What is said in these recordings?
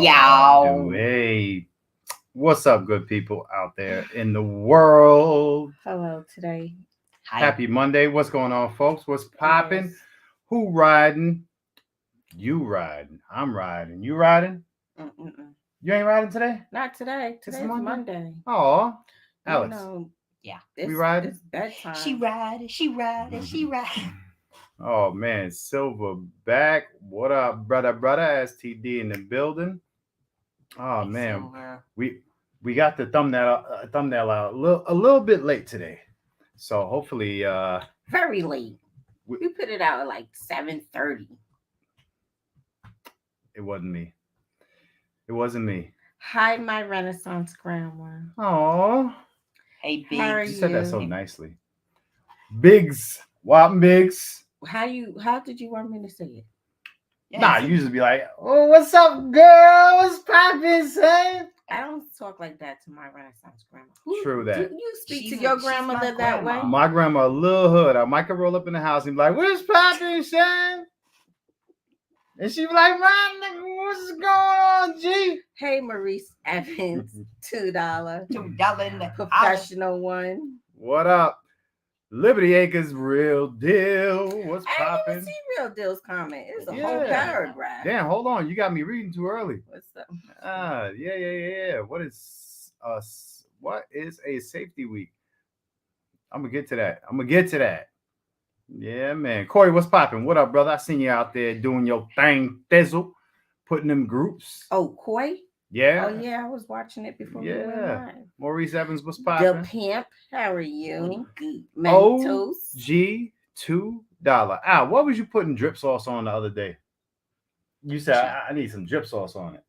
Yo. Hey, what's up, good people out there in the world? Hello today. Hi. Happy Monday. What's going on, folks? What's popping? Yes. Who riding? You riding. I'm riding. You riding? Mm-mm-mm. You ain't riding today? Not today. It's Today's Monday. Oh, You Alex, know, Yeah. we riding? It's bedtime. She riding. She riding. She riding. Oh man, Silverback. What up, brother? STD in the building. Oh Hey, man, Silver. we got the thumbnail out a little bit late today, so hopefully Very late. we, You put it out at like 7:30. it wasn't me. It wasn't me. Hi, my Renaissance grandma. Oh, Hey, How are Big. you said that so you? nicely. Biggs, Wap Biggs. How did you want me to say it? Yeah, Nah, it's a- you just be like, oh, what's up, girl? What's poppin', son? I don't talk like that to my Renaissance grandma. Who, True that. Do you speak She's to your she's my grandmother that way? grandma. My grandma, a little hood. I might could roll up in the house and be like, what's poppin', son? And she be like, man, nigga, what's going on, G? Hey, Maurice Evans, $2 $2 in the hour. professional one. What up? Liberty Acres, real deal. What's I didn't even poppin'? see Real Deal's comment. It's a whole Yeah. paragraph. Damn, hold on. You got me reading too early. What's up? Yeah. What is a safety week? I'm gonna get to that. Yeah, man. Corey, what's popping? What up, brother? I seen you out there doing your thing, thizzle, putting them groups. Oh, Koi? Yeah. Oh, yeah, I was watching it before we went Yeah. live. Maurice Evans, what's The popping? Pimp, how are you? Good. Mentos. OG $2. Ah, what was you putting drip sauce on the other day? You said I need some drip sauce on it.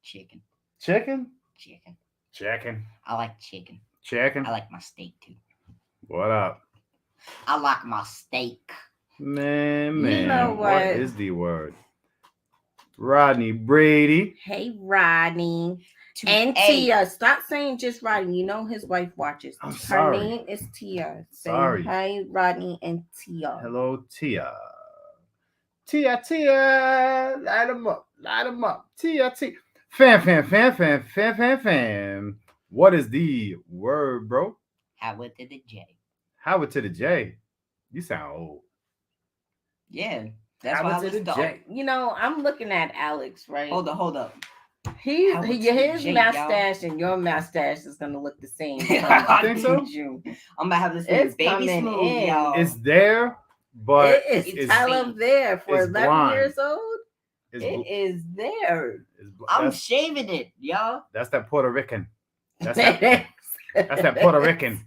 Chicken. Chicken? Chicken. Chicken. I like chicken. Chicken. I like my steak too. What up? I like my steak. Man, You know what what? is the word? Rodney Brady. Hey, Rodney. To And A. Tia. Stop saying just Rodney. You know his wife watches. I'm Her sorry. name is Tia. Say Sorry. hi, Rodney and Tia. Hello, Tia. Tia. Light 'em up. Tia. Fam. What is the word, bro? Howard to the J. Howard to the J. You sound old. Yeah. That's why I Howard to was the J. You know, I'm looking at Alex, right? Hold up. His Howard to the J, y'all. mustache and your mustache is gonna look the same. I think so? June. I'm gonna have this thing It's baby coming smooth, in. y'all. It's there, but It is it's hella there for it's 11 blonde. years old. it's It is there. I'm shaving it, y'all. That's that Puerto Rican. That's that Puerto Rican.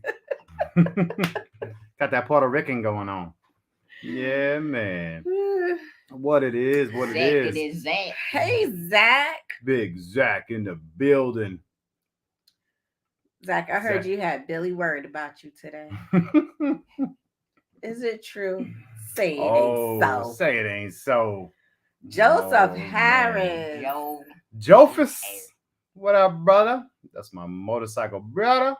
Got that Puerto Rican going on. Yeah, man. What it is. Zach, it is Zach. Hey, Zach. Big Zach in the building. Zach, I heard Zach. you had Billy worried about you today. Is it true? Say it ain't so. Say it ain't so. Joseph Oh, man. Harris. Yo. Jophus. What up, brother? That's my motorcycle brother.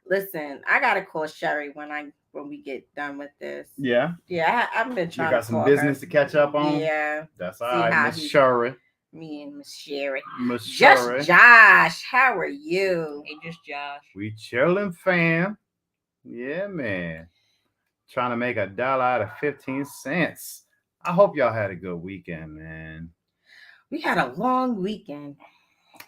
Listen, I gotta call Sherry when we get done with this. Yeah. Yeah, I've been You trying got to some call business her. to catch up on? Yeah, That's all See right, how Miss he- Sherry. me and Miss Sherry. Miss Just Sherry. Josh, how are you? Hey, just Josh. We chilling, fam. Yeah, man. Trying to make $1 out of 15 cents. I hope y'all had a good weekend, man. We had a long weekend.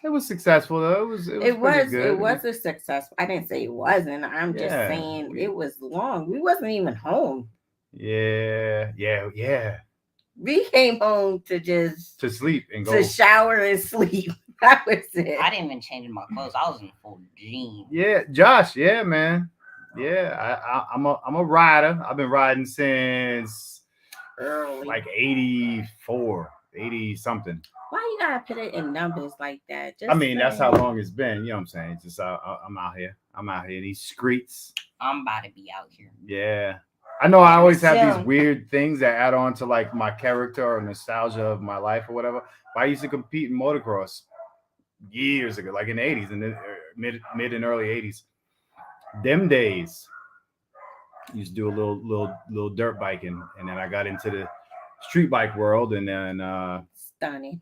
It was successful though. It was pretty good. It was a success. I didn't say it wasn't. I'm just Yeah, saying it was long. We wasn't even home. Yeah. We came home to just To sleep and go. to shower and sleep. That was it. I didn't even change my clothes. I was in full jeans. Yeah, Josh. Yeah, man. Yeah, I'm a rider. I've been riding since Early. like 84, 80 something. Why you gotta put it in numbers like that? Just I mean, that's say- how long it's been. You know what I'm saying? Just I'm out here. I'm out here in these streets. I'm about to be out here. Yeah. I know I always have So- these weird things that add on to like my character or nostalgia of my life or whatever. But I used to compete in motocross years ago, like in the 80s and then mid and early 80s. Them days used to do a little dirt biking, and then I got into the street bike world, and then Stunning.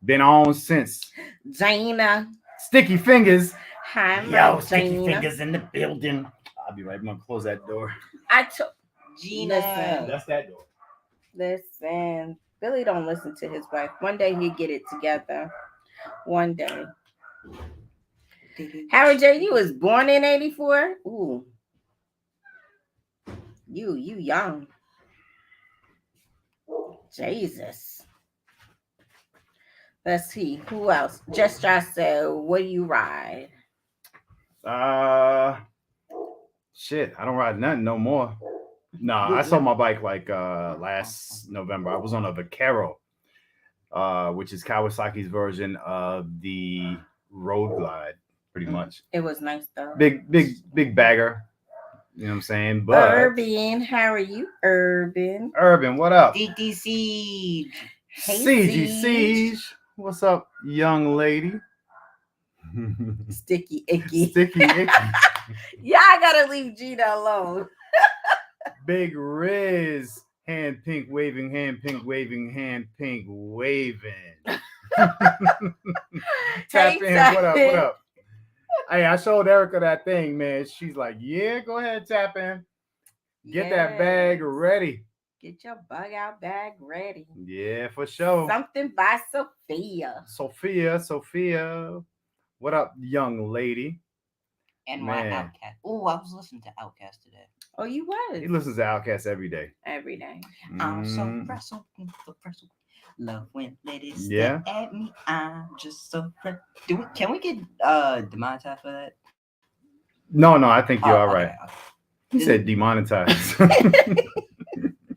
Been on since. Gina. Sticky fingers. Hi, Yo, my sticky Gina. fingers in the building. I'll be right. I'm gonna close that door. I took. Gina. Listen. That's that door. Listen. Billy don't listen to his wife. One day he'll get it together. One day. Harry J, you was born in 84? Ooh. You young. Jesus. Let's see. Who else? Just said, what do you ride? Shit. I don't ride nothing no more. No, I sold my bike like last November. I was on a Vaquero, which is Kawasaki's version of the Road Glide, pretty much. It was nice though. Big bagger. You know what I'm saying? But Urban, how are you, Urban? Urban, what up? DT Siege. Hey, Siege. Siege. What's up, young lady? Sticky Icky. Sticky Icky. Yeah, I gotta leave Gina alone. Big Riz. Hand pink waving, hand pink waving, hand pink waving. Tap in. What up? Hey, I showed Erica that thing, man. She's like, yeah, go ahead, tap in. Get that bag ready. Get your bug out bag ready. Yeah, for sure. Something by Sophia. Sophia. What up, young lady? And my Outcast. Oh, I was listening to Outcast today. Oh, you was? He listens to Outcast every day. Every day. I'm so wrestle. Love when ladies stare at me. I'm just so fresh. Can we get demonetized for that? No, I think you're all right. Okay. He said demonetized.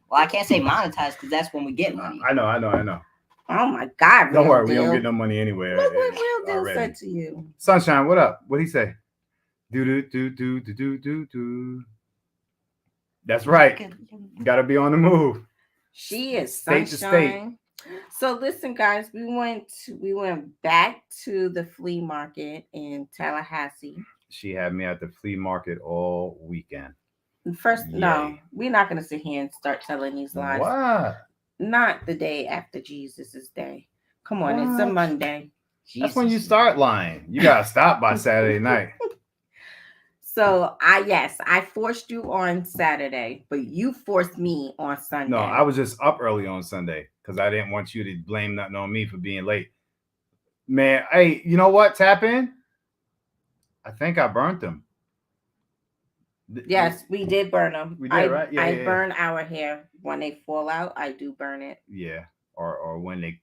Well, I can't say monetized because that's when we get money. I know. Oh my God! Don't worry, we don't get no money anyway. Look what Real Deal said to you. Sunshine, what up? What'd he say? Do. That's right. Gotta be on the move. She is State Sunshine. to state. So listen, guys, we went back to the flea market in Tallahassee. She had me at the flea market all weekend. First, Yay. no, we're not gonna sit here and start telling these lies. What? Not the day after Jesus' day. Come on, It's a Monday. That's when you start lying. You gotta stop by Saturday night. So I forced you on Saturday, but you forced me on Sunday. No, I was just up early on Sunday because I didn't want you to blame nothing on me for being late. Man, hey, you know what? Tap in. I think I burnt them. Yes, we did burn them. We did, right? Yeah, I burn our hair when they fall out. I do burn it. Yeah, or when they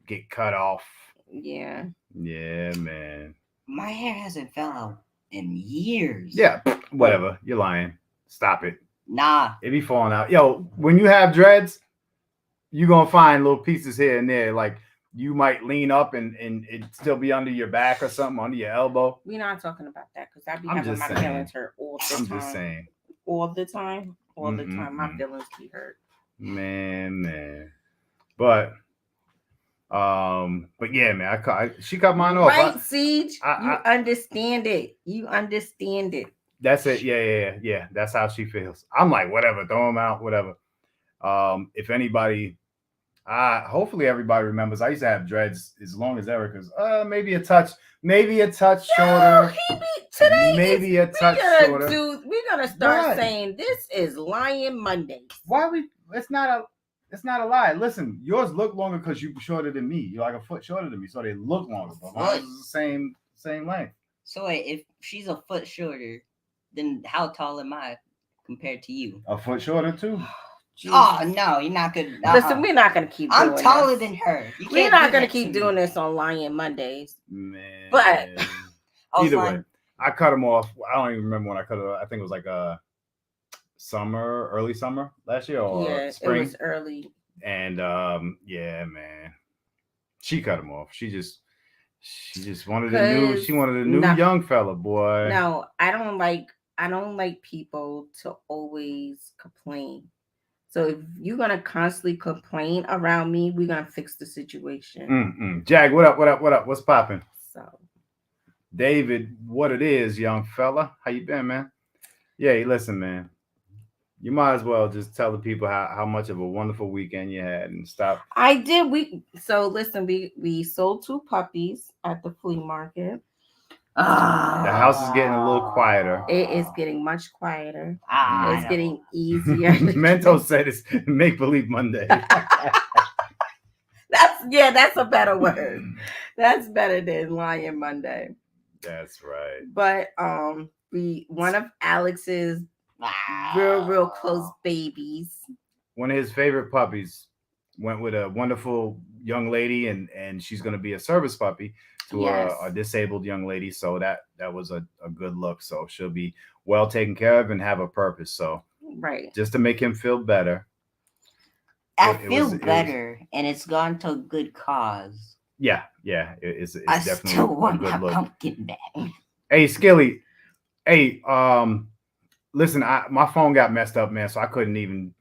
get cut off. Yeah. Yeah, man. My hair hasn't fell out in years. Yeah, whatever. You're lying. Stop it. Nah. It be falling out. Yo, when you have dreads, you're gonna find little pieces here and there. Like you might lean up and it still be under your back or something, under your elbow. We're not talking about that because I be I'm having just my saying. feelings hurt all the time. I'm just saying. All the time. My feelings be hurt. Man. But yeah, man. She cut mine off. Right, Siege. You understand it. You understand it. That's it. Yeah. That's how she feels. I'm like, whatever. Throw them out. Whatever. If anybody. Hopefully everybody remembers. I used to have dreads as long as Erica's. Maybe a touch shorter. Maybe a touch shorter. We're gonna start saying this is Lion Monday. Why it's not a lie. Listen, yours look longer because you're shorter than me. You're like a foot shorter than me, so they look longer. But mine is the same length. So wait, if she's a foot shorter, then how tall am I compared to you? A foot shorter too. Jesus. Oh no, you're not good. Listen, we're not gonna keep. I'm taller than her. We're not gonna keep doing this on Lion Mondays. Man, but either way, I cut them off. I don't even remember when I cut it off. I think it was like early summer last year or spring. It was early. And yeah, man, she cut him off. She just wanted a new. She wanted a new young fella, boy. No, I don't like people to always complain. So if you're gonna constantly complain around me, we're gonna fix the situation. Jag, what up? What's popping? So, David, what it is, young fella? How you been, man? Yeah, listen, man. You might as well just tell the people how much of a wonderful weekend you had and stop. I did. Listen. We sold 2 puppies at the flea market. The house is getting a little quieter. It is getting much quieter. I It's know. getting easier. Mento said it's Make Believe Monday. That's a better word. That's better than Lion Monday. That's right. But one of Alex's real close babies. One of his favorite puppies went with a wonderful young lady, and she's going to be a service puppy to Yes. a disabled young lady. So that was a good look. So she'll be well taken care of and have a purpose. So Right. just to make him feel better. I feel better, and it's gone to a good cause. Yeah, it's I definitely still want a good my look. pumpkin back. Hey, Skilly. Hey, listen, my phone got messed up, man, so I couldn't even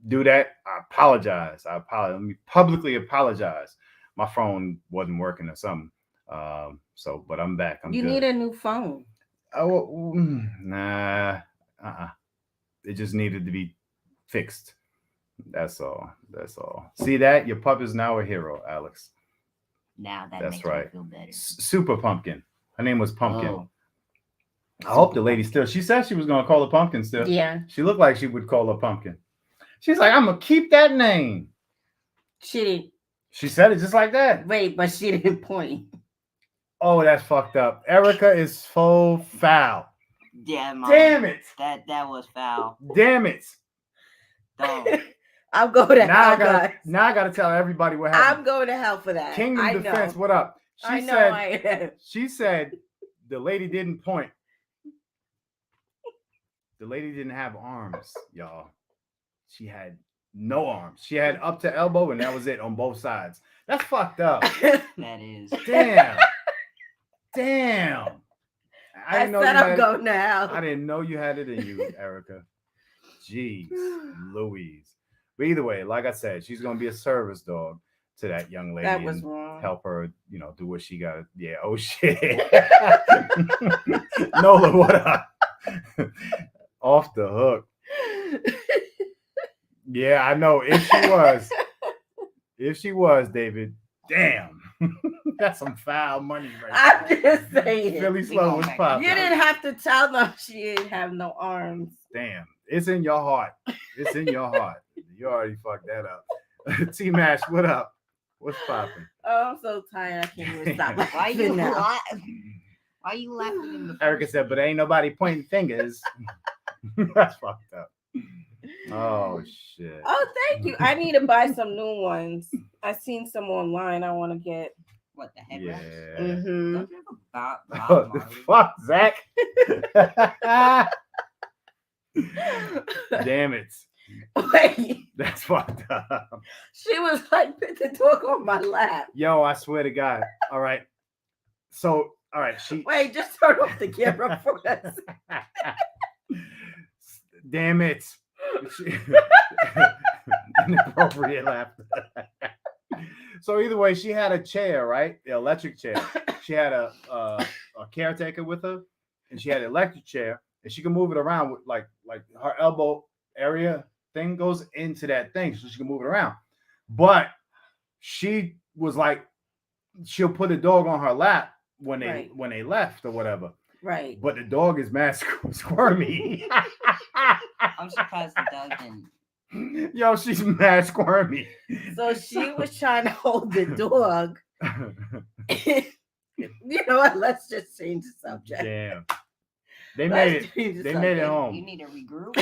do that. I apologize. Let me publicly apologize. My phone wasn't working or something. But I'm back. I'm You good. need a new phone. Oh, nah. It just needed to be fixed. That's all. See that? Your pup is now a hero, Alex. Now that That's makes right. me feel better. Super Pumpkin. Her name was Pumpkin. Oh. I hope the lady still. She said she was gonna call her Pumpkin still. Yeah. She looked like she would call her Pumpkin. She's like, I'm gonna keep that name. She didn't. She said it just like that. Wait, but she didn't point. Oh, that's fucked up. Erica is so foul. Yeah, Mom. Damn it. That was foul. Damn it. Don't. I'm going to hell, guys. Now I gotta tell everybody what happened. I'm going to hell for that. Kingdom I Defense, know. what up? She said the lady didn't point. The lady didn't have arms, y'all. She had no arms. She had up to elbow, and that was it on both sides. That's fucked up. That is. Damn. I didn't know said you I'm had going to hell. I didn't know you had it in you, Erica. Jeez, Louise. But either way, like I said, she's gonna be a service dog to that young lady. That was and wrong. help her, do what she got. Yeah. Oh shit. Nola, what up? Off the hook. Yeah, I know. If she was, David, damn. That's some foul money right I'm just saying. Philly Slow was popping. You didn't have to tell them she didn't have no arms. Damn. It's in your heart. It's in your heart. You already fucked that up. T-Mash, what up? What's popping? Oh, I'm so tired. I can't even stop Why laughing now. Why you laughing in the Erica said, but ain't nobody pointing fingers. That's fucked up. Oh, shit. Oh, thank you. I need to buy some new ones. I seen some online. I want to get. What the heck? Yeah. Mm-hmm. Don't you have a Bob Oh, the fuck, Zach? Damn it. Wait. That's fucked up. She was like, put the dog on my lap. Yo, I swear to God. All right. So, all right. Wait, just turn off the camera for us. Damn it. Inappropriate laughter. So either way, she had a chair, right? The electric chair. She had a caretaker with her, and she had an electric chair, and she can move it around with like her elbow area thing goes into that thing, so she can move it around. But she was like, she'll put the dog on her lap when they left or whatever. Right. But the dog is mad squirmy. I'm surprised the dog didn't. Yo, she's mad squirmy. So she was trying to hold the dog. You know what? Let's just change the subject. Damn. They made it. They made it home. You need to regroup.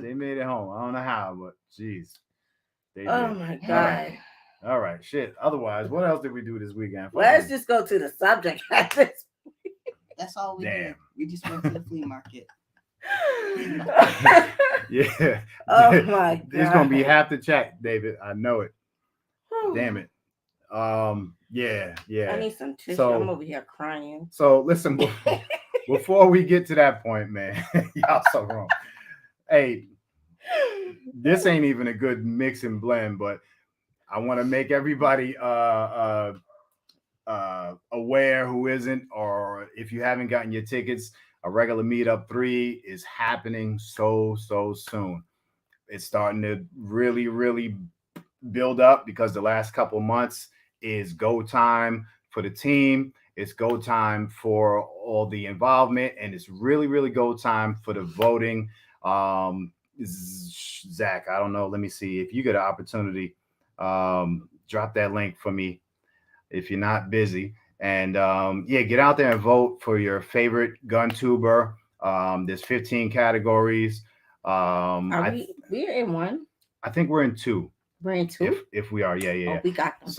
They made it home. I don't know how, but jeez. Oh my God. All right. Shit. Otherwise, what else did we do this weekend? Let's just go to the subject at this point. That's all we did. We just went to the flea market. Yeah. Oh my God. It's gonna be half the chat, David. I know it. Damn it. Yeah. I need some tissue. So, I'm over here crying. So listen, before we get to that point, man, y'all so wrong. Hey, this ain't even a good mix and blend, but I want to make everybody aware who isn't, or if you haven't gotten your tickets, a regular meetup 3 is happening so soon. It's starting to really, really build up because the last couple months is go time for the team. It's go time for all the involvement, and it's really, really go time for the voting. Um, Zach, I don't know. Let me see if you get an opportunity. Drop that link for me if you're not busy. And yeah, get out there and vote for your favorite gun tuber. There's 15 categories. Are we're in one? I think we're in two. We're in two? If we are, yeah, yeah, Oh, yeah. we got them.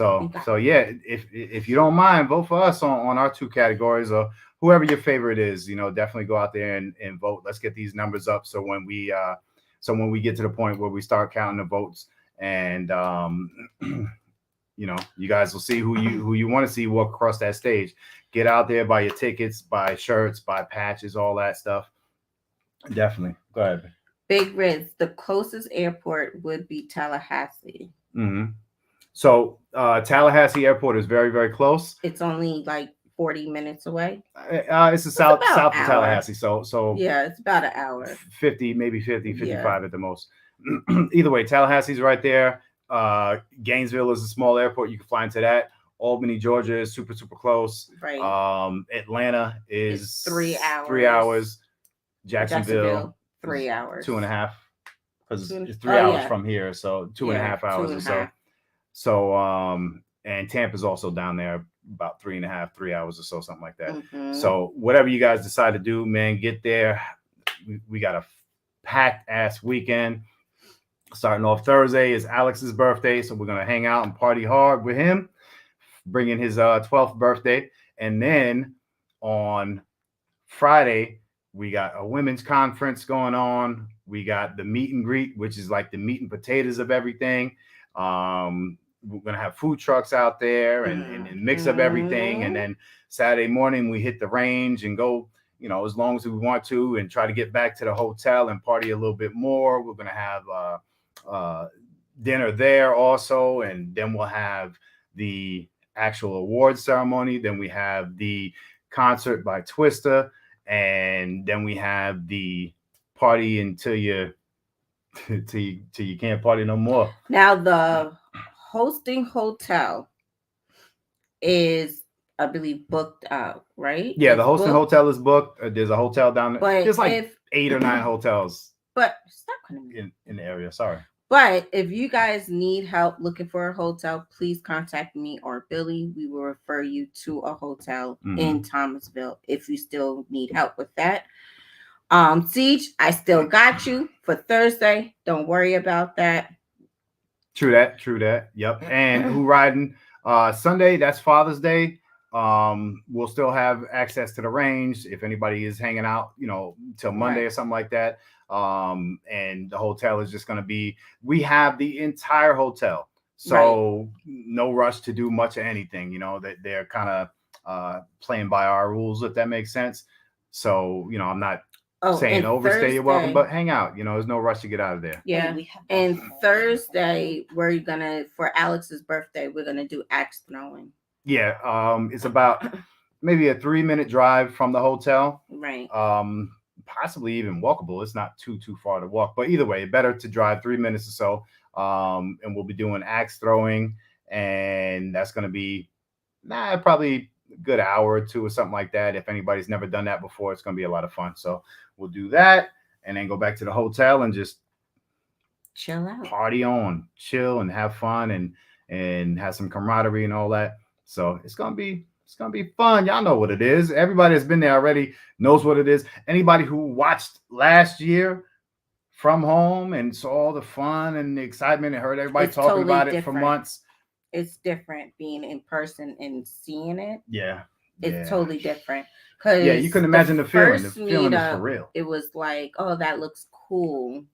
So yeah, if you don't mind, vote for us on our two categories or whoever your favorite is. Definitely go out there and vote. Let's get these numbers up so when we get to the point where we start counting the votes and you guys will see who you want to see walk across that stage. Get out there, buy your tickets, buy shirts, buy patches, all that stuff. Definitely. Go ahead. Big Riz, the closest airport would be Tallahassee. Mm-hmm. So Tallahassee Airport is very, very close. It's only like 40 minutes away. It's south of Tallahassee. So yeah, it's about an hour. 50, maybe 50, 55 at the most. Either way, Tallahassee's right there. Gainesville is a small airport. You can fly into that. Albany, Georgia is super, super close. Right. Atlanta is it's 3 hours. 3 hours. Jacksonville 3 hours. 2.5. Because it's 3 hours from here, so 2.5 hours or so. So and Tampa's also down there about 3.5, 3 hours or so, something like that. Mm-hmm. So whatever you guys decide to do, man, get there. We got a packed ass weekend. Starting off Thursday is Alex's birthday, so we're gonna hang out and party hard with him, bringing his 12th birthday, and then on Friday we got a women's conference going on. We got the meet and greet, which is like the meat and potatoes of everything. We're gonna have food trucks out there and mix up everything, and then Saturday morning we hit the range and go, as long as we want to, and try to get back to the hotel and party a little bit more. We're gonna have dinner there also, and then we'll have the actual award ceremony. Then we have the concert by Twister, and then we have the party until you can't party no more. Now the hosting hotel is, I believe, booked out, right? Yeah, the hosting hotel is booked. There's a hotel down there. But there's like 8 or 9 hotels. But stop in the area. Sorry. But if you guys need help looking for a hotel, please contact me or Billy. We will refer you to a hotel in Thomasville if you still need help with that. Siege, I still got you for Thursday. Don't worry about that. True that. Yep. And who riding Sunday? That's Father's Day. We'll still have access to the range if anybody is hanging out, till Monday or something like that. And the hotel is just going to be, we have the entire hotel, so no rush to do much of anything. That they're kind of playing by our rules, if that makes sense. So I'm not saying overstay your welcome, but hang out. There's no rush to get out of there. Yeah. And Thursday we're gonna, for Alex's birthday, we're gonna do axe throwing. Yeah. It's about maybe a 3-minute drive from the hotel. Right. Possibly even walkable. It's not too far to walk, but either way, better to drive 3 minutes or so. And we'll be doing axe throwing, and that's going to be probably a good hour or two or something like that. If anybody's never done that before, it's going to be a lot of fun. So we'll do that and then go back to the hotel and just chill out, party on, chill and have fun and have some camaraderie and all that. So it's going to be fun. Y'all know what it is. Everybody that's been there already knows what it is. Anybody who watched last year from home and saw all the fun and the excitement and heard everybody talking about it for months. It's different being in person and seeing it. Yeah. It's totally different. Yeah, you can imagine the feeling. The feeling is for real. It was like, oh, that looks cool.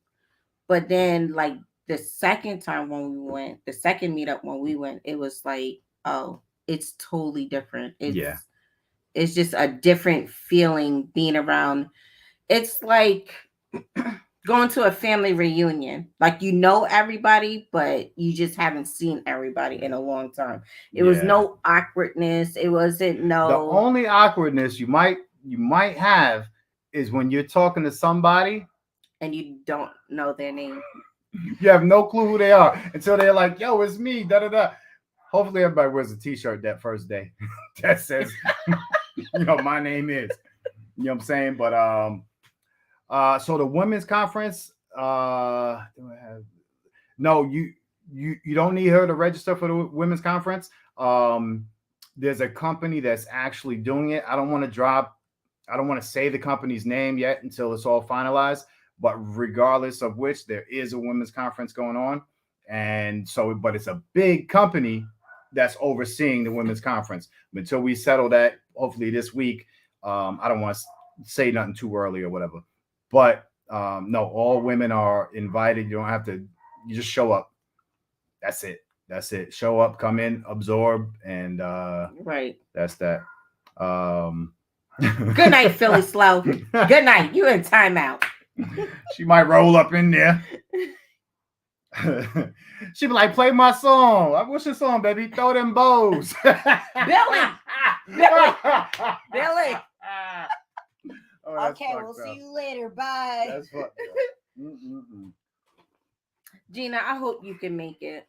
But then like the second time when we went, the second meetup when we went, it was like, oh, it's totally different. It's just a different feeling being around. It's like going to a family reunion. Like, everybody, but you just haven't seen everybody in a long time. It was no awkwardness. It wasn't The only awkwardness you might have is when you're talking to somebody and you don't know their name. You have no clue who they are until they're like, "Yo, it's me." Da da da. Hopefully, everybody wears a T-shirt that first day that says, my name is. You know what I'm saying? But so the women's conference. Do I have? No, you don't need her to register for the women's conference. Um, there's a company that's actually doing it. I don't want to say the company's name yet until it's all finalized. But regardless of which, there is a women's conference going on, and so, but it's a big company that's overseeing the women's conference. Until we settle that, hopefully this week. I don't want to say nothing too early or whatever, but no, all women are invited. You don't have to. You just show up. That's it. That's it. Show up, come in, absorb, and Right. that's that. Um, Good night, Philly Slow. Good night. You in timeout. She might roll up in there. She be like, "Play my song. What's your song, baby? Throw them bows." Billy. Billy. Billy. Oh, Okay, we'll see you later. Bye. That's fucked up. Gina, I hope you can make it.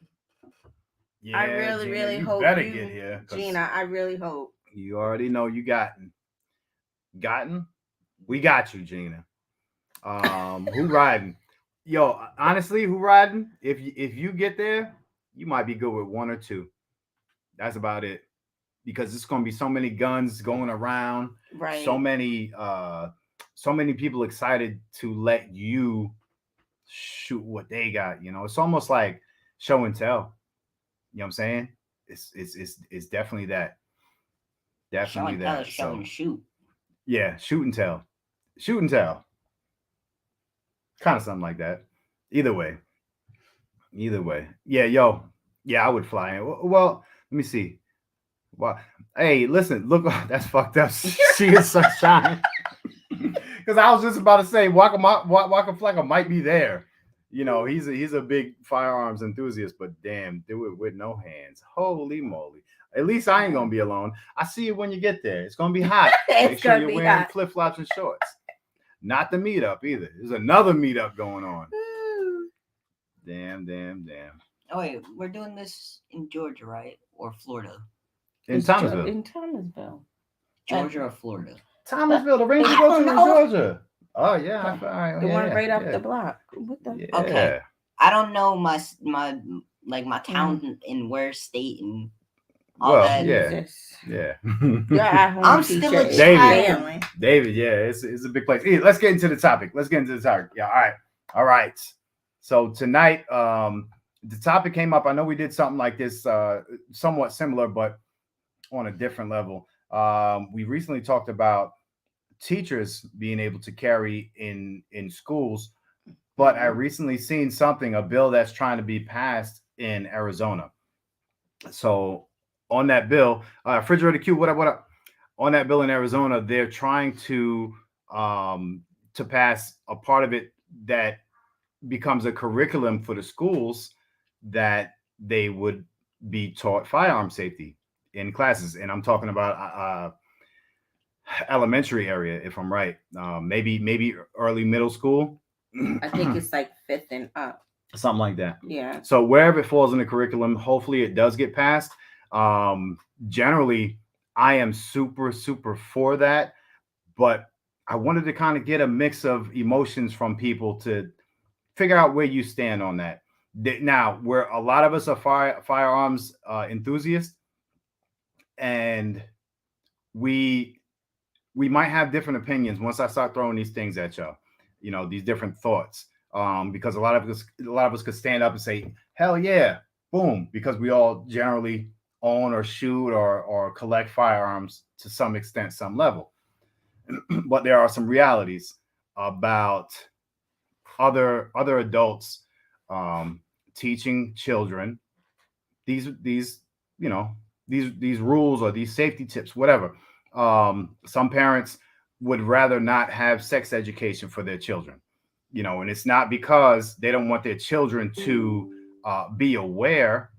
Yeah, I really, Gina, really you hope better you, get here. 'Cause Gina, I really hope. you already know you gotten. We got you, Gina. Who riding? Yo, honestly, who riding? If you get there, you might be good with one or two. That's about it. Because it's gonna be so many guns going around, Right. so many people excited to let you shoot what they got. It's almost like show and tell. You know what I'm saying? It's definitely that. Show Definitely and tell that. is show So and shoot. yeah, shoot and tell. Shoot and tell. Kind of something like that. Either way. Either way. Yeah, yo. Yeah, I would fly in. Well, let me see. Well, hey, listen, look, that's fucked up. She is sunshine. Because I was just about to say, Waka Flocka might be there. He's a big firearms enthusiast, but damn, do it with no hands. Holy moly. At least I ain't gonna be alone. I see you when you get there. It's gonna be hot. Make sure you're wearing flip flops and shorts. Not the meetup either. There's another meetup going on. Damn. Oh wait, we're doing this in Georgia, right? Or Florida? In Thomasville. In Thomasville. Georgia or Florida? Thomasville, the range you go to in Georgia. Oh yeah, the one right off the block. What the? Yeah. Okay. I don't know my town in where state and all that. Yeah. I'm still a child. David, yeah, it's a big place. Hey, let's get into the topic. Yeah, all right. So tonight, the topic came up. I know we did something like this, somewhat similar, but on a different level. We recently talked about teachers being able to carry in schools, but I recently seen a bill that's trying to be passed in Arizona. So on that bill, refrigerator Q, what up? On that bill in Arizona, they're trying to pass a part of it that becomes a curriculum for the schools that they would be taught firearm safety in classes. And I'm talking about elementary area, if I'm right. Maybe early middle school. I think it's like 5th and up. Something like that. Yeah. So wherever it falls in the curriculum, hopefully it does get passed. Generally, I am super, super for that. But I wanted to kind of get a mix of emotions from people to figure out where you stand on that. Now, where a lot of us are firearms enthusiasts, and we might have different opinions once I start throwing these things at y'all. These different thoughts. Because a lot of us could stand up and say, "Hell yeah, boom!" Because we all generally own or shoot or collect firearms to some extent, some level. But there are some realities about other adults teaching children these rules or these safety tips, whatever. Some parents would rather not have sex education for their children, and it's not because they don't want their children to be aware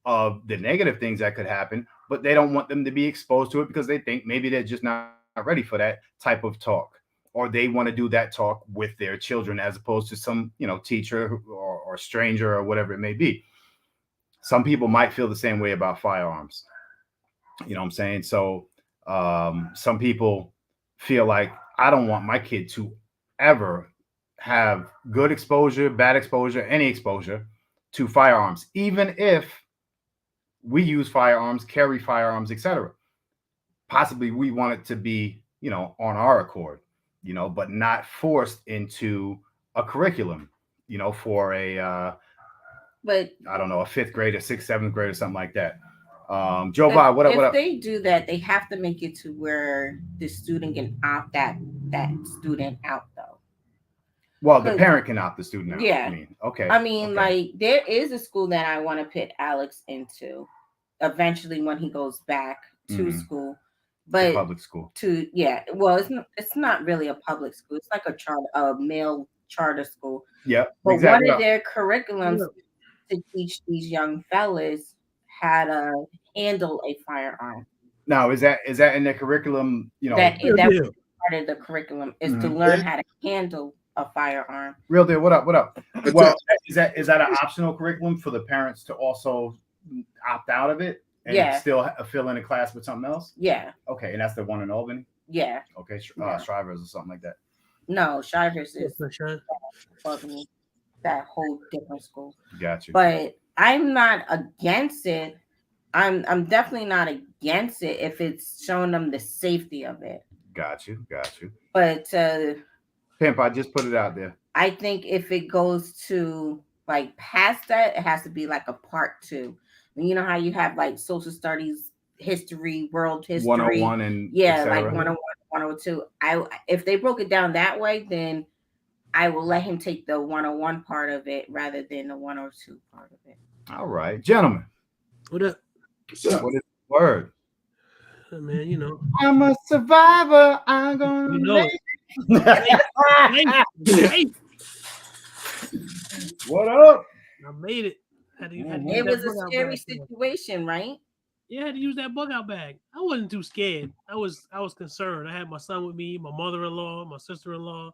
of the negative things that could happen, but they don't want them to be exposed to it because they think maybe they're just not ready for that type of talk. or they want to do that talk with their children as opposed to some, teacher or stranger or whatever it may be. Some people might feel the same way about firearms. You know what I'm saying? So some people feel like I don't want my kid to ever have good exposure, bad exposure, any exposure to firearms, even if we use firearms, carry firearms, etc. Possibly we want it to be, on our accord, but not forced into a curriculum, for a but I don't know, a fifth grade, a sixth, seventh grade, or something like that. Joe Bob, what up? What if up? they do that, they have to make it to where the student can opt that student out though. Well, the parent can opt the student out. Yeah. Okay. I mean, okay. like there is a school that I want to put Alex into eventually when he goes back to school. But public school. Well, it's not really a public school. It's like a male charter school. Yep. But exactly. one of their curriculums to teach these young fellas how to handle a firearm. Now, is that in the curriculum? That was part of the curriculum is to learn how to handle a firearm. Real deal. What up? What up? Well, is that an optional curriculum for the parents to also opt out of it and still fill in a class with something else? Yeah. Okay, and that's the one in Albany. Yeah. Okay, Shrivers or something like that. No, Shrivers is that whole different school. Gotcha. But I'm not against it. I'm definitely not against it if it's showing them the safety of it. Got you. But Pimp, I just put it out there. I think if it goes to like past that, it has to be like a part 2. You know how you have like social studies, history, world history, 101 and like 101, 102. If they broke it down that way, then I will let him take the 101 part of it rather than the 102 part of it. All right, gentlemen. What up? What is the word? Man, I'm a survivor. I'm gonna hey. What up? I made it. It was a scary situation, right? Yeah, I had to use that bug out bag. I wasn't too scared. I was concerned. I had my son with me, my mother-in-law, my sister-in-law,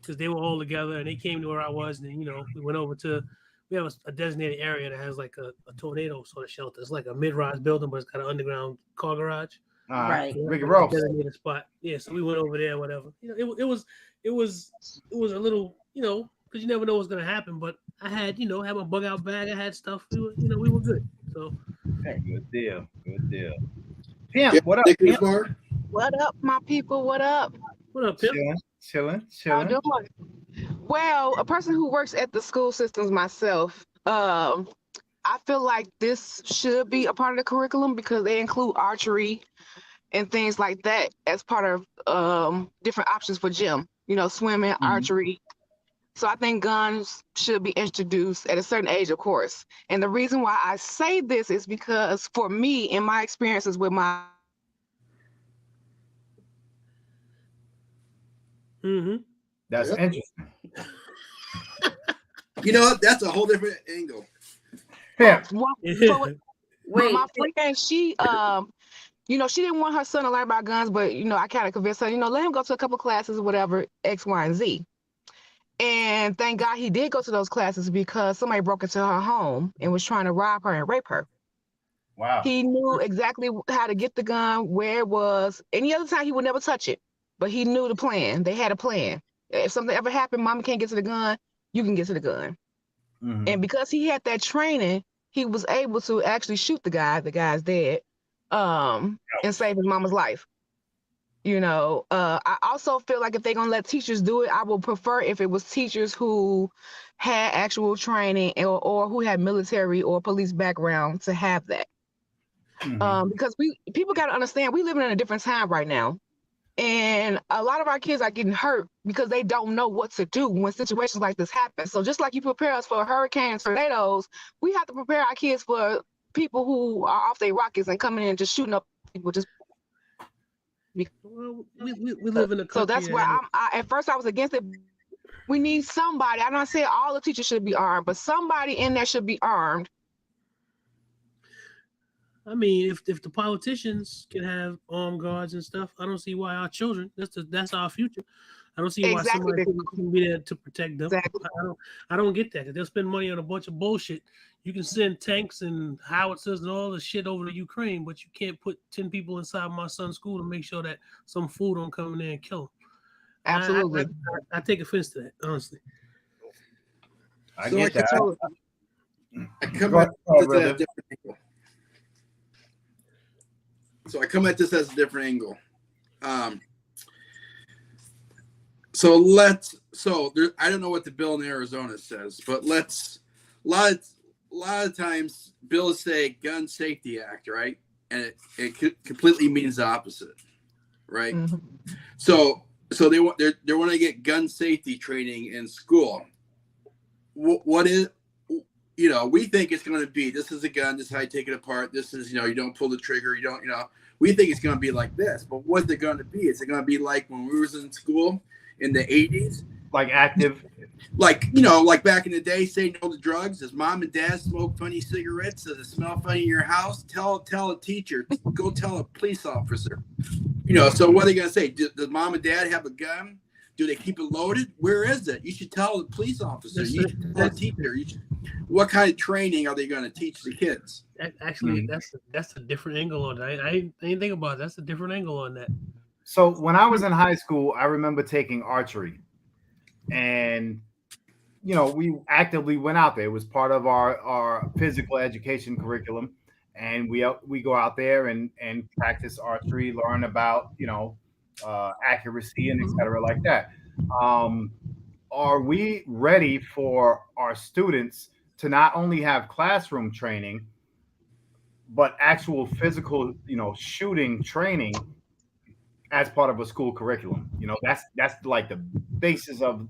because they were all together and they came to where I was. And we went over to. We have a designated area that has like a tornado sort of shelter. It's like a mid-rise building, but it's got an underground car garage. Right. Ricky Ross. Designated spot. Yeah, so we went over there, whatever. It was a little, because you never know what's gonna happen. But I had, had my bug out bag. I had stuff. We were good. So. Okay, good deal. Pimp, what up? Pimp? What up, my people? What up? What up, Pimp? Chilling. How you doing? Well, a person who works at the school systems myself, I feel like this should be a part of the curriculum because they include archery and things like that as part of different options for gym, swimming, archery. So I think guns should be introduced at a certain age, of course. And the reason why I say this is because for me, in my experiences with my That's interesting. That's a whole different angle. Yeah. Wait, my friend, she didn't want her son to learn about guns, but I kind of convinced her, let him go to a couple classes, whatever, X, Y, and Z. And thank God he did go to those classes because somebody broke into her home and was trying to rob her and rape her. Wow. He knew exactly how to get the gun, where it was. Any other time he would never touch it, but he knew the plan. They had a plan. If something ever happened, mama can't get to the gun, you can get to the gun. And because he had that training, he was able to actually shoot the guy. The guy's dead, and save his mama's life. I also feel like if they're gonna let teachers do it, I would prefer if it was teachers who had actual training or who had military or police background to have that. Because people got to understand, we living in a different time right now. And a lot of our kids are getting hurt because they don't know what to do when situations like this happen. So just like you prepare us for hurricanes, tornadoes, we have to prepare our kids for people who are off their rockets and coming in and just shooting up people. Well, we live in a country. So that's why at first I was against it. We need somebody. I'm not saying all the teachers should be armed, but somebody in there should be armed. I mean, if the politicians can have armed guards and stuff, I don't see why our children. That's our future. I don't see why Exactly. somebody can be there to protect them. Exactly. I don't get that. They'll spend money on a bunch of bullshit. You can send tanks and howitzers and all the shit over to Ukraine, but you can't put 10 people inside my son's school to make sure that some fool don't come in there and kill him. Absolutely. I take offense to that, honestly. I get that. I come at this at a different angle. So I come at this as a different angle. I don't know what the bill in Arizona says, but a lot of times bills say Gun Safety Act, right? And it completely means the opposite, right? Mm-hmm. So they want to get gun safety training in school. What is, we think it's going to be, this is a gun, this is how you take it apart, this is, you don't pull the trigger, we think it's going to be like this, but what's it going to be? Is it going to be like when we was in school in the 80s? Like active? Like back in the day, say no to drugs. Does mom and dad smoke funny cigarettes? Does it smell funny in your house? Tell a teacher. Go tell a police officer. So what are they going to say? Does mom and dad have a gun? Do they keep it loaded? Where is it? You should tell the police officer. You should tell the teacher. What kind of training are they going to teach the kids? Actually, that's a different angle on that. I didn't think about it. That's a different angle on that. So when I was in high school, I remember taking archery, and we actively went out there. It was part of our physical education curriculum, and we go out there and practice archery, learn about accuracy and etc. like that. Are we ready for our students to not only have classroom training, but actual physical, shooting training as part of a school curriculum? That's like the basis of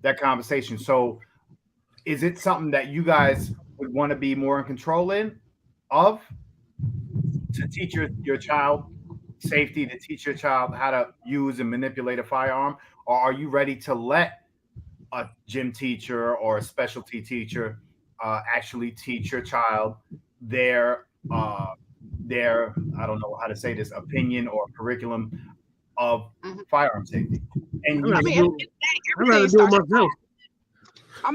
that conversation. So is it something that you guys would want to be more in control of, to teach your child safety, to teach your child how to use and manipulate a firearm? Or are you ready to let a gym teacher or a specialty teacher actually teach your child their I don't know how to say this, opinion or curriculum of firearm safety? And everything starts from home.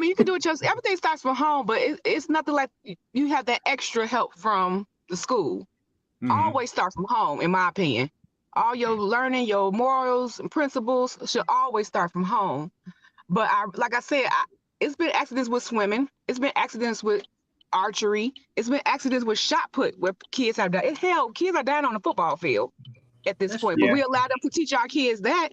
You can do it yourself. Everything starts from home, but it's nothing like you have that extra help from the school. Always starts from home, in my opinion. All your learning, your morals and principles should always start from home. But like I said, it's been accidents with swimming. It's been accidents with archery. It's been accidents with shot put where kids have died. Hell, kids are dying on the football field at this point. But we allow them to teach our kids that.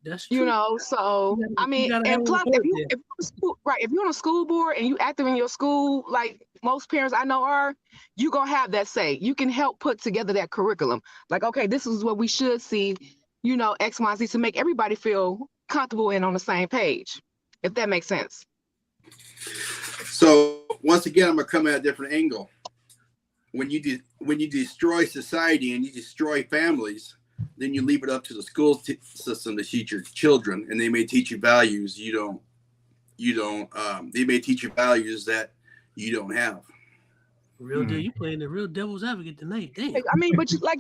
That's true. So and plus, if you're on a school board and you active in your school, like most parents I know are, you gonna have that say. You can help put together that curriculum. Like, okay, this is what we should see, X, Y, Z, to make everybody feel comfortable and on the same page, if that makes sense. So once again, I'm gonna come at a different angle. When you destroy society and you destroy families, then you leave it up to the school system to teach your children, and they may teach you values you don't. They may teach you values that you don't have. Real deal, you playing the real devil's advocate tonight. Damn. But like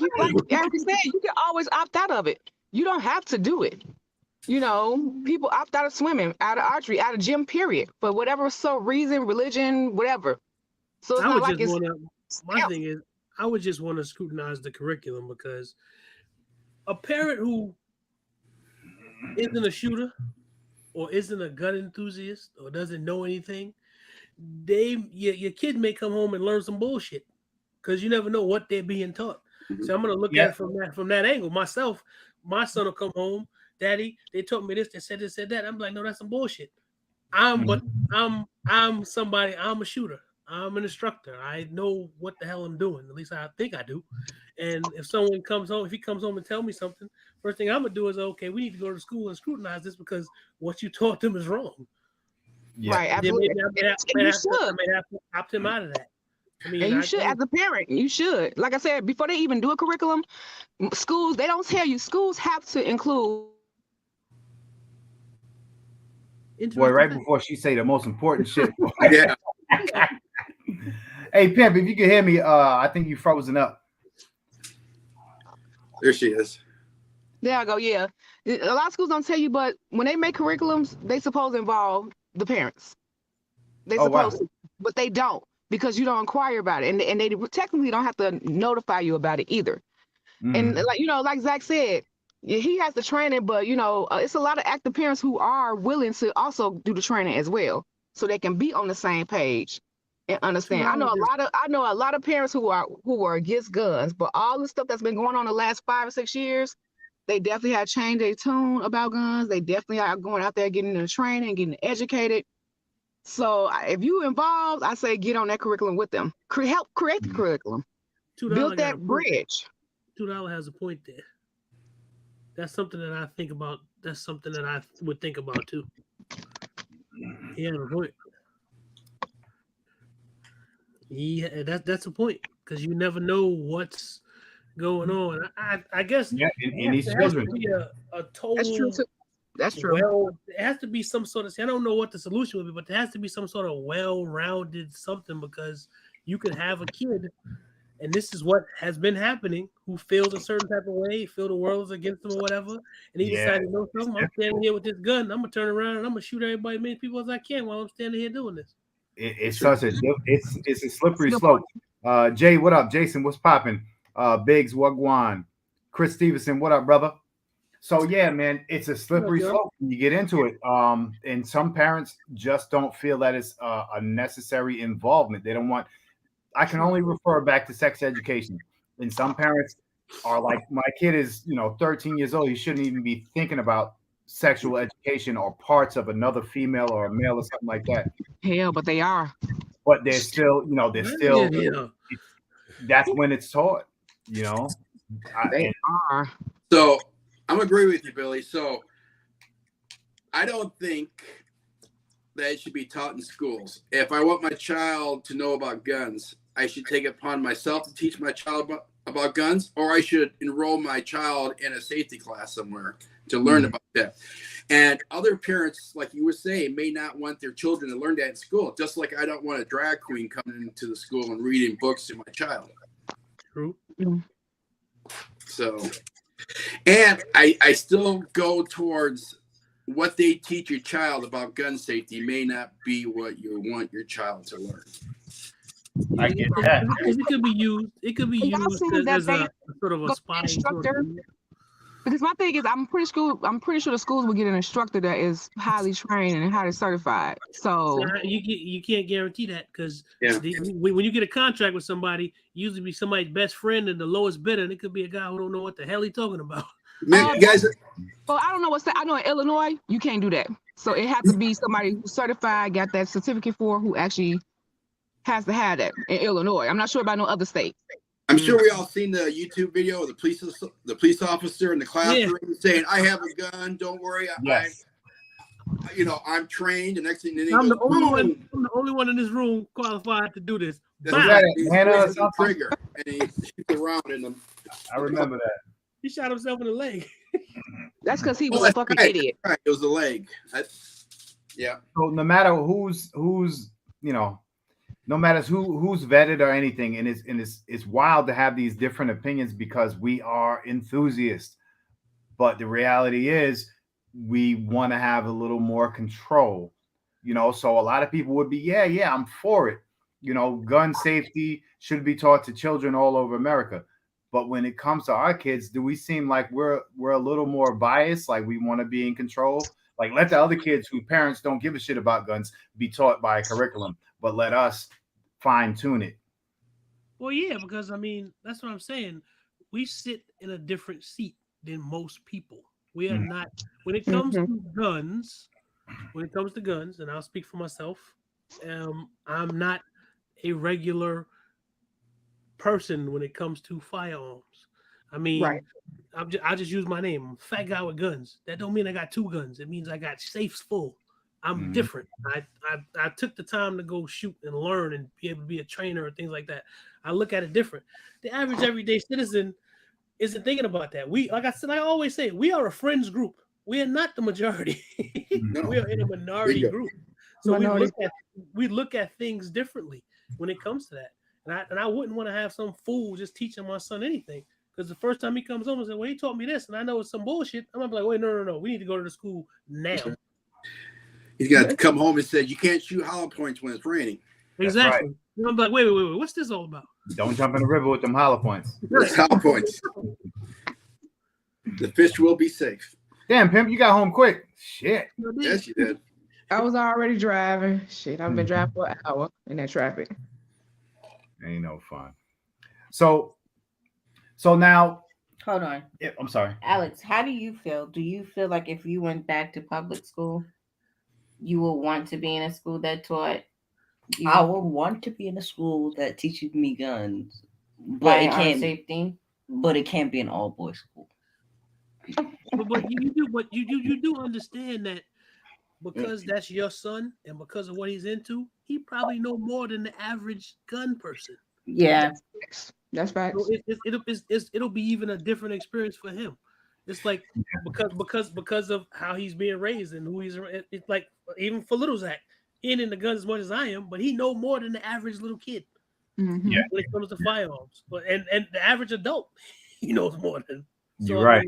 Eric said, you can always opt out of it. You don't have to do it. People opt out of swimming, out of archery, out of gym, period, for whatever reason, religion, whatever. So it's not like it's. My thing is, I would just want to scrutinize the curriculum, because a parent who isn't a shooter or isn't a gun enthusiast or doesn't know anything, your kid may come home and learn some bullshit, because you never know what they're being taught. So I'm gonna look at it from that angle. Myself, my son will come home, Daddy, they taught me this, they said this, said that. I'm like, no, that's some bullshit. I'm somebody, I'm a shooter. I'm an instructor. I know what the hell I'm doing. At least I think I do. And if someone comes home, if he comes home and tell me something, first thing I'm gonna do is, okay, we need to go to school and scrutinize this, because what you taught them is wrong. Yeah. Right, absolutely. May have to opt him out of that. And you should, as a parent, you should. Like I said, before they even do a curriculum, schools, they don't tell you. Schools have to include. Boy, right before she say the most important shit. Yeah. Hey, Pimp, if you can hear me, I think you frozen up. There she is. There I go. Yeah, a lot of schools don't tell you, but when they make curriculums, they supposed to involve the parents. They supposed to, but they don't because you don't inquire about it, and they technically don't have to notify you about it either. And like Zach said, he has the training, but it's a lot of active parents who are willing to also do the training as well, so they can be on the same page and understand. I know a lot of parents who are against guns, but all the stuff that's been going on the last 5 or 6 years, they definitely have changed their tune about guns. They definitely are going out there getting the training, getting educated. So if you involved, I say get on that curriculum with them. Help create the curriculum. Build that bridge. $2 has a point there. That's something that I think about. That's something that I would think about too. He had a point. Yeah, that's a point because you never know what's going on. I guess in these children. Has to be a total. That's true too. That's true. Well, it has to be some sort of. I don't know what the solution would be, but there has to be some sort of well-rounded something because you could have a kid, and this is what has been happening, who feels a certain type of way, feel the world is against him or whatever, and he decided, no, I'm standing here with this gun, I'm gonna turn around and I'm gonna shoot everybody, as many people as I can while I'm standing here doing this. It's such a it's a slippery slope. Jay, what up? Jason, what's popping? Biggs, Wagwan, Chris Stevenson, what up, brother? So yeah, man, it's a slippery slope when you get into it. And some parents just don't feel that it's a necessary involvement. They don't want. I can only refer back to sex education. And some parents are like, my kid is 13 years old. He shouldn't even be thinking about sexual education or parts of another female or a male or something like that. Hell, but they are. But they're still, that's when it's taught. They are. So I'm agree with you, Billy. So I don't think that it should be taught in schools. If I want my child to know about guns, I should take it upon myself to teach my child about guns, or I should enroll my child in a safety class somewhere to learn about that. And other parents, like you were saying, may not want their children to learn that in school, just like I don't want a drag queen coming into the school and reading books to my child. True. So, and I still go towards what they teach your child about gun safety may not be what you want your child to learn. I get that. Because it could be used. It could be used as a sort of a spy instructor. Because my thing is, I'm pretty sure the schools will get an instructor that is highly trained and highly certified. So you can't guarantee that because when you get a contract with somebody, usually be somebody's best friend and the lowest bidder, and it could be a guy who don't know what the hell he's talking about. Man, guys. Well, I don't know I know in Illinois you can't do that. So it has to be somebody who's certified, got that certificate who actually has to have that in Illinois. I'm not sure about no other state. I'm sure we all seen the YouTube video of the police officer in the classroom saying, "I have a gun. Don't worry. I'm trained." The next thing I'm the only one in this room qualified to do this. The trigger and he shoots around in them. I remember that. He shot himself in the leg. That's because he was a fucking idiot. Right, it was the leg. Yeah. So no matter who's no matter who's vetted or anything, and it's wild to have these different opinions because we are enthusiasts. But the reality is we want to have a little more control. So a lot of people would be, I'm for it. Gun safety should be taught to children all over America. But when it comes to our kids, do we seem like we're a little more biased? Like we want to be in control? Like let the other kids whose parents don't give a shit about guns be taught by a curriculum, but let us fine tune it. Well, yeah, because that's what I'm saying. We sit in a different seat than most people. We are not when it comes to guns. When it comes to guns, and I'll speak for myself, I'm not a regular person when it comes to firearms. I just use my name. I'm a fat guy with guns. That don't mean I got 2 guns. It means I got safes full. I'm different. I took the time to go shoot and learn and be able to be a trainer and things like that. I look at it different. The average everyday citizen isn't thinking about that. I always say, we are a friends group. We are not the majority. We are in a minority group. So we look at things differently when it comes to that. And I wouldn't want to have some fool just teaching my son anything. Because the first time he comes home and says, well, he taught me this, and I know it's some bullshit, I'm going to be like, wait, no. We need to go to the school now. He's got to come home and say, you can't shoot hollow points when it's raining. Exactly. Right. I'm like, wait, what's this all about? Don't jump in the river with them hollow points. Hollow points. The fish will be safe. Damn, Pimp, you got home quick. Shit. Yes, you did. I was already driving. Shit, I've been driving for an hour in that traffic. Ain't no fun. So now, hold on. Yeah, I'm sorry, Alex. How do you feel? Do you feel like if you went back to public school, you would want to be in a school that taught? I would want to be in a school that teaches me guns, but it can't safety. But it can't be an all boys school. But you do understand that because that's your son and because of what he's into, he probably know more than the average gun person. Yeah, that's right. So it'll be even a different experience for him. It's like because of how he's being raised and who he's. It's like even for little Zach, he ain't in the guns as much as I am, but he know more than the average little kid Mm-hmm. Yeah. when it comes to firearms. But and the average adult, he knows more than. So, you're right.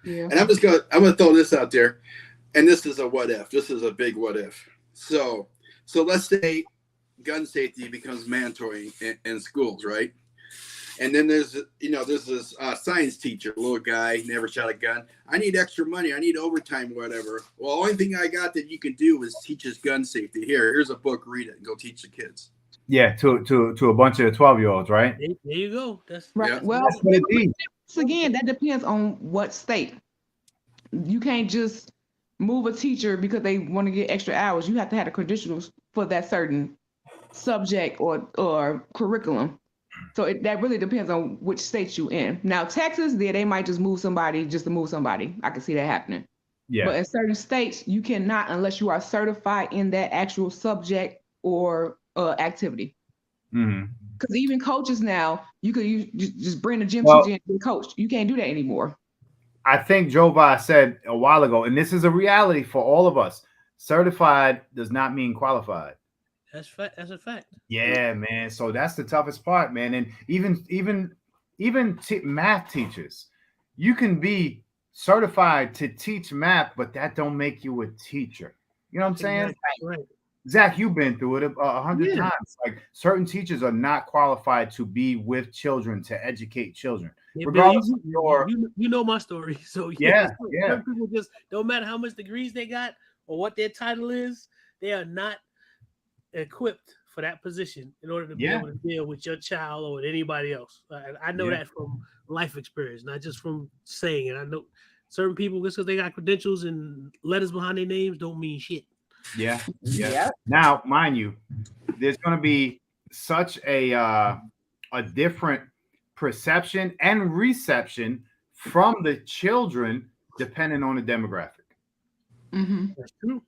Yeah. And I'm gonna throw this out there, and this is a what if. This is a big what if. So let's say gun safety becomes mandatory in schools, right? And then there's this science teacher, little guy, never shot a gun. I need extra money. I need overtime, whatever. Well, the only thing I got that you can do is teach us gun safety. Here's a book. Read it and go teach the kids. Yeah, to a bunch of 12-year-olds, right? There you go. That's right. Yeah. Well, That's what it is. again, that depends on what state. You can't just move a teacher because they want to get extra hours. You have to have the credentials for that certain subject or curriculum. So that really depends on which state you in. Now, Texas, they might just move somebody just to move somebody. I can see that happening. Yeah. But in certain states, you cannot unless you are certified in that actual subject or activity. Mm-hmm. Because even coaches now, you just bring the gym teacher in and coach. You can't do that anymore. I think Jova said a while ago, and this is a reality for all of us. Certified does not mean qualified. That's a fact. Yeah, man. So that's the toughest part, man. And even math teachers, you can be certified to teach math, but that don't make you a teacher. You know what I'm saying? Right. Zach, you've been through it 100 times. Like certain teachers are not qualified to be with children to educate children. Yeah, regardless Bill, of your, you know my story. So yeah. Some people just don't matter how much degrees they got or what their title is, they are not equipped for that position in order to be able to deal with your child or with anybody else. I know that from life experience, not just from saying it. I know certain people just because they got credentials and letters behind their names don't mean shit. Yeah. Now, mind you, there's going to be such a different perception and reception from the children depending on the demographic. Mm-hmm. That's true.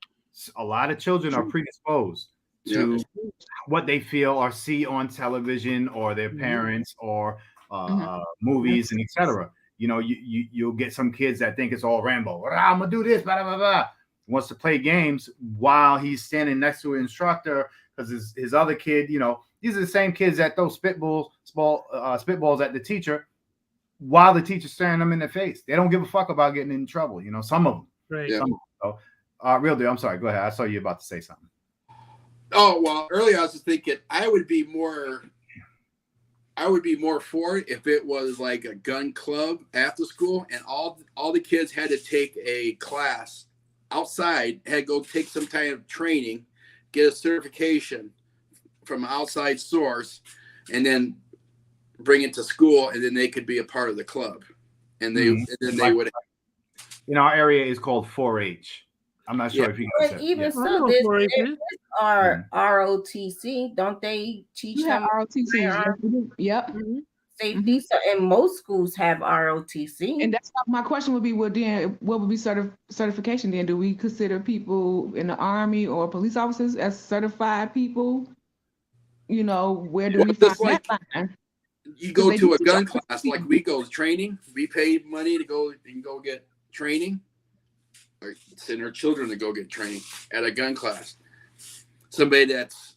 A lot of children are predisposed to what they feel or see on television or their parents or movies and etc. You know, you'll get some kids that think it's all Rambo. I'm gonna do this, blah blah blah. Wants to play games while he's standing next to an instructor because his other kid, you know, these are the same kids that throw spitballs at the teacher while the teacher's staring them in the face. They don't give a fuck about getting in trouble. You know, some of them. Right. Some of them. So, Real deal. I'm sorry. Go ahead. I saw you about to say something. Oh, well, earlier I was just thinking I would be more for it if it was like a gun club after school and all the kids had to take a class outside, had to go take some kind of training, get a certification from an outside source, and then bring it to school, and then they could be a part of the club. And they would. In our area is called 4-H. I'm not sure if you guys. But even so, there's ROTC. Don't they teach them ROTC? Yep. Safety. So, and most schools have ROTC. And that's my question would be: what would be certification? Then, do we consider people in the Army or police officers as certified people? You know, where do we find that line? You go to a gun class like we go to training. We pay money to go get training. Or send our children to go get training at a gun class. Somebody that's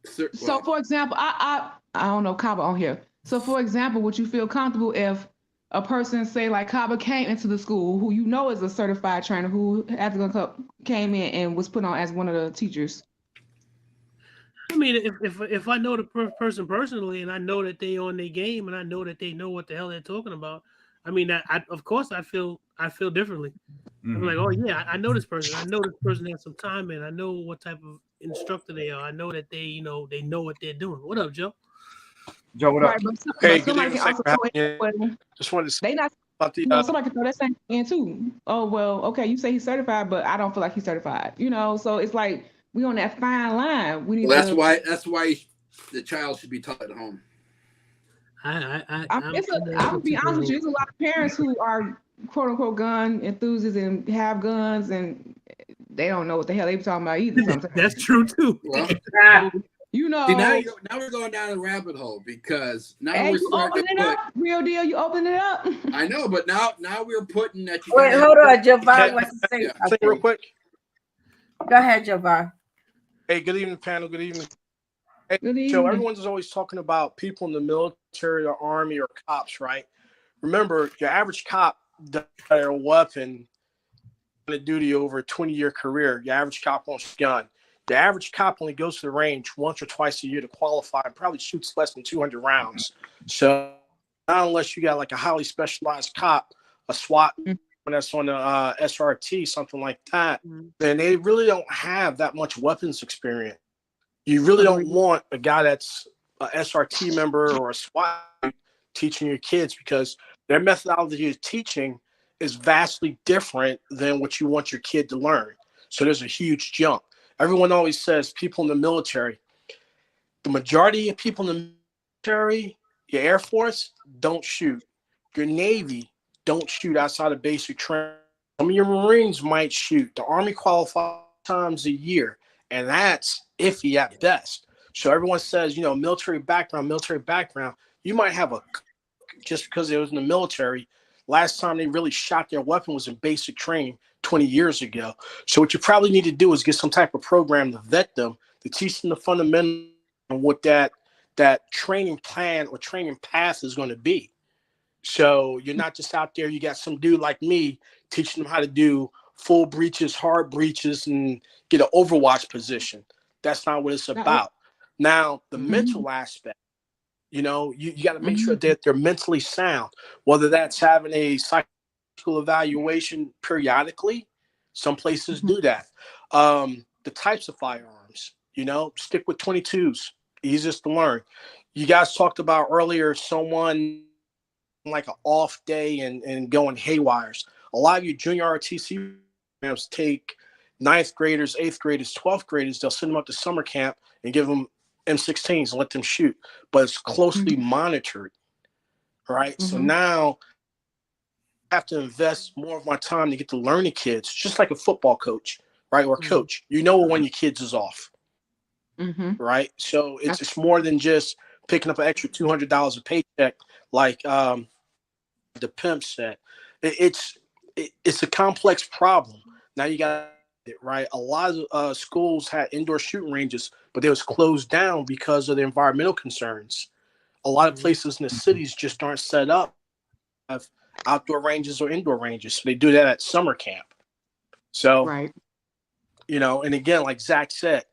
So, for example, I don't know Kaba on here. So, for example, would you feel comfortable if a person, say like Kaba, came into the school who you know is a certified trainer, who came in and was put on as one of the teachers? I mean, if I know the person personally, and I know that they on their game, and I know that they know what the hell they're talking about, I mean, of course I feel differently. I'm like, oh yeah, I know this person. I know this person has some time, and I know what type of instructor they are. I know that they know what they're doing. What up, Joe? Joe, what up? Right, but Hey, somebody good evening. can Thanks also for throw having me. in, Just wanted to say they not, about the somebody can throw that same in too. Oh well, okay, you say he's certified, but I don't feel like he's certified. So it's like we on that fine line. We need that's why the child should be taught at home. I'm gonna be honest with you. There's a lot of parents who are quote unquote gun enthusiasts and have guns, and they don't know what the hell they be talking about either. Sometimes that's true too. Well, See, now we're going down a rabbit hole, because now we're you starting open to it up, real deal. You open it up. I know, but now we're putting that. Wait, hold on, Javon wants to say something real quick. Go ahead, Javon. Hey, good evening, panel. Good evening. Hey, Good evening. Joe, everyone's always talking about people in the military or army or cops, right? Remember, your average cop doesn't have a weapon on a duty over a 20-year career. Your average cop wants a gun. The average cop only goes to the range once or twice a year to qualify and probably shoots less than 200 rounds. So not unless you got like a highly specialized cop, a SWAT that's on the SRT, something like that, then they really don't have that much weapons experience. You really don't want a guy that's a SRT member or a SWAT teaching your kids, because their methodology of teaching is vastly different than what you want your kid to learn. So there's a huge jump. Everyone always says people in the military. The majority of people in the military, your Air Force, don't shoot. Your Navy don't shoot outside of basic training. Some of your Marines might shoot. The Army qualifies times a year, and that's iffy at best. So everyone says, military background. You might have a, just because it was in the military. Last time they really shot their weapon was in basic training 20 years ago. So what you probably need to do is get some type of program to vet them, to teach them the fundamentals and what that training plan or training path is going to be. So you're not just out there, you got some dude like me teaching them how to do full breaches, hard breaches, and get an Overwatch position. That's not what it's about. Now, the mental aspect, you got to make sure that they're mentally sound, whether that's having a psychological evaluation periodically. Some places do that. The types of firearms, stick with 22s, easiest to learn. You guys talked about earlier someone like an off day and going haywires. A lot of you junior ROTC programs take 9th graders, 8th graders, 12th graders. They'll send them up to summer camp and give them M16s and let them shoot, but it's closely monitored, right? So now I have to invest more of my time to get to learn the kids, just like a football coach, right? Or coach, when your kids is off, right? So it's more than just picking up an extra $200 a paycheck, like the pimp said. It's a complex problem. Now you got it right. A lot of schools had indoor shooting ranges, but they was closed down because of the environmental concerns. A lot of places in the cities just aren't set up to have outdoor ranges or indoor ranges, so they do that at summer camp. So, and again, like Zach said,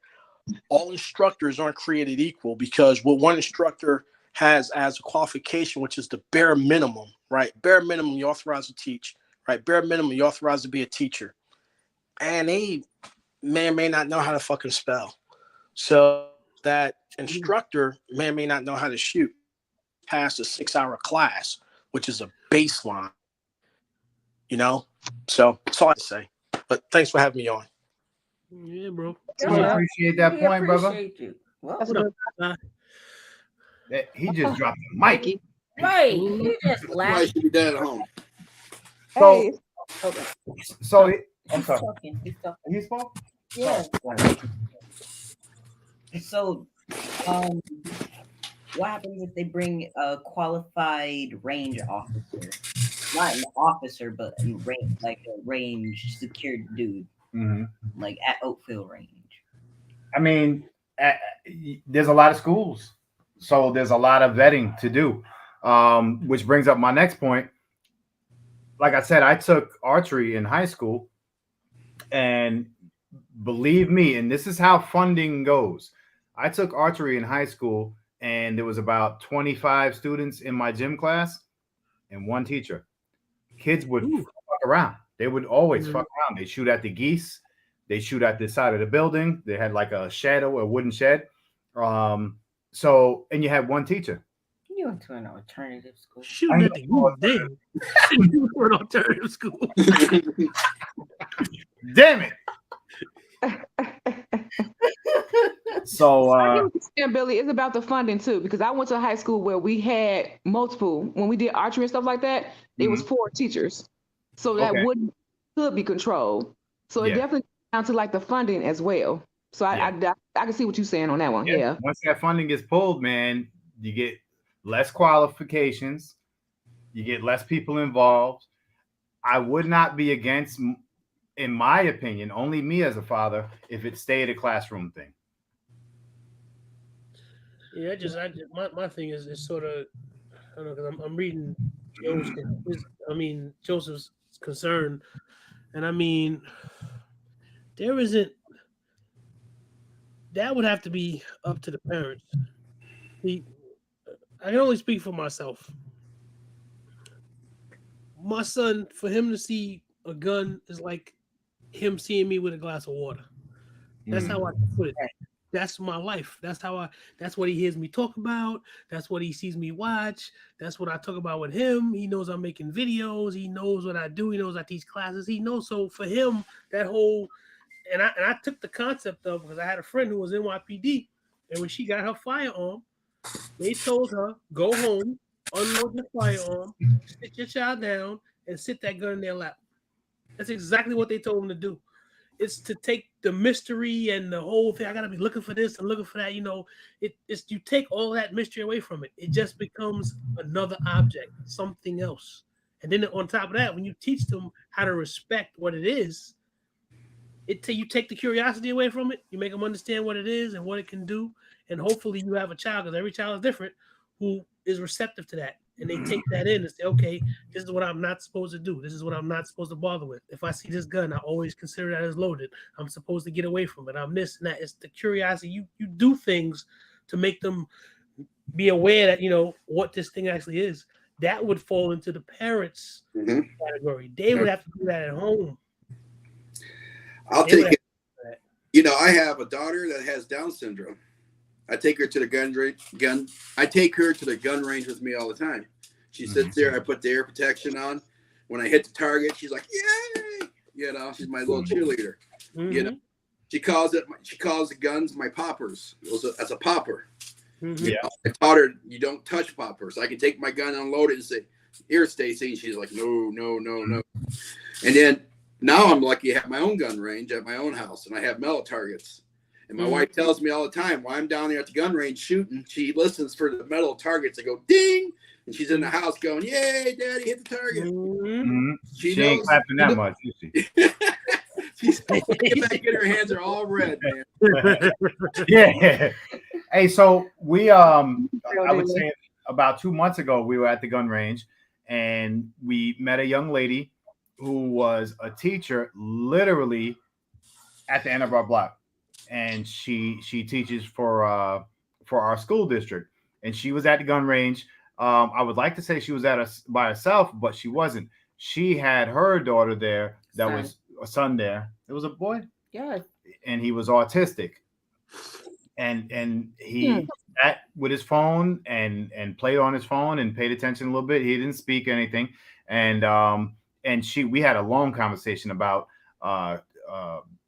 all instructors aren't created equal, because what one instructor has as a qualification, which is the bare minimum, right? Bare minimum, you're authorized to teach, right? Bare minimum, you're authorized to be a teacher. And they may or may not know how to fucking spell. So that instructor may or may not know how to shoot past a 6-hour class, which is a baseline, So that's all I say. But thanks for having me on. Yeah, bro. We appreciate that point, brother. You. Well, He just dropped the mic. Right. He just Why laughed. should be dead at home? So I'm He's sorry. talking. He's talking. He spoke? Yeah. So, what happens if they bring a qualified range officer? Not an officer, but a range, like a range secured dude, like at Oakville Range. I mean, there's a lot of schools, so there's a lot of vetting to do, which brings up my next point. Like I said, I took archery in high school, and believe me, and this is how funding goes. I took archery in high school, and there was about 25 students in my gym class and one teacher. Kids would fuck around. They would always fuck around. They shoot at the geese. They shoot at the side of the building. They had like a shadow, a wooden shed. So, and you had one teacher. You went to an alternative school. Shooting at the goose, damn. You were an alternative school. Damn it. So Billy, it's about the funding too, because I went to a high school where we had multiple. When we did archery and stuff like that, it was 4 teachers, so that could be controlled. So it definitely comes down to like the funding as well. So I can see what you're saying on that one. Yeah. Once that funding gets pulled, man, you get less qualifications, you get less people involved. I would not be against, in my opinion, only me as a father, if it stayed a classroom thing. Yeah, my thing is sort of, I don't know, because I'm reading Joseph's concern, and I mean, there isn't. That would have to be up to the parents. I can only speak for myself. My son, for him to see a gun is like him seeing me with a glass of water. That's how I put it. That's my life. That's what he hears me talk about. That's what he sees me watch. That's what I talk about with him. He knows I'm making videos. He knows what I do. He knows I teach classes. He knows. So for him, that whole, and I took the concept of, because I had a friend who was NYPD, and when she got her firearm, they told her, go home, unload your firearm, sit your child down, and sit that gun in their lap. That's exactly what they told him to do. It's to take the mystery and the whole thing. I gotta be looking for this and looking for that. You know, it's you take all that mystery away from it. It just becomes another object, something else. And then on top of that, when you teach them how to respect what it is, you take the curiosity away from it. You make them understand what it is and what it can do. And hopefully you have a child, because every child is different, who is receptive to that. And they take that in and say, okay, this is what I'm not supposed to do. This is what I'm not supposed to bother with. If I see this gun, I always consider that as loaded. I'm supposed to get away from it. I'm this and that. It's the curiosity. You do things to make them be aware that, you know, what this thing actually is. That would fall into the parents' category. They would have to do that at home. I'll take it. You know, I have a daughter that has Down syndrome. I take her to the I take her to the gun range with me all the time. She sits there. I put the ear protection on. When I hit the target, she's like, "Yay!" You know, she's my little cheerleader. You know, she calls the guns my poppers. That's a popper. You know, I taught her you don't touch poppers. I can take my gun, unload it, and say, "Here, Stacy." And she's like, "No, no, no, no." And then now I'm lucky to have my own gun range at my own house, and I have metal targets. And my wife tells me all the time, while I'm down there at the gun range shooting, she listens for the metal targets that go ding, and she's in the house going, "Yay, Daddy hit the target." She ain't clapping that much, is she? She's back in, her hands are all red, man. Yeah. Hey, so we I would say about 2 months ago, we were at the gun range, and we met a young lady who was a teacher literally at the end of our block. And she teaches for our school district, and she was at the gun range. I would like to say she was by herself, but she wasn't. She had her daughter there. That was a son there. It was a boy. Yeah. And he was autistic, and he sat with his phone and played on his phone and paid attention a little bit. He didn't speak anything, and we had a long conversation about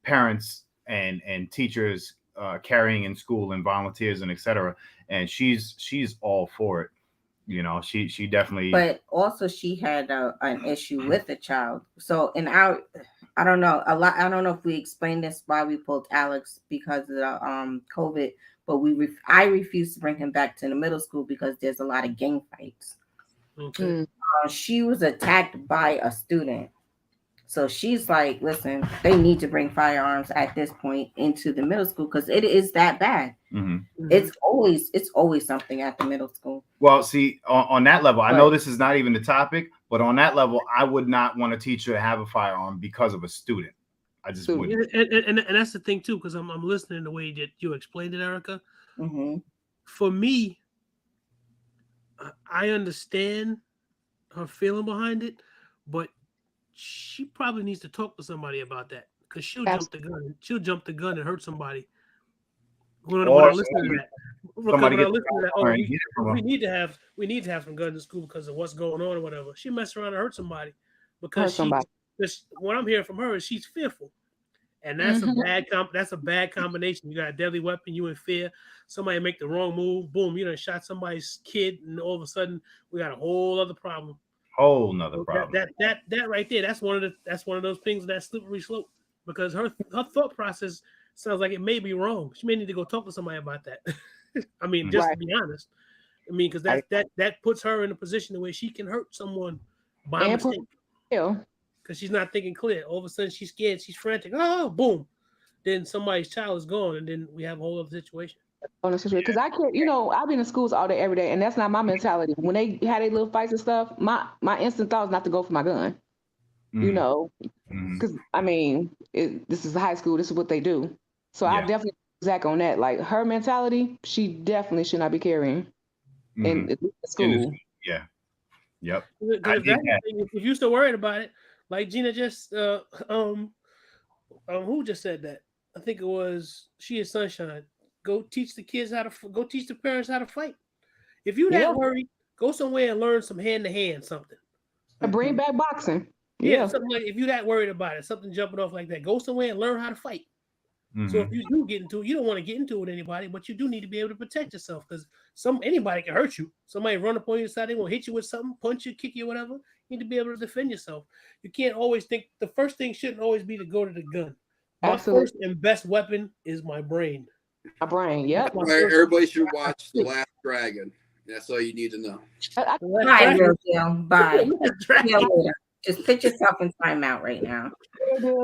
parents and teachers carrying in school and volunteers and etc. And she's all for it. You know, she definitely. But also she had an issue with the child. So I don't know I don't know if we explained this why we pulled Alex because of the COVID, but I refused to bring him back to the middle school because there's a lot of gang fights. Okay. She was attacked by a student. So she's like, listen, they need to bring firearms at this point into the middle school because it is that bad. Mm-hmm. It's always something at the middle school. Well, see, on that level, I know this is not even the topic, but on that level, I would not want a teacher to have a firearm because of a student. I just wouldn't. And that's the thing too, because I'm listening the way that you explained it, Erica. Mm-hmm. For me, I understand her feeling behind it, but she probably needs to talk to somebody about that because she'll jump the gun. She'll jump the gun and hurt somebody. When I listen to that, we need to have some guns in school because of what's going on or whatever. She messed around and hurt somebody because what I'm hearing from her is she's fearful, and that's a bad combination. You got a deadly weapon, you in fear. Somebody make the wrong move, boom, you done shot somebody's kid, and all of a sudden we got a whole other problem. Whole nother problem. That right there, that's one of those things, that slippery slope, because her thought process sounds like it may be wrong. She may need to go talk to somebody about that. I mean, just to be honest. I mean, because that puts her in a position where she can hurt someone by mistake. Because she's not thinking clear. All of a sudden she's scared, she's frantic. Oh, boom. Then somebody's child is gone, and then we have a whole other situation. Because I can't, I've been in schools all day, every day, and that's not my mentality. When they had their little fights and stuff, my instant thought is not to go for my gun. Because I mean, this is high school. This is what they do. So I definitely Zach on that. Like her mentality, she definitely should not be carrying in the school. Yeah. Yep. If you're still worried about it, like Gina just who just said that? I think it was She Is Sunshine. Go teach the parents how to fight. If you that worried, go somewhere and learn some hand-to-hand something. Bring back boxing. Yeah, something like, if you that worried about it, something jumping off like that, go somewhere and learn how to fight. So if you do get into it, you don't want to get into it with anybody, but you do need to be able to protect yourself because anybody can hurt you. Somebody run up on your side, they will hit you with something, punch you, kick you, whatever. You need to be able to defend yourself. You can't always think the first thing shouldn't always be to go to the gun. My first and best weapon is my brain. My brain, yep. Everybody should watch The Last Dragon. That's all you need to know. Bye, Bye. Just put yourself in timeout right now.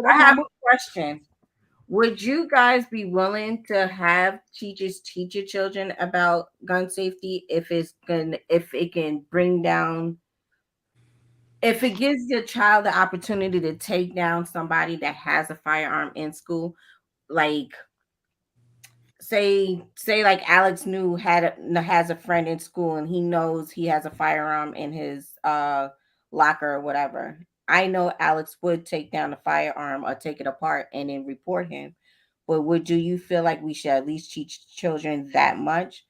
I have a question. Would you guys be willing to have teachers teach your children about gun safety if it gives your child the opportunity to take down somebody that has a firearm in school? Like say like Alex has a friend in school and he knows he has a firearm in his locker or whatever. I know Alex would take down the firearm or take it apart and then report him. But do you feel like we should at least teach children that much?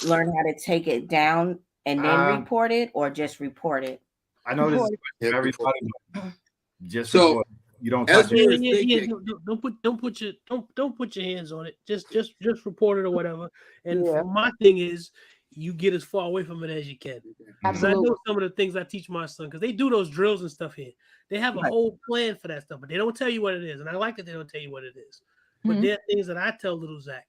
Learn how to take it down and then report it, or just report it? I know this is very funny. Just report. You don't touch it. Don't put your hands on it. Just report it or whatever. And my thing is, you get as far away from it as you can. Absolutely. I know some of the things I teach my son because they do those drills and stuff here. They have a whole plan for that stuff, but they don't tell you what it is. And I like that they don't tell you what it is. But there are things that I tell little Zach.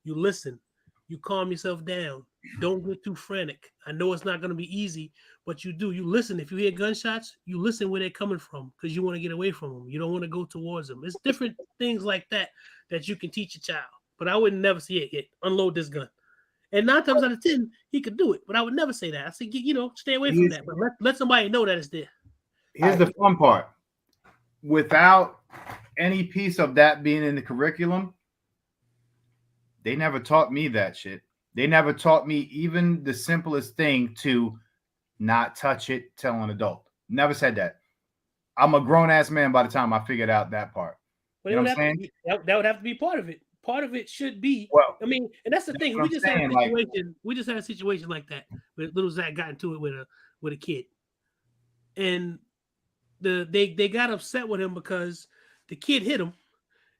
You listen. You calm yourself down. Don't get too frantic. I know it's not going to be easy, but you do. You listen. If you hear gunshots, you listen where they're coming from because you want to get away from them. You don't want to go towards them. It's different things like that you can teach a child. But I would never say it. Unload this gun. And 9 times out of 10, he could do it. But I would never say that. I say, stay away from that. But let somebody know that it's there. Here's the fun part. Without any piece of that being in the curriculum, they never taught me that shit. They never taught me even the simplest thing to not touch it, tell an adult. Never said that. I'm a grown-ass man by the time I figured out that part. But you know what I'm saying? That would have to be part of it. Part of it should be. Well, I mean, and that's the thing. We just had a situation. We just had a situation like that where little Zach got into it with a kid, and they got upset with him because the kid hit him,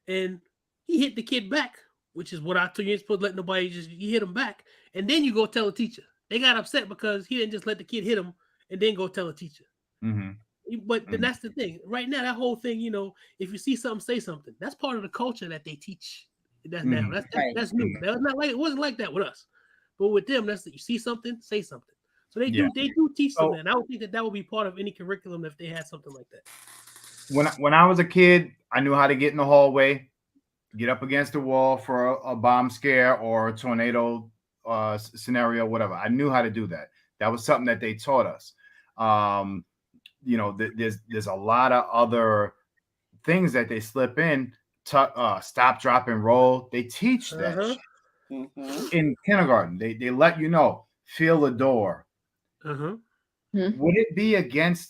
and he hit the kid back, which is what I told you. You're supposed to let nobody you hit him back, and then you go tell the teacher. They got upset because he didn't just let the kid hit him and then go tell the teacher. But then that's the thing. Right now, that whole thing, if you see something, say something. That's part of the culture that they teach. That's now. That's new. That's not like it wasn't like that with us, but with them, that's you see something, say something. So they do teach them that. And I would think that would be part of any curriculum if they had something like that. when I was a kid, I knew how to get in the hallway, get up against the wall for a bomb scare or a tornado scenario, whatever. I knew how to do that. That was something that they taught us. There's a lot of other things that they slip in. Stop, drop, and roll. They teach that shit. In kindergarten. They let you know. Feel the door. Would it be against?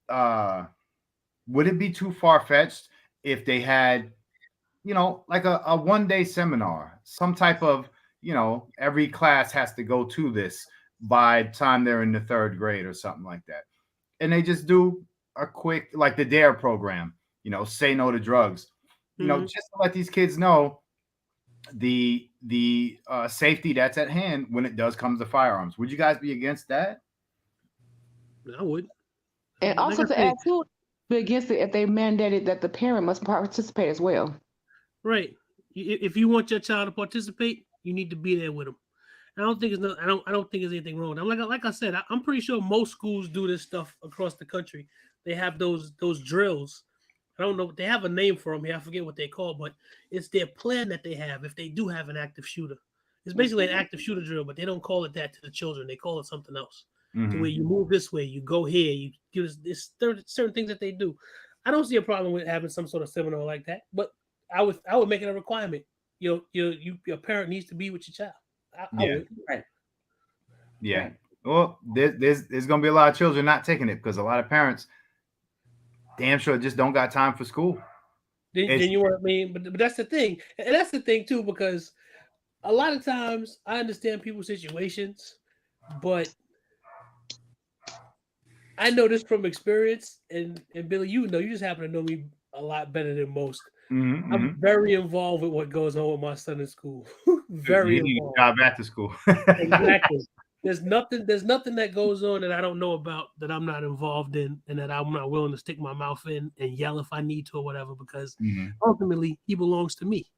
Would it be too far fetched if they had, like a 1-day seminar, some type of, every class has to go to this by the time they're in the 3rd grade or something like that, and they just do a quick, like the DARE program, say no to drugs, just to let these kids know the safety that's at hand when it does come to firearms. Would you guys be against that? I would. And also to add to it, be against it if they mandated that the parent must participate as well. Right. If you want your child to participate, you need to be there with them. I don't think I don't think there's anything wrong. I'm like I said, I'm pretty sure most schools do this stuff across the country. They have those drills. I don't know. They have a name for them here. I forget what they call, but it's their plan that they have if they do have an active shooter. It's basically an active shooter drill, but they don't call it that to the children. They call it something else. To where you move this way, you go here, you do this certain things that they do. I don't see a problem with having some sort of seminar like that, but I would make it a requirement. Your parent needs to be with your child. I would. Right. Yeah. Right. Well, there's going to be a lot of children not taking it because a lot of parents, damn sure, just don't got time for school. Then you know what I mean? But that's the thing. And that's the thing, too, because a lot of times I understand people's situations, but I know this from experience. And Billy, you just happen to know me a lot better than most. I'm very involved with what goes on with my son in school. Very involved. Job at the school. Exactly. There's nothing that goes on that I don't know about that I'm not involved in and that I'm not willing to stick my mouth in and yell if I need to or whatever, because ultimately he belongs to me.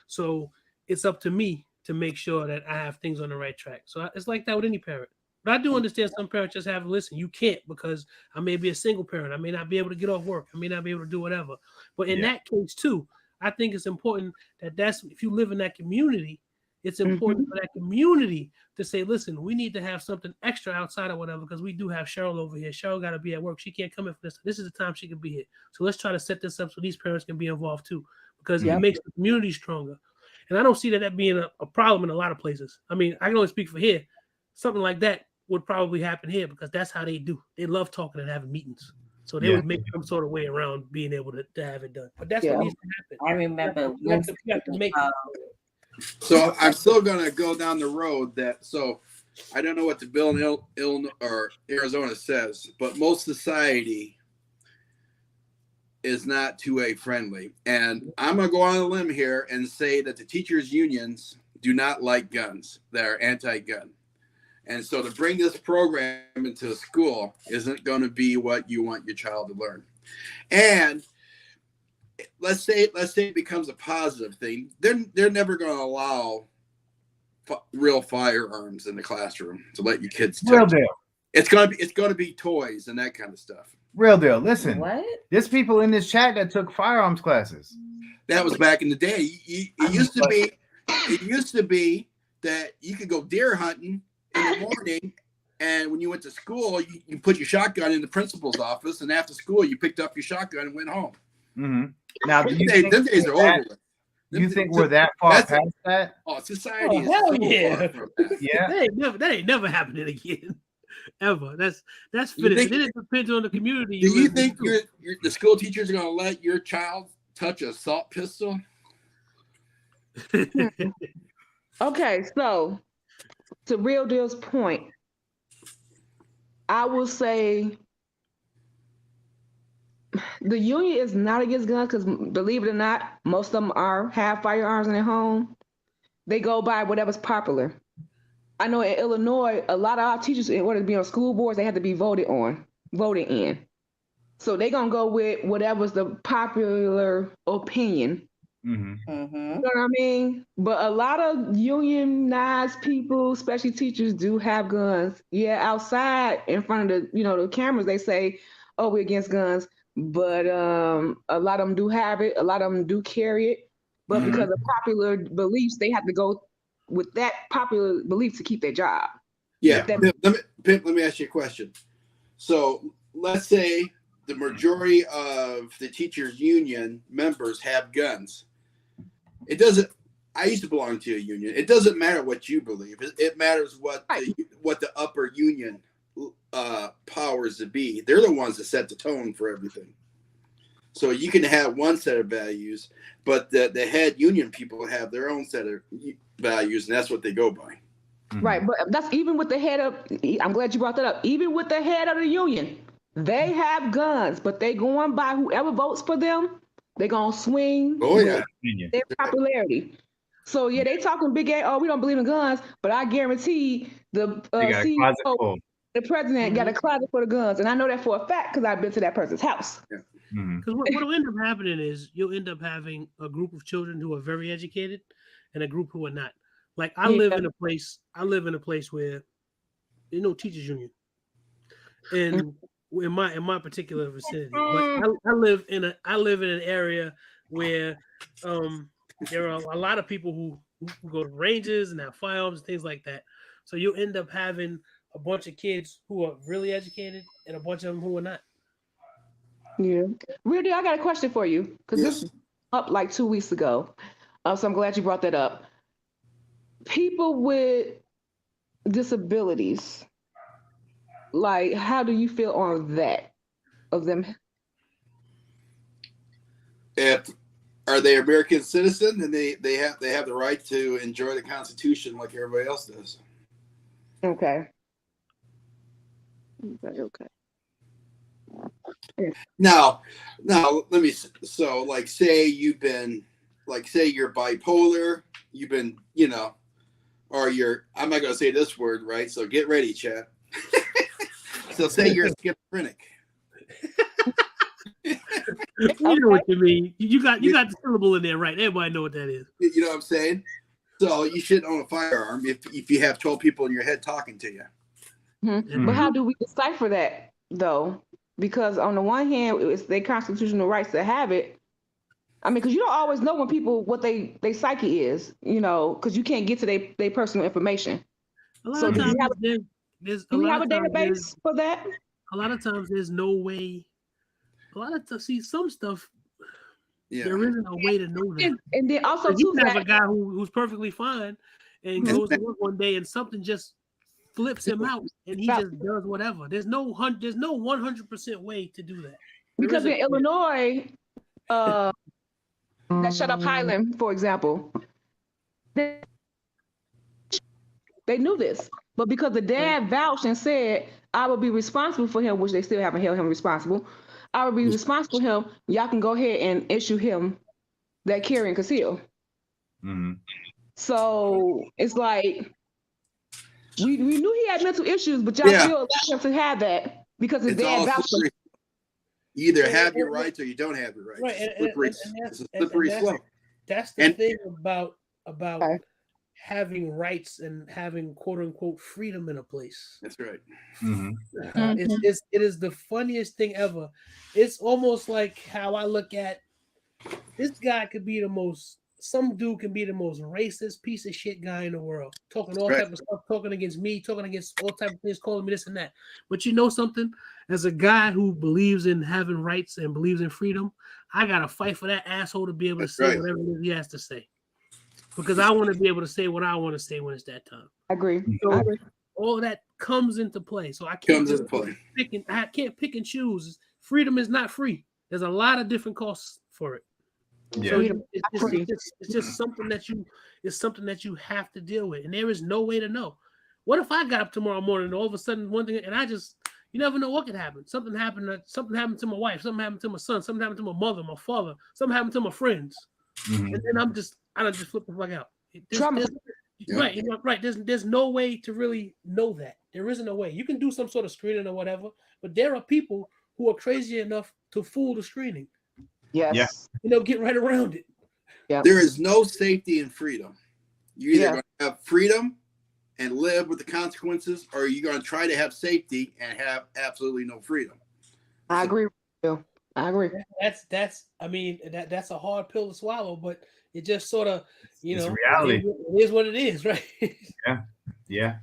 So it's up to me to make sure that I have things on the right track. So it's like that with any parent. But I do understand some parents just have to listen. You can't because I may be a single parent. I may not be able to get off work. I may not be able to do whatever. But in that case, too, I think it's important that's if you live in that community, it's important for that community to say, listen, we need to have something extra outside of whatever because we do have Cheryl over here. Cheryl got to be at work. She can't come in for this. This is the time she can be here. So let's try to set this up so these parents can be involved, too, because it makes the community stronger. And I don't see that being a problem in a lot of places. I mean, I can only speak for here. Something like that would probably happen here because that's how they do. They love talking and having meetings. So they would make some sort of way around being able to have it done. But that's what needs to happen. I remember you have to make it. So I'm still going to go down the road so I don't know what the bill in Illinois or Arizona says, but most society is not 2A friendly. And I'm going to go on a limb here and say that the teachers' unions do not like guns. They're anti-gun. And so to bring this program into a school isn't going to be what you want your child to learn. And let's say it becomes a positive thing. They're never going to allow real firearms in the classroom to let your kids touch. Real deal. It's going to be toys and that kind of stuff. Real deal. Listen, What? There's people in this chat that took firearms classes. That was back in the day. It used to be that you could go deer hunting in the morning, and when you went to school, you put your shotgun in the principal's office, and after school, you picked up your shotgun and went home. Now, do you think them days are over. Do you think we're that far past that? Oh, society is hell so yeah. far from that. Yeah. That ain't never happening again. Ever. That's finished. Then it depends on the community. Do you think the school teachers are going to let your child touch an assault pistol? Okay, so to Real Deal's point, I will say the union is not against guns because, believe it or not, most of them have firearms in their home. They go by whatever's popular. I know in Illinois, a lot of our teachers, in order to be on school boards, they have to be voted in. So they're going to go with whatever's the popular opinion. You know what I mean? But a lot of unionized people, especially teachers, do have guns. Yeah, outside in front of the cameras, they say, "Oh, we're against guns." but a lot of them do have it. A lot of them do carry it, but because of popular beliefs, they have to go with that popular belief to keep their job. Yeah. Pimp, let me ask you a question. So let's say the majority of the teachers union members have guns. It doesn't. I used to belong to a union. It doesn't matter what you believe. It matters what the upper union powers to be. They're the ones that set the tone for everything. So you can have one set of values, but the head union people have their own set of values, and that's what they go by. Right, but that's even with the head of. I'm glad you brought that up. Even with the head of the union, they have guns, but they going by whoever votes for them. They gonna swing. Their popularity. So yeah, they talking big A. Oh, we don't believe in guns, but I guarantee the CEO, the president, got a closet for the guns, and I know that for a fact because I've been to that person's house. Because what will end up happening is you'll end up having a group of children who are very educated and a group who are not. Like I live in a place where there's no teachers union, and in my particular vicinity, but I live in an area where there are a lot of people who go to ranges and have firearms and things like that. So you end up having a bunch of kids who are really educated and a bunch of them who are not. Yeah, Rudy, I got a question for you because this up like 2 weeks ago, so I'm glad you brought that up. People with disabilities, like, how do you feel on that of them? Are they American citizen and they have the right to enjoy the Constitution like everybody else does? Okay. Now let me. So like, say you're bipolar. You've been, or you're. I'm not gonna say this word, right? So get ready, chat. So say you're schizophrenic. You know what you mean. You got the syllable in there, right? Everybody know what that is. You know what I'm saying? So you shouldn't own a firearm if you have 12 people in your head talking to you. But how do we decipher that though? Because on the one hand, it's their constitutional rights to have it. I mean, because you don't always know when people what they psyche is, because you can't get to their personal information. So do we have a database for that? A lot of times there's no way. A lot of times, see some stuff. Yeah. There isn't a way to know that. And then also you have a guy who's perfectly fine and goes to work one day and something just flips him out and he just does whatever. There's no 100% way to do that. Because in Illinois, that Shut Up Highland, for example, they knew this, but because the dad vouched and said, I will be responsible for him, which they still haven't held him responsible. I will be responsible for him. Y'all can go ahead and issue him that carry and conceal. So it's like, we knew he had mental issues, but y'all still allowed him to have that because his dad vouched. You either have your rights or you don't have your rights. Right, it's a slippery slope. That's the thing about having rights and having quote unquote freedom in a place. That's right. It is the funniest thing ever. It's almost like how I look at this guy could be some dude can be the most racist piece of shit guy in the world, talking all type of stuff, talking against me, talking against all type of things, calling me this and that. But you know something? As a guy who believes in having rights and believes in freedom, I gotta fight for that asshole to be able to say whatever he has to say. Because I want to be able to say what I want to say when it's that time. I agree. So all of that comes into play. So I can't pick and choose. Freedom is not free. There's a lot of different costs for it. Yeah. So it's just something that you have to deal with, and there is no way to know. What if I got up tomorrow morning and all of a sudden one thing, and you never know what could happen. Something happened to my wife, something happened to my son, something happened to my mother, my father, something happened to my friends, and then I just flip the fuck out. Right. There's no way to really know that. There isn't a way. You can do some sort of screening or whatever, but there are people who are crazy enough to fool the screening. Yes. Get right around it. Yeah. There is no safety in freedom. You're either going to have freedom and live with the consequences, or you're going to try to have safety and have absolutely no freedom. I agree with you. I agree. That's I mean that's a hard pill to swallow, but it just sort of It's reality. it is what it is, right? Yeah.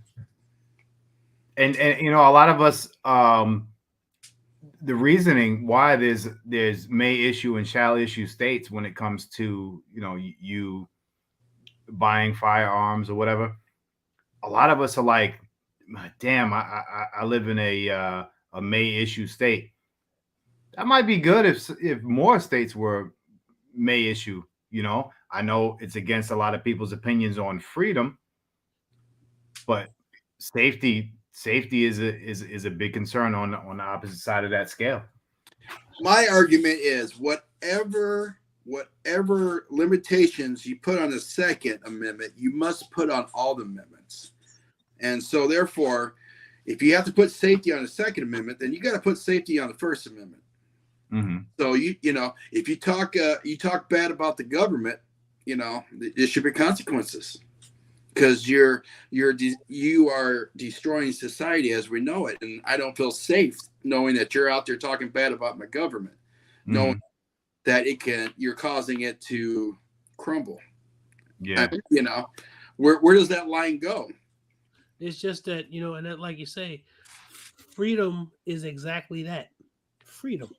And you know, a lot of us, the reasoning why there's may issue and shall issue states when it comes to, you know, you buying firearms or whatever. A lot of us are like, damn, I live in a may issue state. That might be good if more states were may issue. You know, I know it's against a lot of people's opinions on freedom, but safety is a big concern on the opposite side of that scale. My argument is whatever limitations you put on the Second Amendment, you must put on all the amendments. And so therefore, if you have to put safety on the Second Amendment, then you got to put safety on the First Amendment. Mm-hmm. So you know, if you talk bad about the government, you know, there should be consequences, because you are destroying society as we know it, and I don't feel safe knowing that you're out there talking bad about my government, knowing that you're causing it to crumble. Yeah, you know, where does that line go? It's just that, you know, and that, like you say, freedom is exactly that, freedom.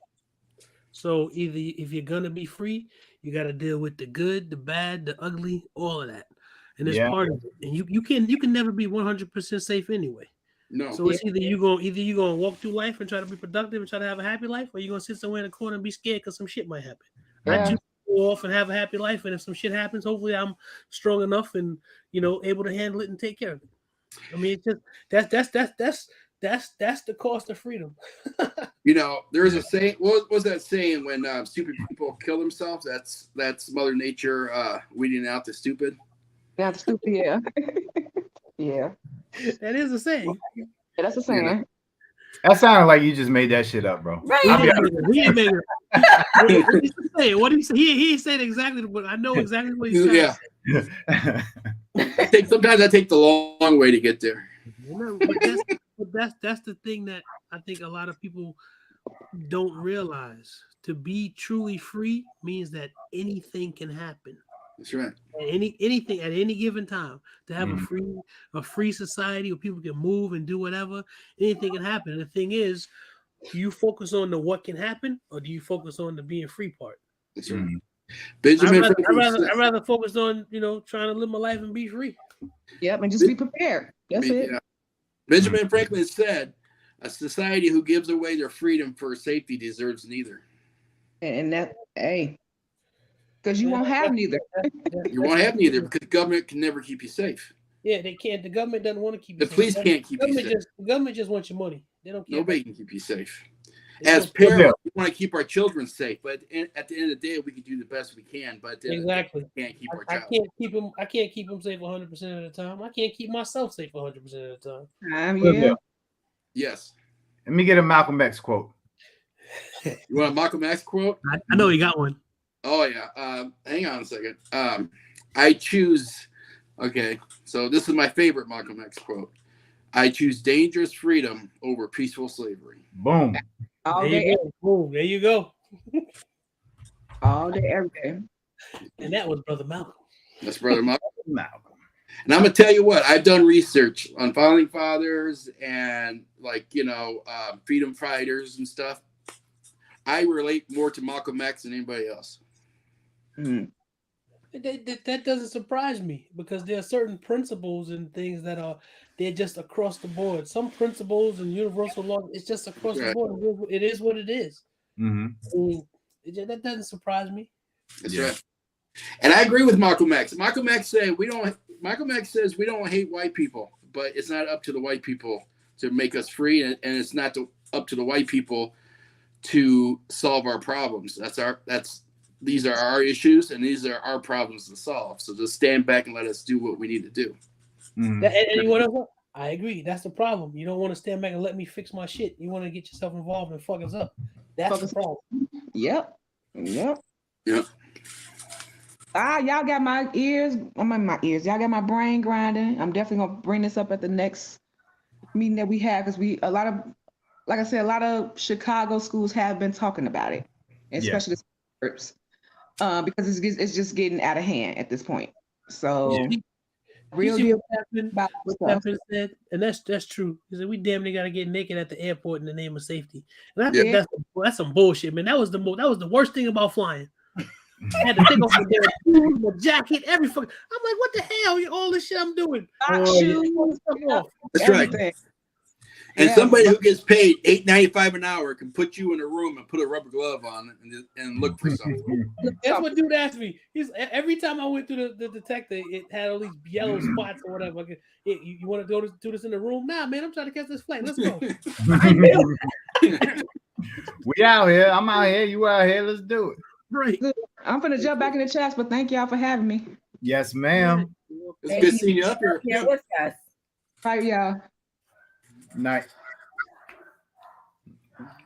So either if you're gonna be free, you got to deal with the good, the bad, the ugly, all of that, and it's part of it. And you can never be 100% safe anyway. No. So it's either you gonna walk through life and try to be productive and try to have a happy life, or you're gonna sit somewhere in the corner and be scared because some shit might happen. I choose to go off and have a happy life, and if some shit happens, hopefully I'm strong enough and, you know, able to handle it and take care of it. I mean, it's just that's the cost of freedom. You know, there's a saying. What was that saying when stupid people kill themselves? That's Mother Nature weeding out the stupid. Not the stupid, yeah. Yeah. That is a saying. Yeah, that's a saying. Yeah. That sounded like you just made that shit up, bro. Right. He didn't make it. What did he say? What did he say? He said exactly what I know exactly what he's saying. Yeah. Sometimes I take the long way to get there. But that's the thing that I think a lot of people don't realize. To be truly free means that anything can happen. That's right. Anything at any given time. To have a free society where people can move and do whatever, anything can happen. And the thing is, do you focus on the what can happen, or do you focus on the being free part? That's right. Benjamin, I'd rather focus on, you know, trying to live my life and be free. Yep, and just be prepared. That's it. Yeah. Benjamin Franklin said, "A society who gives away their freedom for safety deserves neither." And that, hey, because you won't have neither. You won't have neither, because the government can never keep you safe. Yeah, they can't. The government doesn't want to keep you The safe. police can't keep you safe. The government just wants your money. They don't care. Nobody can keep you safe. As parents, we want to keep our children safe, but at the end of the day, we can do the best we can. But exactly, we can't keep our I child. can't keep them safe 100% of the time. I can't keep myself safe 100% of the time. Yeah. Yes. Let me get a Malcolm X quote. You want a Malcolm X quote? I know you got one. Oh yeah. Hang on a second. I choose. Okay, so this is my favorite Malcolm X quote. I choose dangerous freedom over peaceful slavery. Boom. All there day. You go. Boom. There you go. All day, every day. And that was Brother Malcolm. That's Brother Malcolm. And I'm gonna tell you what, I've done research on founding fathers and, like, you know, freedom fighters and stuff. I relate more to Malcolm X than anybody else. That doesn't surprise me, because there are certain principles and things that they're just across the board. Some principles and universal law, it's just across the board. It is what it is. That doesn't surprise me. That's right. And I agree with Malcolm X. Malcolm X says we don't hate white people, but it's not up to the white people to make us free, and it's not up to the white people to solve our problems. These are our issues, and these are our problems to solve. So just stand back and let us do what we need to do. And you want to? I agree. That's the problem. You don't want to stand back and let me fix my shit. You want to get yourself involved and fuck us up. That's the problem. Yep. Y'all got my ears. Y'all got my brain grinding. I'm definitely gonna bring this up at the next meeting that we have, because a lot of Chicago schools have been talking about it. especially the groups, because it's just getting out of hand at this point. So real see deal what happened? about What stuff. happened said, and that's true. He said we damn near gotta get naked at the airport in the name of safety, and I think that's some bullshit, man. That was the worst thing about flying. I had to take off my jacket, every fucking. I'm like, what the hell? All this shit I'm doing. Shoes, That's everything. right. And somebody who gets paid $8.95 an hour can put you in a room and put a rubber glove on and look for something. That's what dude asked me. He's every time I went through the detector, it had all these yellow spots or whatever. You want to go do this in the room? Nah, man, I'm trying to catch this flight. Let's go. We out here. I'm out here. You out here. Let's do it. Right. I'm gonna jump back in the chats, but thank y'all for having me. Yes, ma'am. It's good seeing you up here. Yeah, with us. Bye, y'all. Nice.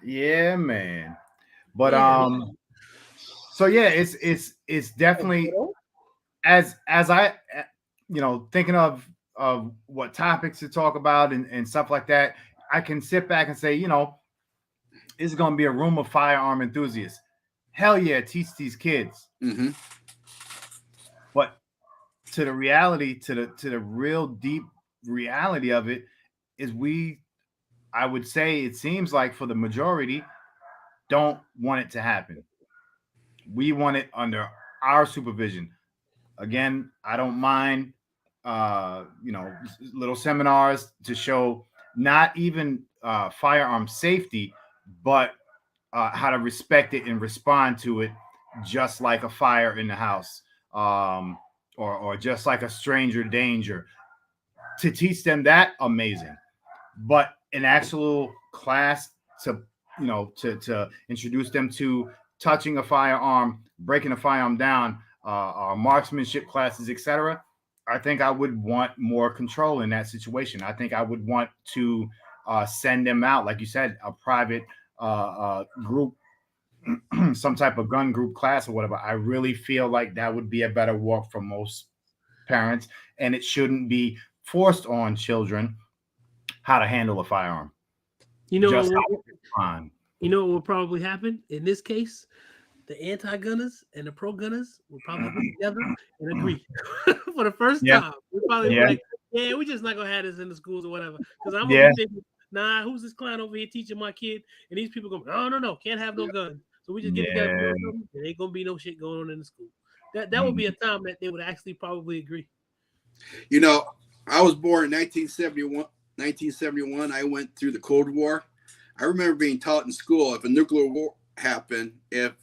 Yeah, man. But so yeah, it's definitely as I thinking of what topics to talk about and stuff like that, I can sit back and say, this is going to be a room of firearm enthusiasts. Hell yeah, teach these kids. Mm-hmm. But to the reality, to the real deep reality of it is I would say it seems like for the majority don't want it to happen. We want it under our supervision. Again, I don't mind little seminars to show not even firearm safety, but how to respect it and respond to it, just like a fire in the house, or just like a stranger danger. To teach them that, amazing. But an actual class to introduce them to touching a firearm, breaking a firearm down, marksmanship classes, etc. I think I would want more control in that situation. I think I would want to send them out, like you said, a private group, some type of gun group class or whatever. I really feel like that would be a better walk for most parents, and it shouldn't be forced on children how to handle a firearm. You know what will probably happen in this case? The anti-gunners and the pro-gunners will probably get together and agree for the first time. We're probably like, yeah, we're just not gonna have this in the schools or whatever. Because I'm gonna be thinking, nah, who's this clown over here teaching my kid? And these people go, no, can't have no guns. So we just get together. There ain't gonna be no shit going on in the school. That would be a time that they would actually probably agree. I was born in 1971. I went through the Cold War. I remember being taught in school if a nuclear war happened, if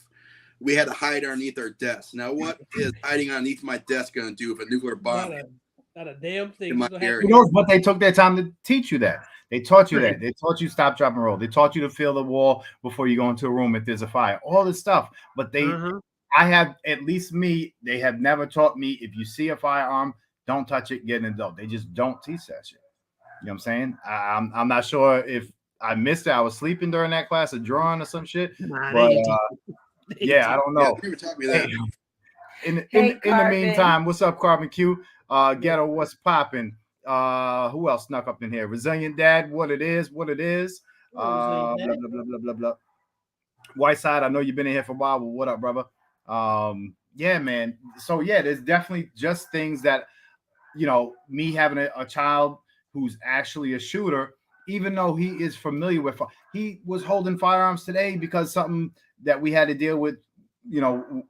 we had to hide underneath our desks. Now, what is hiding underneath my desk going to do if a nuclear bomb? Not a damn thing. But they took their time to teach you that. They taught you that. They taught you stop, drop, and roll. They taught you to feel the wall before you go into a room if there's a fire. All this stuff. But I have, at least me, they have never taught me if you see a firearm, don't touch it, get an adult. They just don't teach that shit. You know what I'm saying? I'm not sure if I missed it. I was sleeping during that class of drawing or some shit. But I don't know. In the meantime, what's up, Carbon Q? Ghetto, what's popping? Who else snuck up in here? Resilient Dad, what it is. Blah, blah, blah, blah, blah, blah. Whiteside, I know you've been in here for a while, but what up, brother? Yeah, man. So yeah, there's definitely just things that, me having a child who's actually a shooter, even though he is familiar with, he was holding firearms today because something that we had to deal with,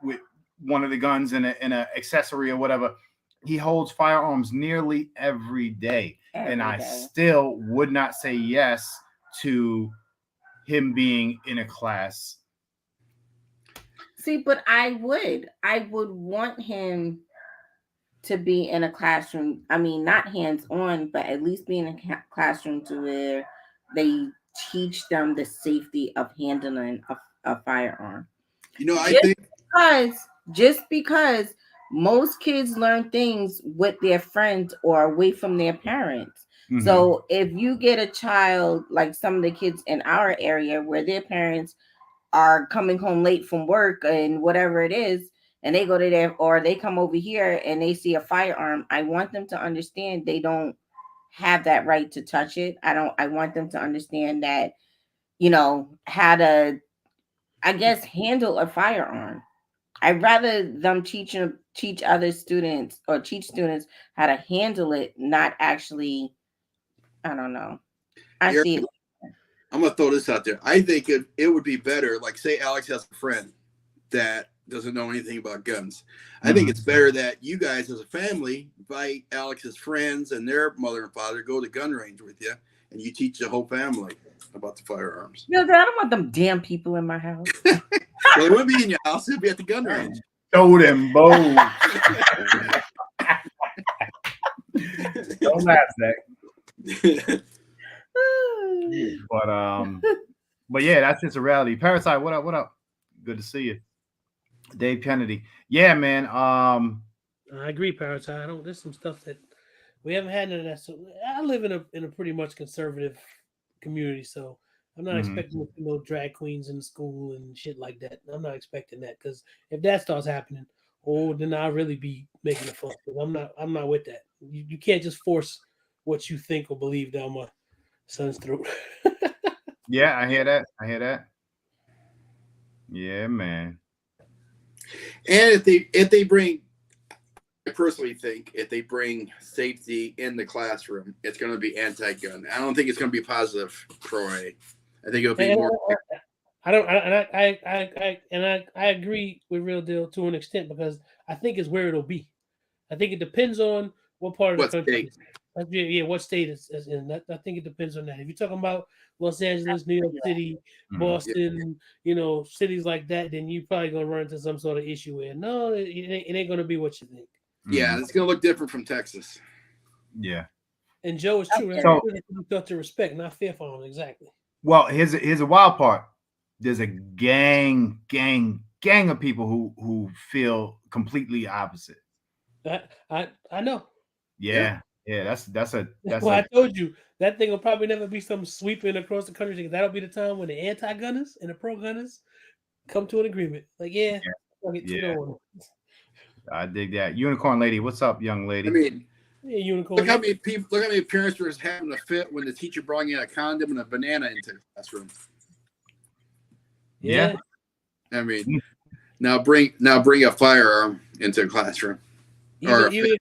with one of the guns in an accessory or whatever. He holds firearms nearly every day. I still would not say yes to him being in a class. See, but I would want him to be in a classroom. I mean, not hands-on, but at least be in a classroom to where they teach them the safety of handling a firearm. Just because most kids learn things with their friends or away from their parents. Mm-hmm. So if you get a child like some of the kids in our area where their parents are coming home late from work and whatever it is, and they go to there or they come over here and they see a firearm, I want them to understand they don't have that right to touch it. I want them to understand that, how to I guess, handle a firearm. I'd rather them teach other students or teach students how to handle it, not actually. I don't know. I Here, see it. I'm gonna throw this out there. I think it would be better. Like, say Alex has a friend that doesn't know anything about guns. I think it's better that you guys, as a family, invite Alex's friends and their mother and father, go to the gun range with you, and you teach the whole family about the firearms. No, I don't want them damn people in my house. Well, they wouldn't be in your house; they'd be at the gun range. Throw them bows. Don't laugh, Zach. But yeah, that's just a reality. Parasite, what up? What up? Good to see you, Dave Kennedy. Yeah, man. I agree, Parental. There's some stuff that we haven't had none of that. So I live in a pretty much conservative community, so I'm not expecting drag queens in the school and shit like that. I'm not expecting that, because if that starts happening, then I'll really be making a fuss. I'm not with that. You can't just force what you think or believe down my son's throat. Yeah, I hear that. Yeah, man. And if they bring, I personally think if they bring safety in the classroom, it's going to be anti-gun. I don't think it's going to be positive pro-A. I think it'll be more. I agree with Real Deal to an extent, because I think it's where it'll be. I think it depends on what part of the country. Yeah, what state is in. I think it depends on that. If you're talking about Los Angeles, New York City, Boston, cities like that, then you're probably gonna run into some sort of issue where it ain't gonna be what you think. Yeah, it's gonna look different from Texas. Yeah. And Joe is true. That's you got to respect, not fear for him. Exactly. Well, here's a wild part. There's a gang of people who feel completely opposite. I know. Yeah. That's why I told you that thing will probably never be some sweeping across the country. That'll be the time when the anti-gunners and the pro-gunners come to an agreement. Like, I dig that. Unicorn lady, what's up, young lady? I mean, unicorn. Look how many parents were having a fit when the teacher brought in a condom and a banana into the classroom. Yeah. I mean, now bring a firearm into the classroom. Even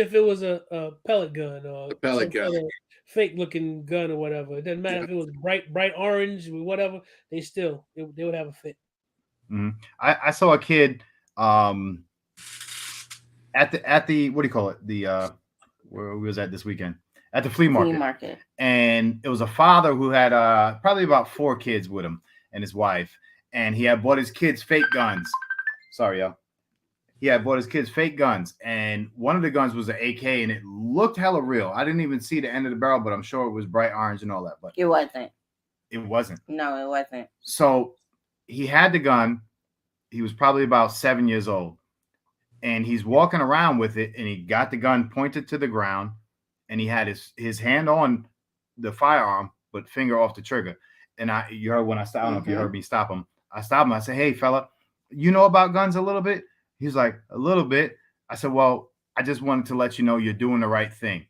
if it was a pellet gun or a pellet gun, fake looking gun or whatever, it doesn't matter if it was bright orange or whatever. They would have a fit. Mm-hmm. I saw a kid at the what do you call it, the where we was at this weekend at the flea market, and it was a father who had probably about 4 kids with him and his wife, and he had bought his kids fake guns. Sorry, y'all. He had bought his kids fake guns, and one of the guns was an AK, and it looked hella real. I didn't even see the end of the barrel, but I'm sure it was bright orange and all that. But it wasn't. It wasn't. No, it wasn't. So he had the gun. He was probably about 7 years old, and he's walking around with it, and he got the gun pointed to the ground, and he had his hand on the firearm, but finger off the trigger. And you heard when I stopped. I don't know if you heard me stop him. I stopped him. I said, "Hey, fella, you know about guns a little bit?" He's like, "A little bit." I said, "Well, I just wanted to let you know you're doing the right thing.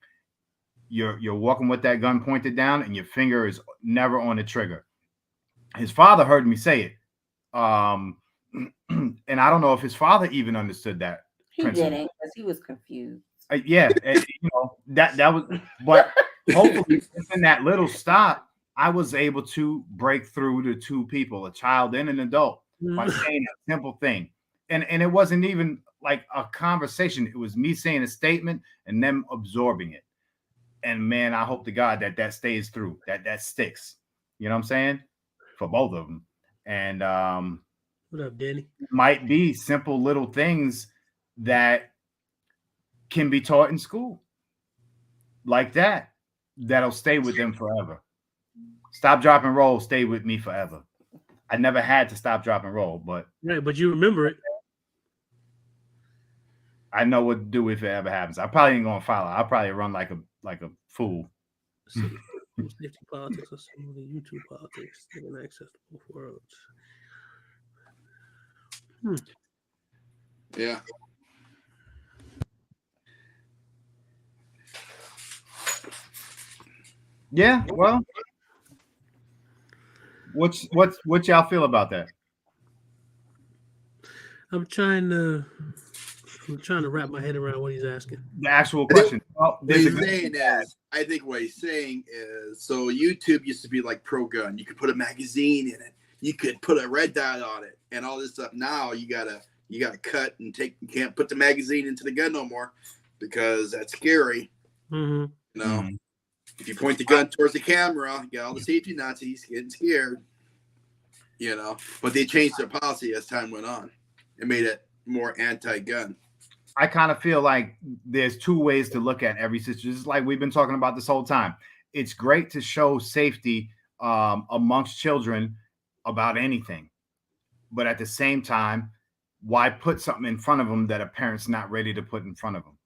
You're walking with that gun pointed down, and your finger is never on the trigger." His father heard me say it, and I don't know if his father even understood that. He didn't, because he was confused. Yeah, and, that was. But hopefully, in that little stop, I was able to break through to 2 people, a child and an adult, by saying a simple thing. And it wasn't even like a conversation. It was me saying a statement and them absorbing it. And man, I hope to God that stays through, that sticks. You know what I'm saying? For both of them. And what up, Danny? Might be simple little things that can be taught in school like that. That'll stay with them forever. Stop, drop, and roll. Stay with me forever. I never had to stop, drop, and roll, but you remember it. I know what to do if it ever happens. I probably ain't gonna follow. I'll probably run like a fool. Safety politics are some of the YouTube politics that are access to both worlds. Yeah. Yeah. Well, what y'all feel about that? I'm trying to wrap my head around what he's asking. The actual question. Well, What he's saying is, I think what he's saying is, so YouTube used to be like pro gun. You could put a magazine in it. You could put a red dot on it and all this stuff. Now you gotta cut and take. You can't put the magazine into the gun no more because that's scary. Mm-hmm. You know, if you point the gun towards the camera, you got all the safety Nazis getting scared. You know, but they changed their policy as time went on. It made it more anti-gun. I kind of feel like there's two ways to look at every situation. Just like we've been talking about this whole time. It's great to show safety amongst children about anything, but at the same time, why put something in front of them that a parent's not ready to put in front of them?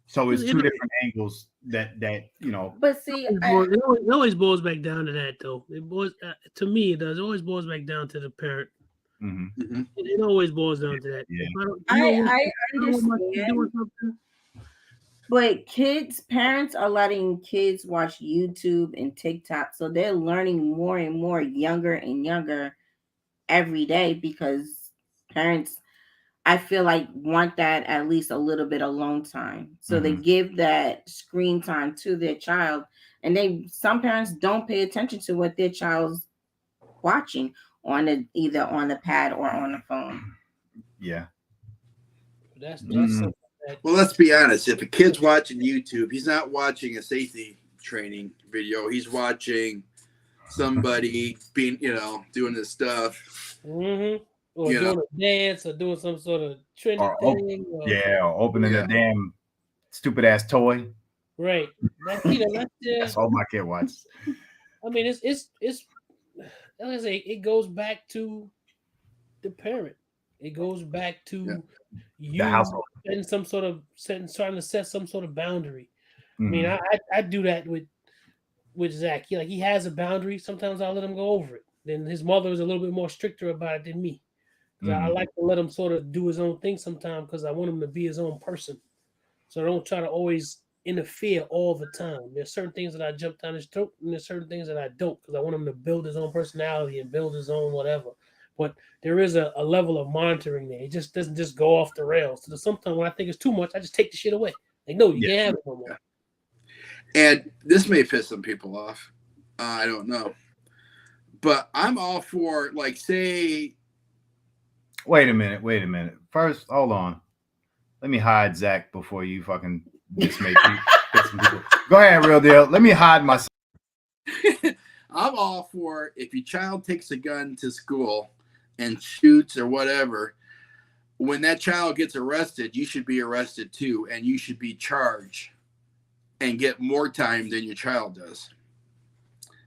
So it's two different angles that you know. But see, it always boils back down to that, though. To me, it does. It always boils back down to the parent. Mm-hmm. Mm-hmm. It always boils down to that. Yeah. I understand. But parents are letting kids watch YouTube and TikTok, so they're learning more and more younger and younger every day because parents, I feel like, want that at least a little bit alone time. So they give that screen time to their child, and some parents don't pay attention to what their child's watching either on the pad or on the phone. Yeah. That's something. Well, let's be honest. If a kid's watching YouTube, he's not watching a safety training video. He's watching somebody doing this stuff. Mm-hmm. Or doing a dance or doing some sort of trendy thing. Or opening a damn stupid ass toy. Right. That's all my kid watches. I mean, it's like I say, it goes back to the parent. It goes back to you trying to set some sort of boundary. I mean, I do that with Zach. He has a boundary. Sometimes I'll let him go over it. Then his mother is a little bit more stricter about it than me. I like to let him sort of do his own thing sometimes because I want him to be his own person. So I don't try to always interfere all the time. There's certain things that I jump down his throat, and there's certain things that I don't because I want him to build his own personality and build his own whatever. But there is a level of monitoring there. It just doesn't just go off the rails. So sometimes when I think it's too much, I just take the shit away. Like, no, you can't have it no more. And this may piss some people off. I don't know. But I'm all for, like, say... Wait a minute. First, hold on. Let me hide Zach before you fucking just make me piss some people. Go ahead, real deal. Let me hide myself. I'm all for if your child takes a gun to school and shoots or whatever, when that child gets arrested, you should be arrested too, and you should be charged and get more time than your child does.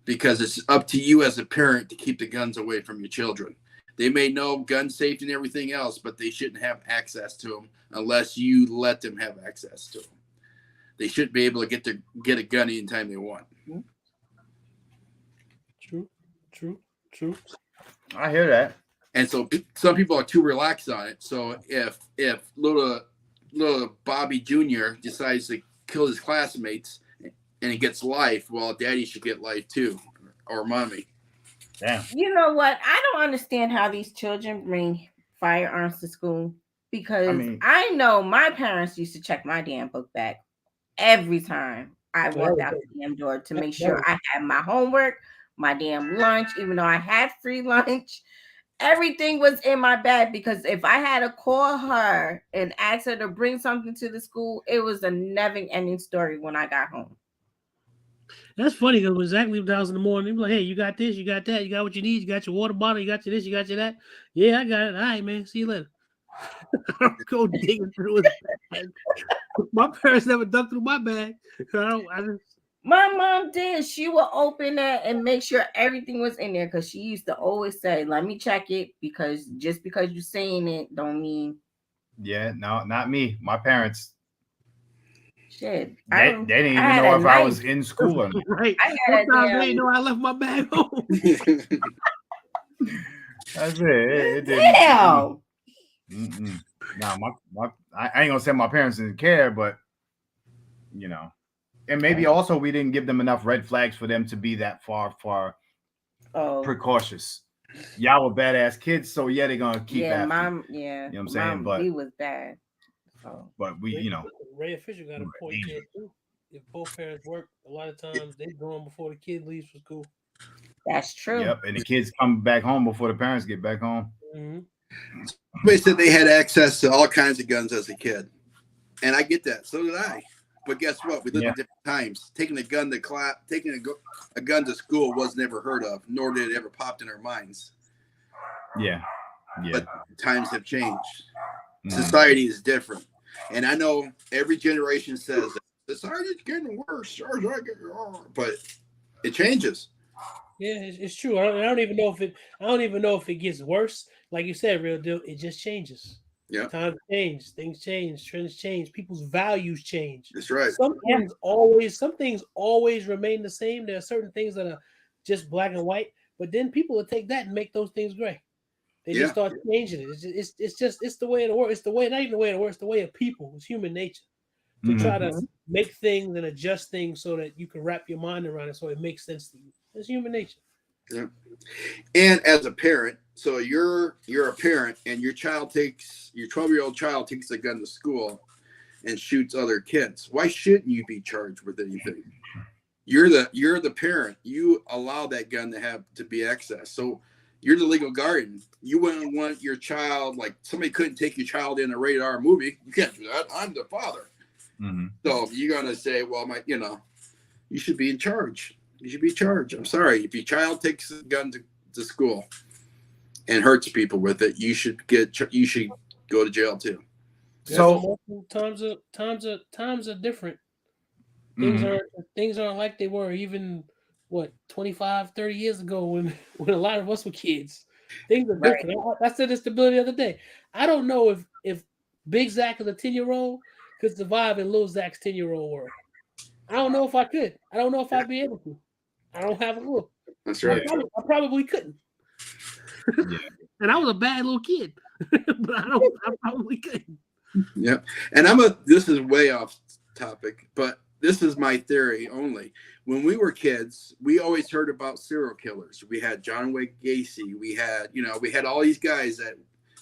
Because it's up to you as a parent to keep the guns away from your children. They may know gun safety and everything else, but they shouldn't have access to them unless you let them have access to them. They shouldn't be able to get a gun anytime they want. True. I hear that. And so some people are too relaxed on it. So if little Bobby Jr. decides to kill his classmates and he gets life, well, daddy should get life too, or mommy. Damn. You know what? I don't understand how these children bring firearms to school because I know my parents used to check my damn book bag every time I walked out the damn door to make sure I had my homework, my damn lunch, even though I had free lunch. Everything was in my bag because if I had to call her and ask her to bring something to the school, it was a never-ending story when I got home. That's funny because when Zach leaves the house in the morning, he's like, hey, you got this, you got that, you got what you need, you got your water bottle, you got your this, you got your that. Yeah, I got it. All right, man. See you later. Go digging through his bag. My parents never dug through my bag. My mom did. She would open that and make sure everything was in there because she used to always say, let me check it because just because you're saying it don't mean. Yeah, no, not me. My parents. Shit. They didn't even know if I was in school or not. Right. Sometimes they didn't know I left my bag home. That's it. Damn. No, I ain't gonna say my parents didn't care, but you know, and maybe also we didn't give them enough red flags for them to be that far precautious. y'all were badass kids, so yeah, they're gonna keep Yeah, after. mom. Yeah, You know what I'm saying? But he was bad. So. But we, you know, Ray Official got a we were point there dangerous. too. If both parents work, a lot of times they go before the kid leaves for school. That's true. Yep, and the kids come back home before the parents get back home. Mm-hmm. Somebody said they had access to all kinds of guns as a kid, and I get that. So did I. But guess what? We lived in different times. Taking a gun to school was never heard of, nor did it ever popped in our minds. Yeah. But times have changed. Society is different, and I know every generation says that society's getting worse, but it changes. Yeah, it's true. I don't even know if it. I don't even know if it gets worse. Like you said, real deal. It just changes. Yeah. Times change, things change, trends change, people's values change. That's right. Some things always remain the same. There are certain things that are just black and white, but then people will take that and make those things gray. They just start changing it. It's the way it works. It's the way, not even the way it works, it's the way of people. It's human nature to try to make things and adjust things so that you can wrap your mind around it so it makes sense to you. It's human nature. Yeah. And as a parent, so you're a parent and your 12-year-old child takes a gun to school and shoots other kids. Why shouldn't you be charged with anything? You're the parent. You allow that gun to be accessed. So you're the legal guardian. You wouldn't want your child, like somebody couldn't take your child in a rated R movie. You can't do that. I'm the father. So you're gonna say, well, you should be in charge. You should be charged. I'm sorry. If your child takes a gun to school and hurts people with it, you should go to jail too. So times are different. Things aren't like they were even 25, 30 years ago when a lot of us were kids. Things are different. I said this the other day. I don't know if Big Zach is a 10-year-old could survive in Little Zach's 10-year-old world. I don't know if I could. I don't know if I'd be able to. I don't have a clue. That's right. I probably couldn't. And I was a bad little kid, but I probably couldn't. Yeah. And this is way off topic, but this is my theory only. When we were kids, we always heard about serial killers. We had John Wayne Gacy. We had all these guys that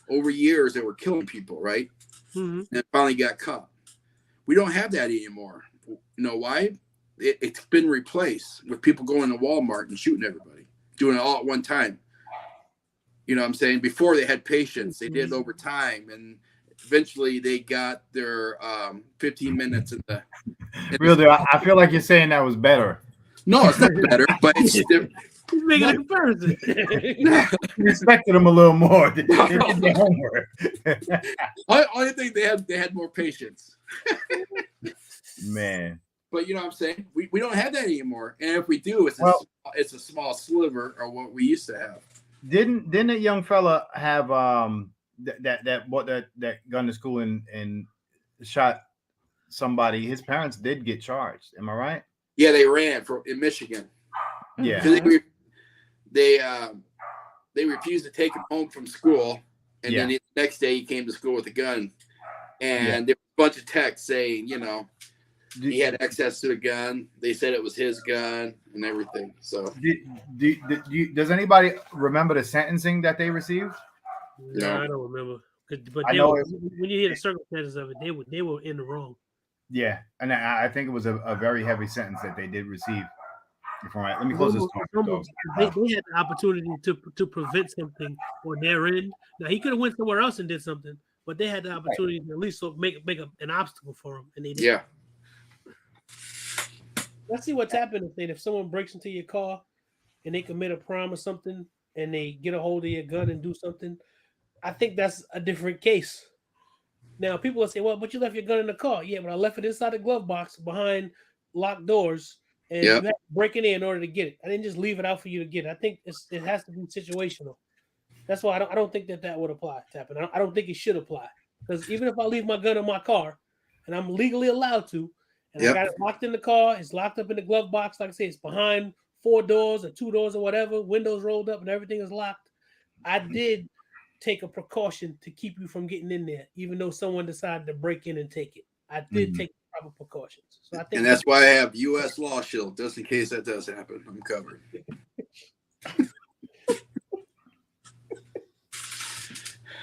over years that were killing people, right? And finally got caught. We don't have that anymore. You know why? It's been replaced with people going to Walmart and shooting everybody, doing it all at one time. You know what I'm saying? Before they had patience, they did it over time, and eventually they got their 15 minutes in the. Really, I feel like you're saying that was better. No, it's not better, but it's different. He's making a comparison. You respected them a little more. They did their homework. I think they had more patience. Man. But you know what I'm saying? We don't have that anymore. And if we do, it's a small sliver of what we used to have. Didn't that young fella have that gun to school and shot somebody? His parents did get charged. Am I right? Yeah, they ran in Michigan. Yeah. They refused to take him home from school, and then the next day he came to school with a gun, and there was a bunch of texts saying, he had access to a gun. They said it was his gun and everything. So, does anybody remember the sentencing that they received? No, I don't remember. But when you hear the circumstances of it, they were in the wrong. Yeah, and I think it was a very heavy sentence that they did receive. Let me close this door. They had the opportunity to prevent something on their end. Now he could have went somewhere else and did something, but they had the opportunity to at least make an obstacle for him, and they did. Yeah. Let's see what's happening if someone breaks into your car and they commit a crime or something and they get a hold of your gun and do something. I think that's a different case. Now, people will say, well, but you left your gun in the car. Yeah, but I left it inside the glove box behind locked doors, and you had to break it in order to get it. I didn't just leave it out for you to get it. I think it has to be situational. That's why I don't think that would apply to happen. I don't think it should apply. Because even if I leave my gun in my car, and I'm legally allowed to, and I got it locked in the car, it's locked up in the glove box, like I say, it's behind 4 doors or 2 doors or whatever, windows rolled up and everything is locked. I did take a precaution to keep you from getting in there, even though someone decided to break in and take it. I did take proper precautions. So I think, and that's why I have U.S. Law Shield, just in case that does happen. I'm covered.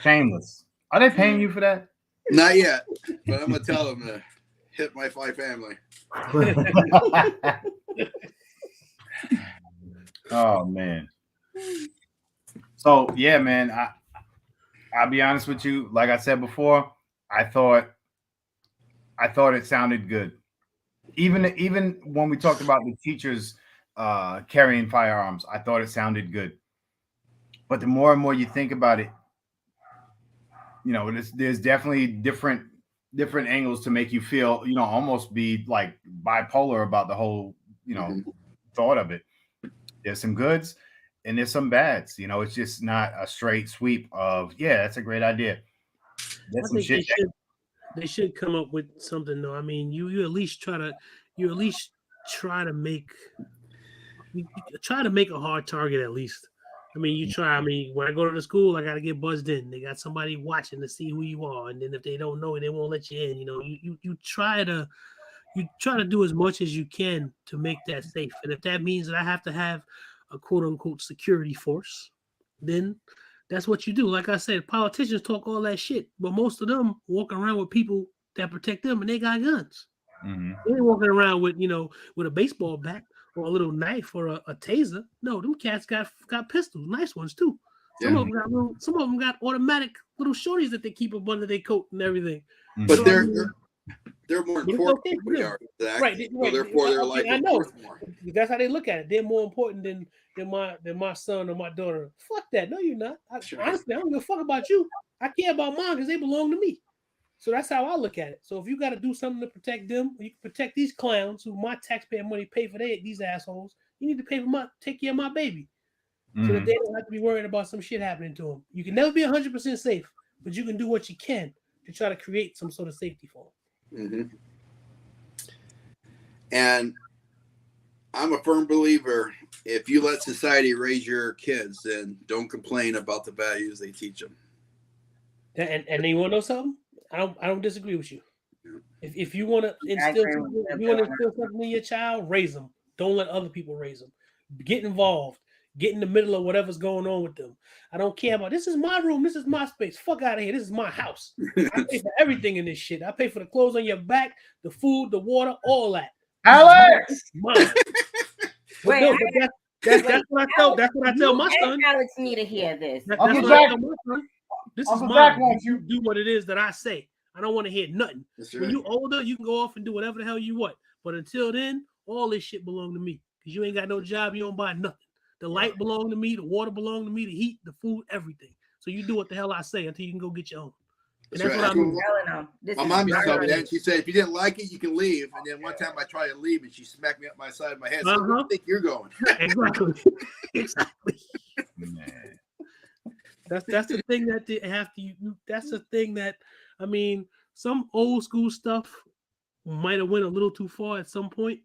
Shameless. Are they paying you for that? Not yet, but I'm gonna tell them to hit my Fly family. Oh man. So yeah, man. I'll be honest with you. Like I said before, I thought it sounded good. Even when we talked about the teachers carrying firearms, I thought it sounded good. But the more and more you think about it, there's definitely different angles to make you feel, almost be like bipolar about the whole, thought of it. There's some goods and there's some bads. It's just not a straight sweep of, yeah, that's a great idea. There's some shit. They should come up with something though. I mean, you at least try to make a hard target at least. I mean, you try. I mean, when I go to the school, I got to get buzzed in. They got somebody watching to see who you are, and then if they don't know it, they won't let you in. You try to do as much as you can to make that safe. And if that means that I have to have a quote unquote security force, then that's what you do. Like I said, politicians talk all that shit, but most of them walk around with people that protect them, and they got guns. Mm-hmm. They ain't walking around with with a baseball bat or a little knife or a taser. No, them cats got pistols, nice ones too. Some of them got automatic little shorties that they keep up under their coat and everything. Mm-hmm. But they're more important than we are. Right. So therefore, they're like, I know. That's how they look at it. They're more important than my son or my daughter. Fuck that. No, you're not. Honestly, I don't give a fuck about you. I care about mine because they belong to me. So that's how I look at it. So if you got to do something to protect them, you can protect these clowns who my taxpayer money pay for these assholes. You need to take care of my baby, so that they don't have to be worried about some shit happening to them. You can never be 100% safe, but you can do what you can to try to create some sort of safety for them. Mm-hmm. And I'm a firm believer, if you let society raise your kids, then don't complain about the values they teach them. And you want to know something? I don't disagree with you. If you want to instill something in your child, raise them. Don't let other people raise them. Get involved. Get in the middle of whatever's going on with them. I don't care about this is my room. This is my space. Fuck out of here. This is my house. I pay for everything in this shit. I pay for the clothes on your back, the food, the water, all that. Alex, mine. Wait, that's what I tell my son. Alex need to hear this. That's what I tell my son. This is mine. You do what it is that I say. I don't want to hear nothing. Right. When you older, you can go off and do whatever the hell you want. But until then, all this shit belong to me. Because you ain't got no job, you don't buy nothing. The light belong to me, the water belong to me, the heat, the food, everything. So you do what the hell I say until you can go get your own. And that's what I'm doing. My mom used to tell me that. She said, if you didn't like it, you can leave. And then one time I tried to leave and she smacked me up my side of my head. So where do you think you're going? Exactly. Man. That's the thing that they have to. That's the thing that, I mean, some old school stuff might have went a little too far at some point,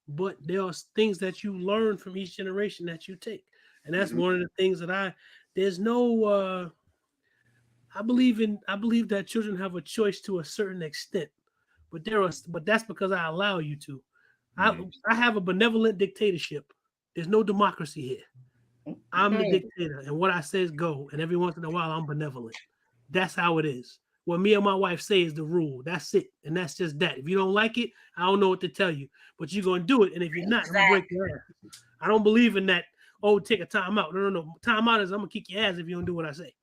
but there are things that you learn from each generation that you take, and that's one of the things that I believe that children have a choice to a certain extent, but that's because I allow you to. I have a benevolent dictatorship. There's no democracy here. I'm the dictator, and what I say is go. And every once in a while, I'm benevolent. That's how it is. What me and my wife say is the rule. That's it, and that's just that. If you don't like it, I don't know what to tell you, but you're gonna do it. And if you're not, I'm gonna break your ass. I don't believe in that. Oh, take a time out. No. Time out is I'm gonna kick your ass if you don't do what I say.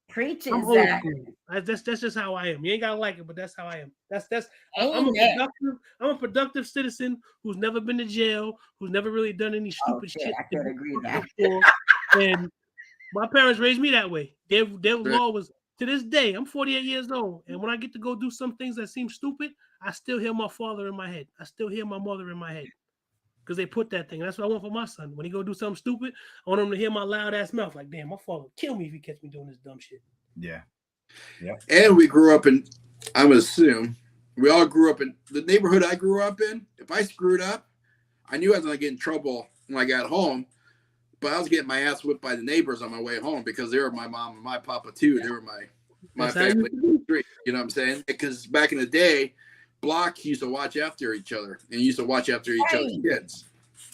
Preaching. I'm old school. That's just how I am. You ain't gotta like it, but that's how I am. I'm a productive citizen who's never been to jail, who's never really done any stupid shit. I could agree with that. And my parents raised me that way. Their law was, to this day, I'm 48 years old, and when I get to go do some things that seem stupid, I still hear my father in my head. I still hear my mother in my head. Because they put that thing. That's what I want for my son. When he go do something stupid, I want him to hear my loud ass mouth. Like, damn, my father would kill me if he catch me doing this dumb shit. Yeah. And we grew up in, I would assume, we all grew up in the neighborhood I grew up in. If I screwed up, I knew I was going to get in trouble when I got home. But I was getting my ass whipped by the neighbors on my way home because they were my mom and my papa too. They were my family. You know what I'm saying? Because back in the day, blocks used to watch after each other and used to watch after each other's kids.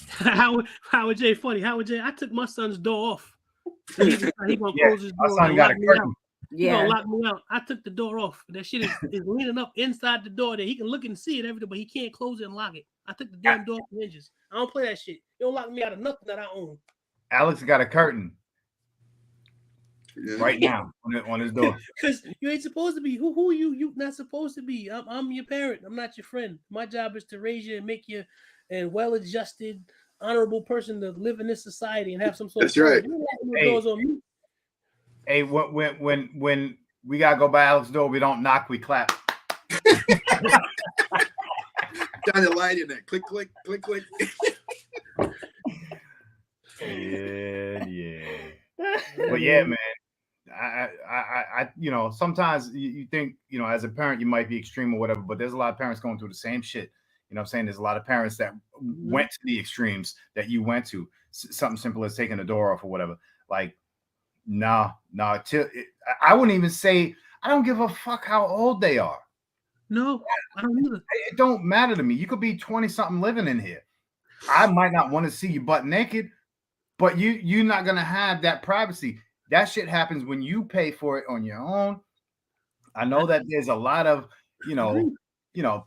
Howard J, funny. Howard J, I took my son's door off. So he gonna close his door. My son got a curtain. He gonna lock me out. I took the door off. That shit is leaning up inside the door there. He can look and see it everything, but he can't close it and lock it. I took the damn door off the hinges. I don't play that shit. You don't lock me out of nothing that I own. Alex got a curtain right now on his door. Because you ain't supposed to be. Who you not supposed to be. I'm your parent. I'm not your friend. My job is to raise you and make you a well-adjusted, honorable person to live in this society and have some sort That's right. Hey, when we gotta go by Alex's door, we don't knock, we clap. Shine the light in it. Click, click, click, click. Yeah. But yeah, man. I sometimes you think, as a parent, you might be extreme or whatever, but there's a lot of parents going through the same shit. You know what I'm saying? There's a lot of parents that went to the extremes that you went to. Something simple as taking the door off or whatever. Like, no. I wouldn't even say, I don't give a fuck how old they are. No, I don't either. It don't matter to me. You could be 20-something living in here. I might not want to see you butt naked, but you're not going to have that privacy. That shit happens when you pay for it on your own. I know that there's a lot of,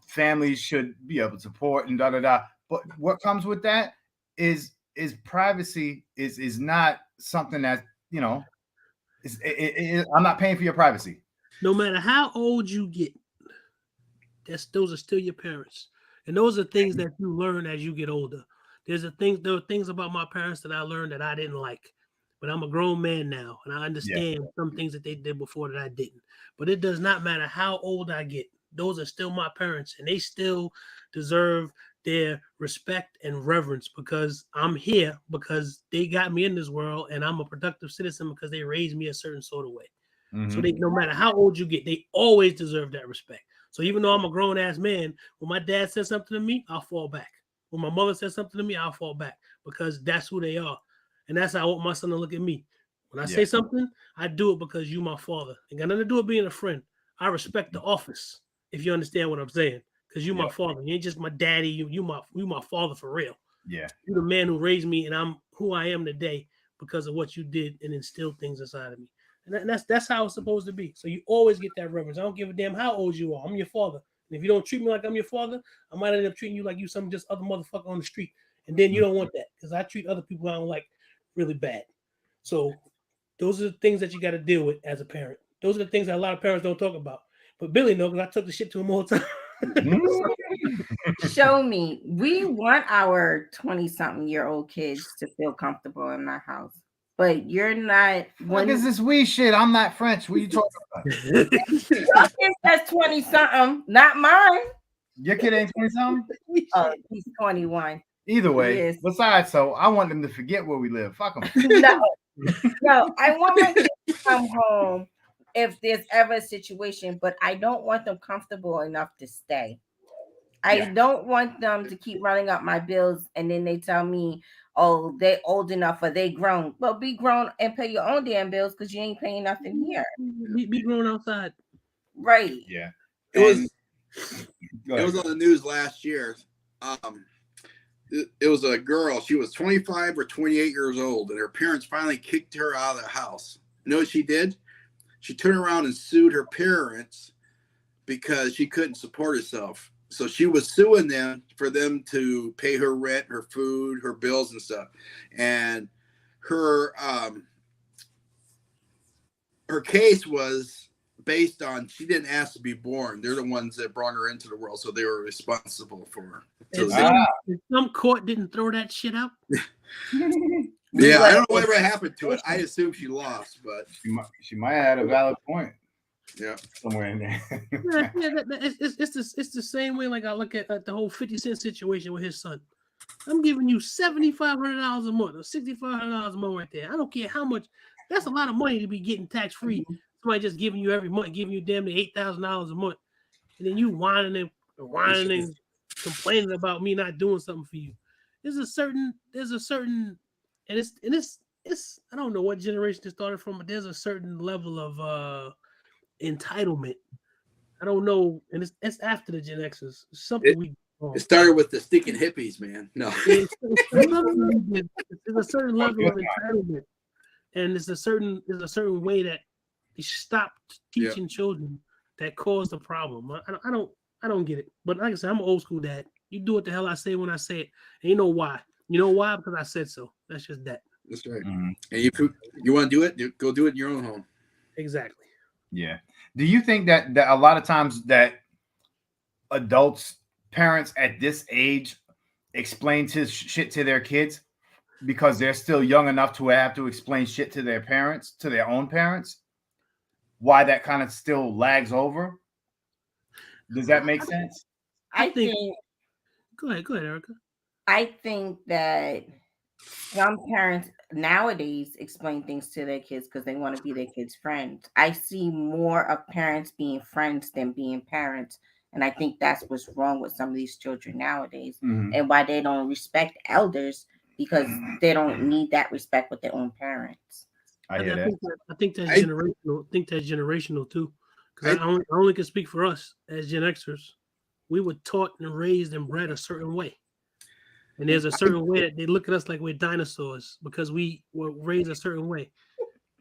families should be able to support and da-da-da. But what comes with that is privacy is not something that, I'm not paying for your privacy. No matter how old you get, those are still your parents. And those are things that you learn as you get older. There are things about my parents that I learned that I didn't like. But I'm a grown man now, and I understand some things that they did before that I didn't. But it does not matter how old I get. Those are still my parents, and they still deserve their respect and reverence because I'm here because they got me in this world, and I'm a productive citizen because they raised me a certain sort of way. Mm-hmm. So no matter how old you get, they always deserve that respect. So even though I'm a grown-ass man, when my dad says something to me, I'll fall back. When my mother says something to me, I'll fall back because that's who they are. And that's how I want my son to look at me. When I say something, I do it because you my father. It got nothing to do with being a friend. I respect the office, if you understand what I'm saying. Because you my father. You ain't just my daddy. You my father for real. Yeah. You're the man who raised me, and I'm who I am today because of what you did and instilled things inside of me. And that's how it's supposed to be. So you always get that reverence. I don't give a damn how old you are. I'm your father. And if you don't treat me like I'm your father, I might end up treating you like you some just other motherfucker on the street. And then you don't want that because I treat other people I don't like really bad. So those are the things that you got to deal with as a parent. Those are the things that a lot of parents don't talk about. But Billy knows because I took the shit to him all the time. Show me. We want our 20-something-year-old kids to feel comfortable in our house. But you're not. What is this wee shit? I'm not French. What are you talking about? Your kid says 20-something, not mine. Your kid ain't 20-something? Oh, he's 21. Either way, besides, so I want them to forget where we live. Fuck them. No, I want my kids to come home if there's ever a situation, but I don't want them comfortable enough to stay. I don't want them to keep running up my bills and then they tell me, oh, they're old enough or they grown. Well, be grown and pay your own damn bills because you ain't paying nothing here. Be grown outside. Right. Yeah. It was on the news last year. It was a girl. She was 25 or 28 years old, and her parents finally kicked her out of the house. You know what she did? She turned around and sued her parents because she couldn't support herself. So she was suing them for them to pay her rent, her food, her bills and stuff. And her case was based on she didn't ask to be born. They're the ones that brought her into the world, so they were responsible for her. So some court didn't throw that shit up. Yeah, I don't know whatever happened to it. I assume she lost, but she might have had a valid point. Yeah, somewhere in there. It's the same way. Like I look at the whole 50 Cent situation with his son. I'm giving you $7,500 a month or $6,500 a month right there. I don't care how much. That's a lot of money to be getting tax free. Somebody just giving you every month, giving you damn near $8,000 a month, and then you whining and complaining about me not doing something for you. There's a certain, and it's I don't know what generation it started from, but there's a certain level of entitlement. I don't know, and it's after the Gen Xers. It started with the stinking hippies, man. No, there's a certain level of entitlement, and there's a certain way that They should stop teaching children that cause the problem. I don't get it. But like I said, I'm an old school dad. You do what the hell I say when I say it. And you know why? You know why? Because I said so. That's just that. That's right. And you want to do it, go do it in your own home. Exactly. Yeah. Do you think that a lot of times that adults, parents at this age explain shit to their kids because they're still young enough to have to explain shit to their parents, to their own parents? Why that kind of still lags over? Does that make sense? I think. Go ahead, Erica. I think that some parents nowadays explain things to their kids because they want to be their kids' friends. I see more of parents being friends than being parents. And I think that's what's wrong with some of these children nowadays and why they don't respect elders because they don't need that respect with their own parents. I think that's generational. I think that's generational too. Because I only can speak for us as Gen Xers. We were taught and raised and bred a certain way. And there's a certain way that they look at us like we're dinosaurs because we were raised a certain way.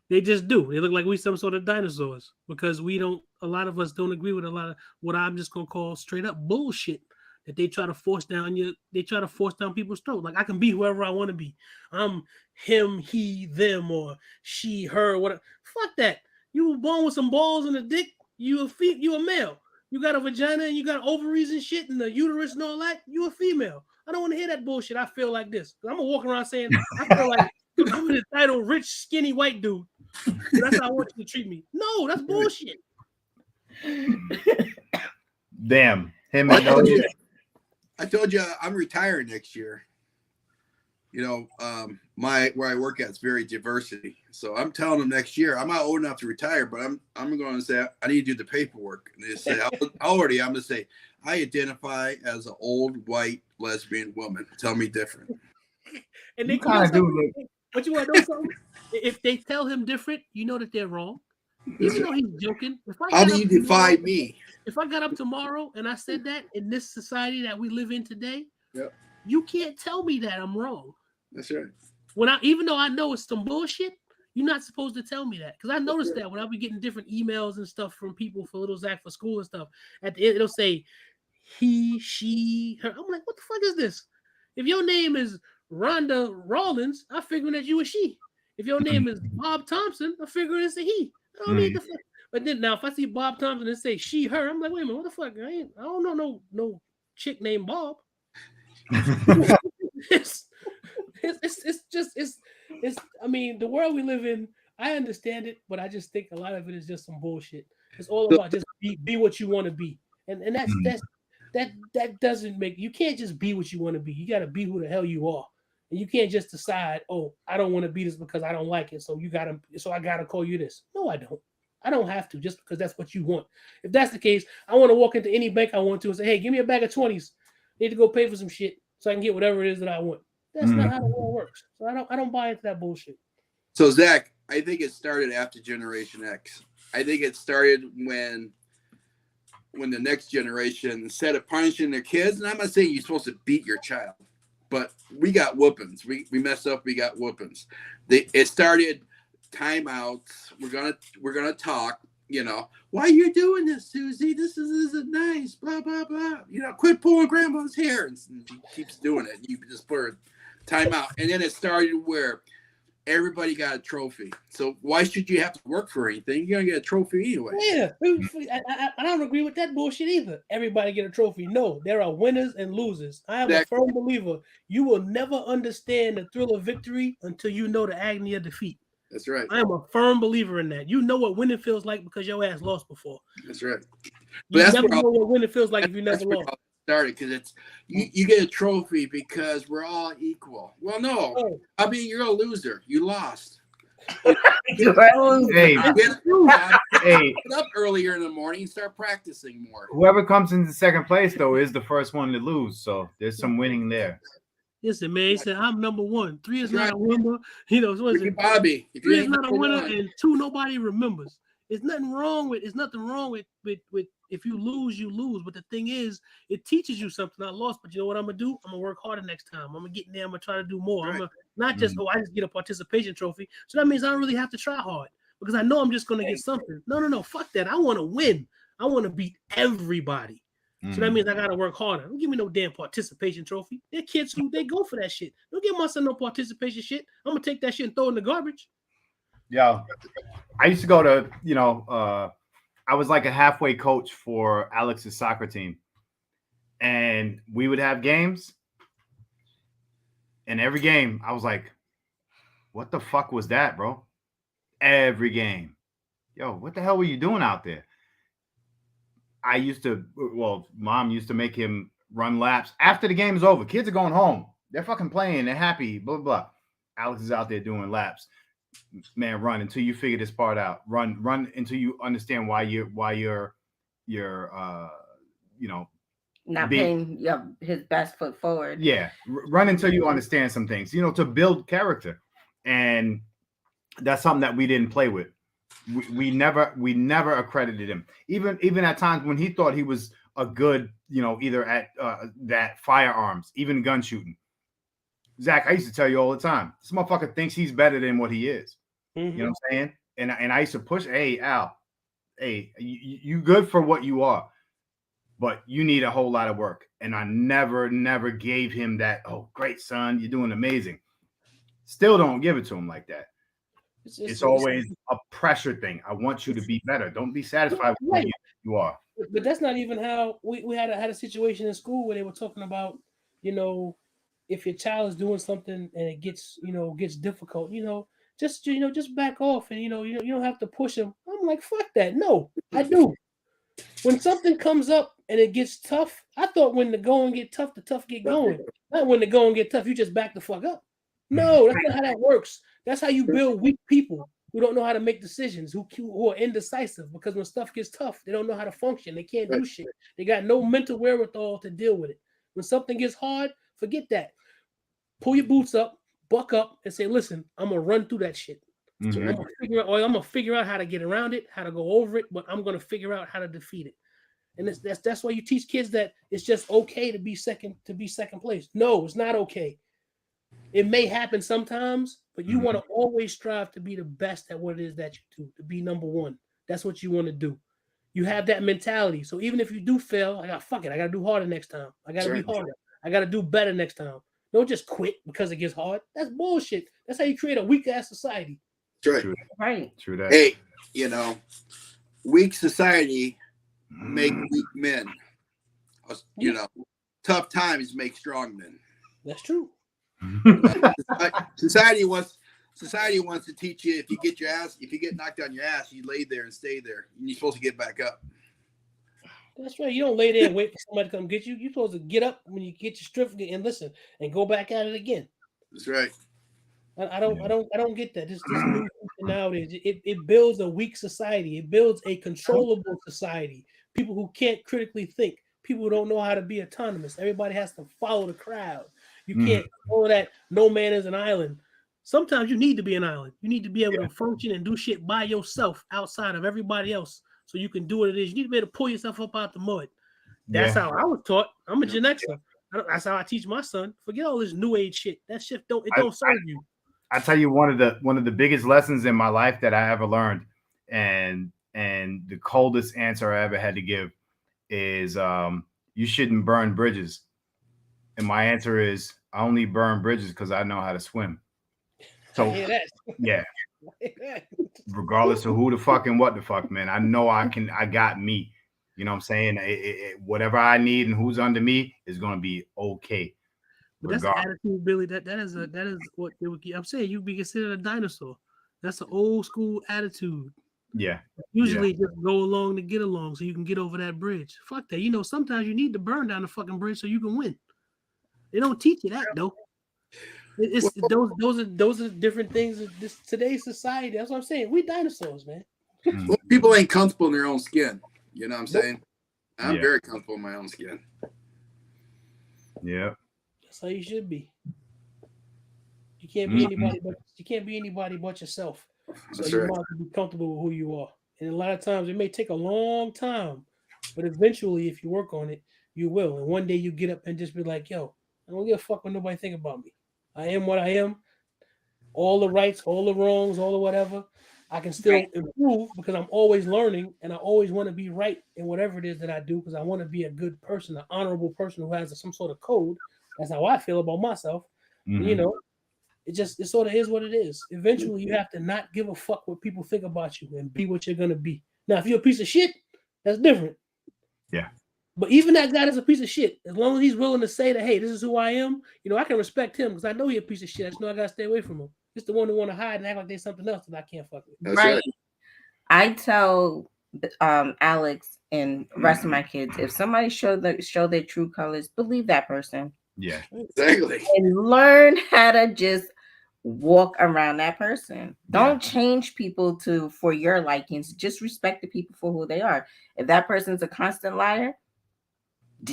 They just do. They look like we some sort of dinosaurs because a lot of us don't agree with a lot of what I'm just going to call straight up bullshit that they try to force down people's throat. Like I can be whoever I want to be. I'm him, he, them, or she, her, whatever. Fuck that. You were born with some balls and a dick. You a male. You got a vagina and you got ovaries and shit and the uterus and all that. You a female. I don't want to hear that bullshit. I feel like this. I'm gonna walk around saying I feel like I'm an entitled, rich, skinny white dude. That's how I want you to treat me. No, that's bullshit. Damn. Him I told you I'm retiring next year. You know, where I work at is very diversity. So I'm telling them next year, I'm not old enough to retire, but I'm going to say I need to do the paperwork. And they say I'm going to say I identify as an old white lesbian woman. Tell me different. And they kind of do. But you want to know something? If they tell him different, you know that they're wrong. Even though he's joking. How do you define me? If I got up tomorrow and I said that in this society that we live in today, yep. You can't tell me that I'm wrong. That's right. Even though I know it's some bullshit, you're not supposed to tell me that. Because I noticed that when I be getting different emails and stuff from people for Little Zach for school and stuff, at the end it'll say he, she, her. I'm like, what the fuck is this? If your name is Rhonda Rawlins, I figure that you a she. If your name is Bob Thompson, I figure it's a he. I don't need the fuck. But then now if I see Bob Thompson and say she, her, I'm like, wait a minute, what the fuck? I don't know no chick named Bob. It's I mean, the world we live in, I understand it, but I just think a lot of it is just some bullshit. It's all about just be what you want to be. And that doesn't make, you can't just be what you want to be. You got to be who the hell you are. And you can't just decide, oh, I don't want to be this because I don't like it. So I gotta call you this. No, I don't. I don't have to just because that's what you want. If that's the case, I want to walk into any bank I want to and say, hey, give me a bag of 20s. I need to go pay for some shit so I can get whatever it is that I want. That's not how the world works. So I don't buy into that bullshit. So Zach, I think it started after Generation X. I think it started when the next generation, instead of punishing their kids, and I'm not saying you're supposed to beat your child, but we got whoopings. We messed up. We got whoopings. It started timeouts. We're gonna talk. You know, why are you doing this, Susie? This isn't nice. Blah blah blah. You know, quit pulling grandma's hair. And she keeps doing it. You just put her timeout, and then it started where everybody got a trophy. So why should you have to work for anything? You're gonna get a trophy anyway. Yeah, I don't agree with that bullshit either. Everybody get a trophy. No, there are winners and losers. I am a firm believer. You will never understand the thrill of victory until you know the agony of defeat. That's right. I am a firm believer in that. You know what winning feels like because your ass lost before. That's right. But you never know what winning feels like if you never lost. Started because it's you get a trophy because we're all equal. Well, no, I mean you're a loser. You lost. Get up earlier in the morning and start practicing more. Whoever comes into second place though is the first one to lose. So there's some winning there. Listen, man, he said I'm number one. 3 is not a winner. You know, what is it? Bobby, 3 is not a winner, and 2 nobody remembers. There's nothing wrong with if you lose, you lose. But the thing is, it teaches you something. I lost, but you know what I'm gonna do? I'm gonna work harder next time. I'm gonna get in there. I'm gonna try to do more. Right. I'm gonna not just I just get a participation trophy. So that means I don't really have to try hard. because I know I'm just going to get something. No, fuck that. I want to win. I want to beat everybody. So that means I got to work harder. Don't give me no damn participation trophy. They're kids who they go for that shit. Don't give my son no participation shit. I'm going to take that shit and throw it in the garbage. Yeah. I used to go to, I was like a halfway coach for Alex's soccer team. And we would have games. And every game, I was like, what the fuck was that, bro? Every game. Yo, what the hell were you doing out there? Mom used to make him run laps after the game is over. Kids are going home. They're fucking playing. They're happy, blah, blah, blah. Alex is out there doing laps. Man, run until you figure this part out. Run until you understand why you're not putting his best foot forward. Yeah, run until you understand some things, to build character. And that's something that we didn't play with. We never accredited him. Even at times when he thought he was a good, either at that firearms, even gun shooting. Zach, I used to tell you all the time, this motherfucker thinks he's better than what he is. Mm-hmm. You know what I'm saying? And I used to push, hey, Al, hey, you good for what you are, but you need a whole lot of work. And I never gave him that, oh, great, son, you're doing amazing. Still don't give it to him like that. It's always a pressure thing. I want you to be better. Don't be satisfied with what you are. But that's not even how we had a situation in school where they were talking about, if your child is doing something and it gets difficult, just back off and you don't have to push them. I'm like, fuck that. No, I do. When something comes up and it gets tough, I thought when the going get tough, the tough get going. Not when the going get tough, you just back the fuck up. No, that's not how that works. That's how you build weak people who don't know how to make decisions, who are indecisive, because when stuff gets tough, they don't know how to function. They can't do shit. They got no mental wherewithal to deal with it. When something gets hard, forget that. Pull your boots up, buck up, and say, listen, I'm going to run through that shit. Mm-hmm. So I'm going to figure out how to get around it, how to go over it, but I'm going to figure out how to defeat it. And that's why you teach kids that it's just okay to be second place. No, it's not okay. It may happen sometimes, but you want to always strive to be the best at what it is that you do, to be number one. That's what you want to do. You have that mentality. So even if you do fail, I got to do harder next time. I got to be harder. I got to do better next time. Don't just quit because it gets hard. That's bullshit. That's how you create a weak-ass society. That's right. True that. Hey, weak society make weak men. Tough times make strong men. That's true. Society wants to teach you if you get knocked on your ass, you lay there and stay there. And you're supposed to get back up. That's right. You don't lay there and wait for somebody to come get you. You're supposed to get up when you get your certificate and listen and go back at it again. That's right. I don't get that. This new nowadays, it builds a weak society. It builds a controllable society. People who can't critically think. People who don't know how to be autonomous. Everybody has to follow the crowd. You can't follow that. No man is an island. Sometimes you need to be an island. You need to be able to function and do shit by yourself outside of everybody else, so you can do what it is. You need to be able to pull yourself up out the mud. That's how I was taught. I'm a Gen Xer. That's how I teach my son. Forget all this new age shit. That shit don't serve you. I tell you, one of the biggest lessons in my life that I ever learned, and the coldest answer I ever had to give is you shouldn't burn bridges. And my answer is I only burn bridges because I know how to swim. So yeah, regardless of who the fuck and what the fuck, man, I know I got me. You know what I'm saying? Whatever I need and who's under me is going to be okay. But that's the attitude, Billy. That is what they would. I'm saying you'd be considered a dinosaur. That's an old school attitude. Yeah. Usually just go along to get along so you can get over that bridge. Fuck that. Sometimes you need to burn down the fucking bridge so you can win. They don't teach you that though. It's those are different things in today's society. That's what I'm saying. We dinosaurs, man. Well, people ain't comfortable in their own skin. You know what I'm saying? I'm very comfortable in my own skin. Yeah. That's how you should be. You can't be anybody but yourself. So you might be comfortable with who you are. And a lot of times it may take a long time, but eventually if you work on it, you will. And one day you get up and just be like, yo, I don't give a fuck what nobody think about me. I am what I am. All the rights, all the wrongs, all the whatever. I can still improve because I'm always learning and I always want to be right in whatever it is that I do because I want to be a good person, an honorable person who has some sort of code. That's how I feel about myself. You know, it sort of is what it is. Eventually, you have to not give a fuck what people think about you and be what you're gonna be. Now, if you're a piece of shit, that's different. Yeah. But even that guy that's a piece of shit, as long as he's willing to say that, hey, this is who I am, I can respect him because I know he's a piece of shit. I just know I gotta stay away from him. It's the one who want to hide and act like there's something else that I can't fuck with. That's right. I tell Alex and the rest of my kids, if somebody show their true colors, believe that person. Yeah. Exactly. And learn how to just walk around that person. Don't change people for your likings. Just respect the people for who they are. If that person's a constant liar,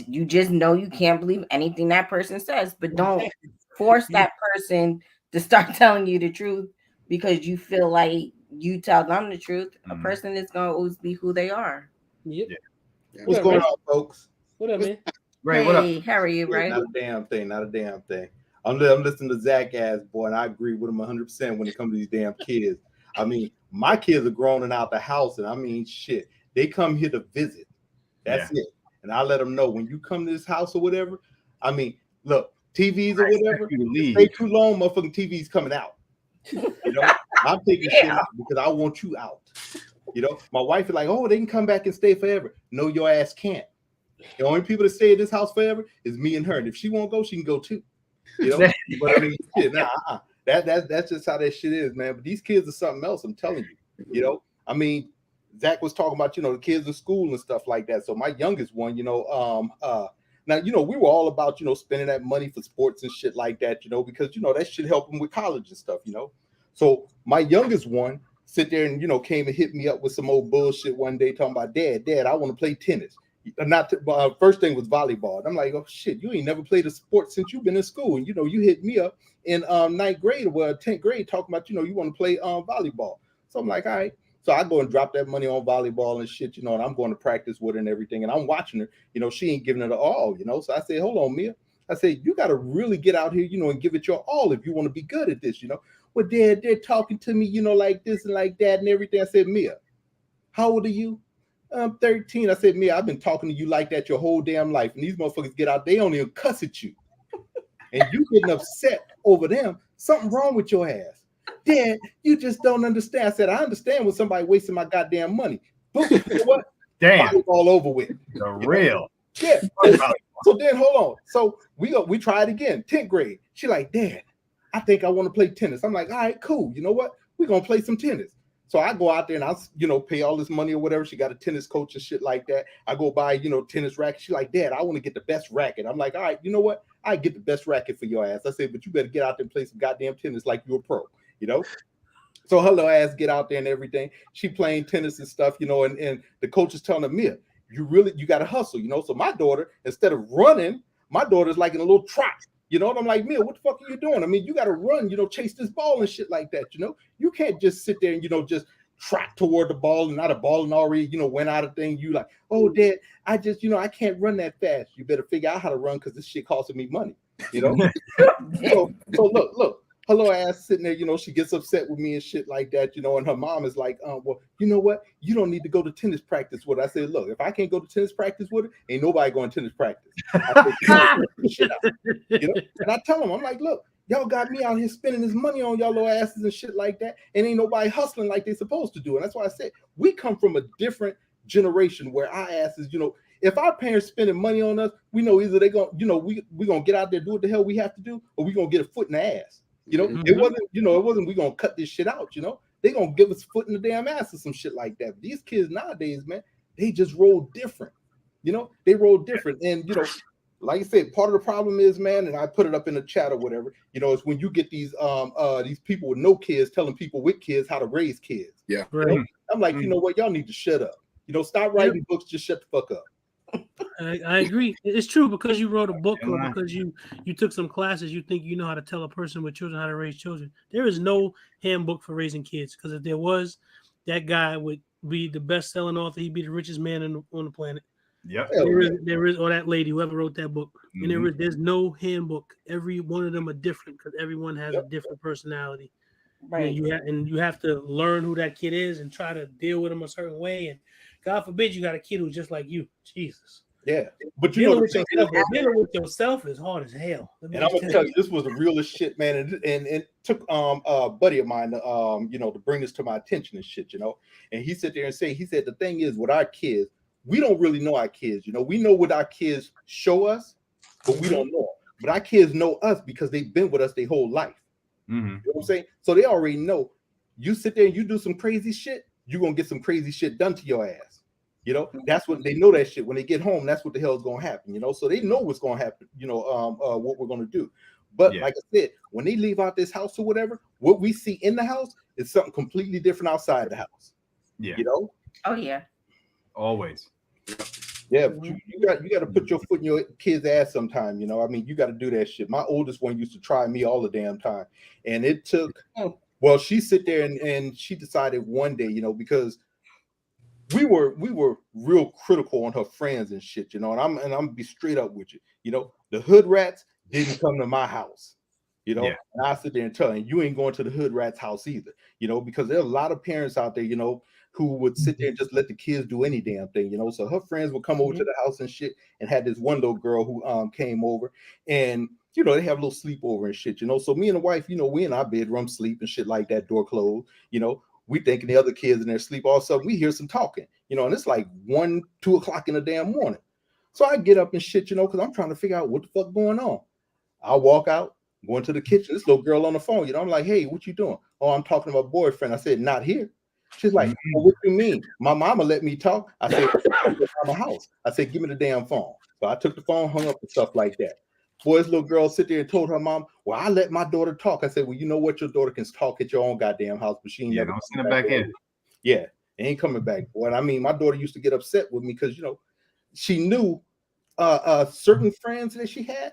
you just know you can't believe anything that person says, but don't force that person to start telling you the truth because you feel like you tell them the truth. A person is going to always be who they are. Yep. Yeah. What's going on, folks? What up, man? Ray, hey, what up? How are you, Ray? Not a damn thing. Not a damn thing. I'm listening to Zach ass boy, and I agree with him 100% when it comes to these damn kids. I mean, my kids are grown and out the house, and I mean, shit, they come here to visit. That's it. And I let them know when you come to this house or whatever. I mean, look, TVs or whatever. Stay too long, motherfucking TV's coming out. I'm taking shit out because I want you out. My wife is like, oh, they can come back and stay forever. No, your ass can't. The only people that stay in this house forever is me and her. And if she won't go, she can go too. But I mean, shit, that's just how that shit is, man. But these kids are something else. I'm telling you. I mean, Zach was talking about the kids in school and stuff like that. So my youngest one, now we were all about spending that money for sports and shit like that, because that should help them with college and stuff, So my youngest one sit there and came and hit me up with some old bullshit one day talking about Dad, I want to play tennis. First thing was volleyball. And I'm like, oh shit, you ain't never played a sport since you've been in school. And you hit me up in 9th grade or 10th grade talking about you want to play volleyball. So I'm like, all right. So I go and drop that money on volleyball and shit, and I'm going to practice with her and everything. And I'm watching her, she ain't giving it all, So I said, hold on, Mia. I said, you got to really get out here, and give it your all if you want to be good at this, Well, Dad, they're talking to me, like this and like that and everything. I said, Mia, how old are you? I'm 13. I said, Mia, I've been talking to you like that your whole damn life. And these motherfuckers get out, they don't even cuss at you. And you getting upset over them. Something wrong with your ass. Dad, you just don't understand. I said, I understand when somebody wasting my goddamn money. Boom, you know what? Damn. All over with. The real. Yeah. So then hold on. So we tried again, 10th grade. She like, Dad, I think I want to play tennis. I'm like, all right, cool. You know what? We're gonna play some tennis. So I go out there and I, pay all this money or whatever. She got a tennis coach and shit like that. I go buy, tennis racket. She like, Dad, I want to get the best racket. I'm like, all right, you know what? I get the best racket for your ass. I said, but you better get out there and play some goddamn tennis like you're a pro, So her little ass get out there and everything. She playing tennis and stuff, and the coach is telling her, Mia, you got to hustle, So my daughter, instead of running, my daughter's like in a little trot. And I'm like, Mia, what the fuck are you doing? I mean, you got to run, chase this ball and shit like that, You can't just sit there and, just trot toward the ball and not a ball and already, went out of thing. You like, oh, Dad, I just, I can't run that fast. You better figure out how to run because this shit costing me money, So look. Her little ass sitting there, she gets upset with me and shit like that, and her mom is like, well, you know what? You don't need to go to tennis practice with her. I said, look, if I can't go to tennis practice with her, ain't nobody going to tennis practice. I said, shit out. And I tell them, I'm like, look, y'all got me out here spending this money on y'all little asses and shit like that, and ain't nobody hustling like they supposed to do. And that's why I said we come from a different generation where our asses, if our parents spending money on us, we know either they gonna, we gonna get out there, do what the hell we have to do, or we gonna get a foot in the ass. It wasn't we gonna cut this shit out, They gonna give us foot in the damn ass or some shit like that. But these kids nowadays, man, they just roll different. They roll different. And like I said, part of the problem is, man, and I put it up in the chat or whatever, is when you get these people with no kids telling people with kids how to raise kids. Yeah. Right. I'm like, you know what, y'all need to shut up. Stop writing books, just shut the fuck up. I agree. It's true because you wrote a book or because you took some classes, you think you know how to tell a person with children how to raise children. There is no handbook for raising kids because if there was, that guy would be the best-selling author. He'd be the richest man on the planet. Yep. There is, or that lady, whoever wrote that book. And there's no handbook. Every one of them are different because everyone has a different personality. Right. You have to learn who that kid is and try to deal with him a certain way. And God forbid you got a kid who's just like you. Jesus. Yeah. But dealing with yourself is hard as hell. And I'm gonna tell you, this was the realest shit, man. And it took a buddy of mine to bring this to my attention and shit, And he sat there and he said the thing is with our kids, we don't really know our kids, we know what our kids show us, but we don't know them. But our kids know us because they've been with us their whole life. You know what I'm saying? So they already know. You sit there and you do some crazy shit, you're gonna get some crazy shit done to your ass. That's what they know that shit. When they get home, that's what the hell is gonna happen, So they know what's gonna happen, what we're gonna do. But like I said, when they leave out this house or whatever, what we see in the house is something completely different outside the house. Yeah. Oh yeah. Always. Yeah, but you got to put your foot in your kid's ass sometime, I mean, you got to do that shit. My oldest one used to try me all the damn time. And it took, well, she sit there and she decided one day, because we were real critical on her friends and shit, and I'm gonna be straight up with you. The hood rats didn't come to my house, and I sit there and tell her, you ain't going to the hood rat's house either, because there are a lot of parents out there, who would sit there and just let the kids do any damn thing, So her friends would come over to the house and shit, and had this one little girl who came over, and they have a little sleepover and shit, So me and the wife, we in our bedroom sleep and shit like that, door closed, we thinking the other kids in their sleep. All of a sudden we hear some talking, and it's like 1, 2 o'clock in the damn morning. So I get up and shit, because I'm trying to figure out what the fuck going on. I walk out, go into the kitchen. This little girl on the phone, I'm like, hey, what you doing? Oh, I'm talking to my boyfriend. I said, not here. She's like, well, what do you mean? My mama let me talk. I said, I'm at my house. I said, give me the damn phone. So I took the phone, hung up and stuff like that. Boy, this little girl sit there and told her mom, well, I let my daughter talk. I said, well, you know what? Your daughter can talk at your own goddamn house, but she ain't never don't send her back in. Yeah, ain't coming back, boy. And I mean, my daughter used to get upset with me because, she knew certain friends that she had.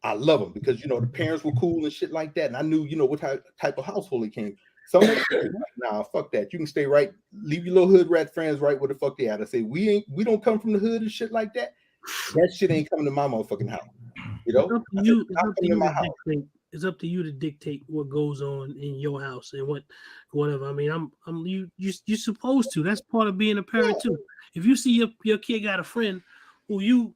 I love them because, the parents were cool and shit like that. And I knew, what type of household he came. Some of them, nah, fuck that. You can stay right. Leave your little hood rat friends right where the fuck they at. I say, we don't come from the hood and shit like that. That shit ain't coming to my motherfucking house. It's up to you to dictate what goes on in your house and whatever. I mean, you're supposed to. That's part of being a parent too. If you see your kid got a friend who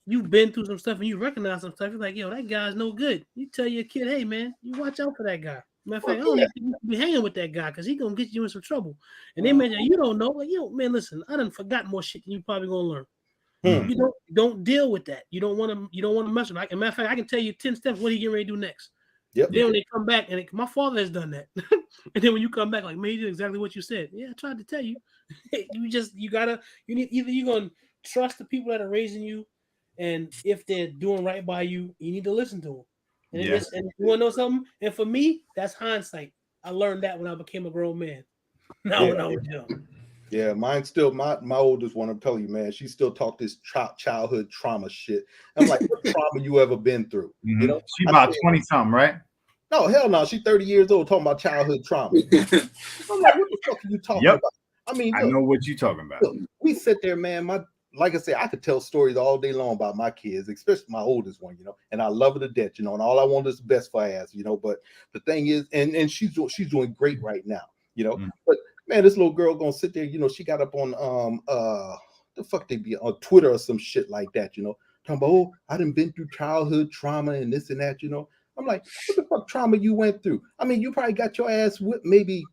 you've been through some stuff and you recognize some stuff, you're like, yo, that guy's no good. You tell your kid, hey man, you watch out for that guy. Matter of fact, I don't think you should be hanging with that guy because he's gonna get you in some trouble. And they mention you don't know, like, man, listen, I done forgot more shit than you probably gonna learn. You don't deal with that. You don't want to mess with it. As a matter of fact, I can tell you 10 steps what he getting ready to do next. Yep. Then when they come back, and my father has done that. And then when you come back, like, man, you did exactly what you said. Yeah, I tried to tell you. You're gonna trust the people that are raising you, and if they're doing right by you, you need to listen to them. And you want to know something? And for me, that's hindsight. I learned that when I became a grown man. Not when I was young. Yeah, mine's still my oldest one. I'm telling you, man, she still talk this childhood trauma shit. I'm like, what trauma you ever been through? She about 20 something, right? No, hell no. She's 30 years old talking about childhood trauma. I'm like, what the fuck are you talking about? I mean, look, I know what you're talking about. Look, we sit there, man. Like I said, I could tell stories all day long about my kids, especially my oldest one, and I love her to death, and all I want is the best for her ass, but the thing is, and she's doing great right now, but man, this little girl gonna sit there, she got up on the fuck they be on Twitter or some shit like that, talking about, oh, I done been through childhood trauma and this and that, I'm like, what the fuck trauma you went through? I mean, you probably got your ass whipped maybe